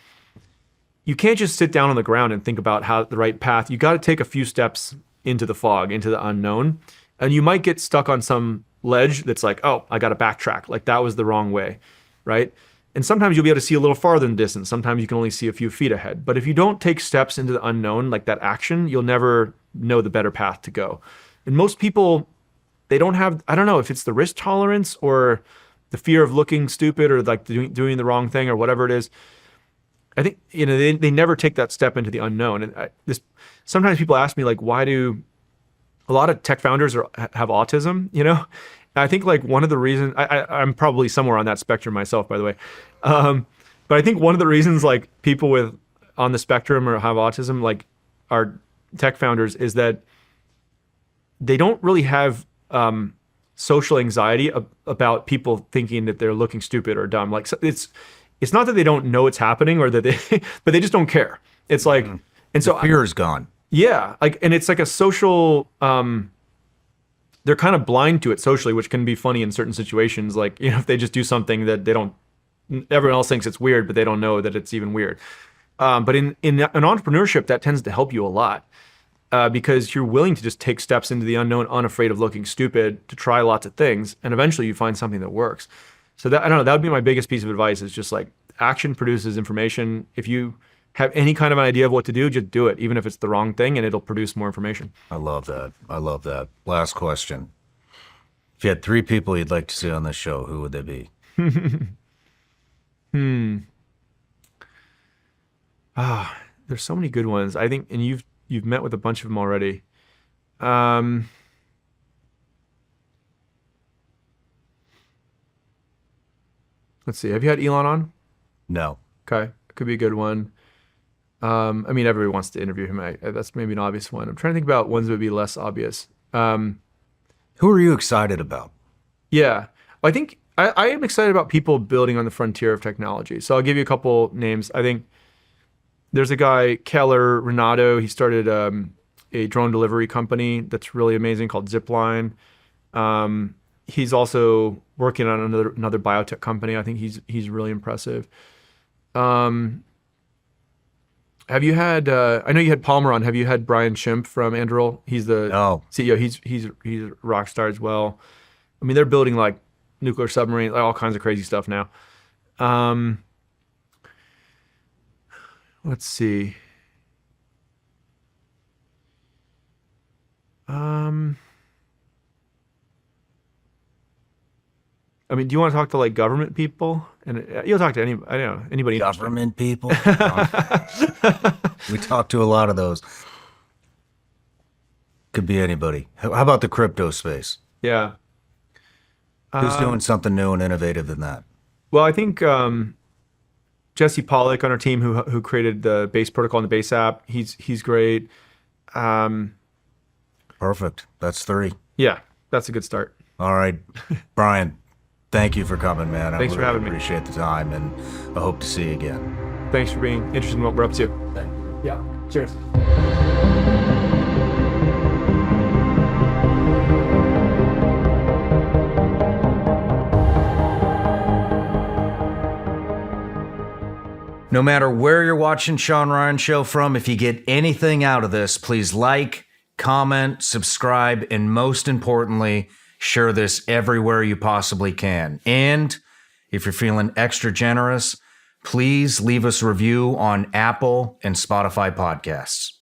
You can't just sit down on the ground and think about how the right path. You got to take a few steps into the fog, into the unknown, and you might get stuck on some ledge that's like, oh, I got to backtrack. Like that was the wrong way, right? And sometimes you'll be able to see a little farther in the distance. Sometimes you can only see a few feet ahead. But if you don't take steps into the unknown, like that action, you'll never know the better path to go. And most people, they don't have, I don't know if it's the risk tolerance or the fear of looking stupid or like doing the wrong thing or whatever it is. I think, they never take that step into the unknown. And sometimes people ask me like, why do a lot of tech founders have autism, And I think like one of the reasons, I'm probably somewhere on that spectrum myself, by the way. But I think one of the reasons like people with on the spectrum or have autism, like our tech founders, is that they don't really have social anxiety about people thinking that they're looking stupid or dumb. Like it's not that they don't know it's happening or that they, but they just don't care. It's like, and so Fear is gone. yeah, like, and it's like a social, they're kind of blind to it socially, which can be funny in certain situations. Like, you know, if they just do something that they don't, everyone else thinks it's weird, but they don't know that it's even weird. But in an entrepreneurship, that tends to help you a lot. Because you're willing to just take steps into the unknown, unafraid of looking stupid, to try lots of things, and eventually you find something that works. So that, I don't know, that would be my biggest piece of advice, is just like, action produces information. If you have any kind of an idea of what to do, just do it, even if it's the wrong thing, and it'll produce more information. I love that. I love that. Last question. If you had 3 people you'd like to see on this show, who would they be? There's so many good ones. I think, and you've met with a bunch of them already. Let's see. Have you had Elon on? No. Okay, could be a good one. I mean, everybody wants to interview him. That's maybe an obvious one. I'm trying to think about ones that would be less obvious. Who are you excited about? Yeah, I think I am excited about people building on the frontier of technology. So I'll give you a couple names. I think there's a guy, Keller Renato. He started a drone delivery company that's really amazing called Zipline. He's also working on another biotech company. I think he's really impressive. Have you had? I know you had Palmer on. Have you had Brian Schimpf from Anduril? He's the CEO. He's a rock star as well. I mean, they're building like nuclear submarines, like all kinds of crazy stuff now. Let's see. I mean, do you want to talk to like government people? And you'll talk to anybody. I don't know, anybody. Government people? We talk to a lot of those. Could be anybody. How about the crypto space? Yeah. Who's doing something new and innovative than that? Well, I think Jesse Pollock on our team, who created the Base protocol and the Base app, he's great. Perfect. That's 3. Yeah, that's a good start. All right, Brian. Thank you for coming, man. Thanks for having me. I appreciate the time, and I hope to see you again. Thanks for being interested in what we're up to. Yeah. Cheers. No matter where you're watching Sean Ryan Show from, if you get anything out of this, please like, comment, subscribe, and most importantly, share this everywhere you possibly can. And if you're feeling extra generous, please leave us a review on Apple and Spotify podcasts.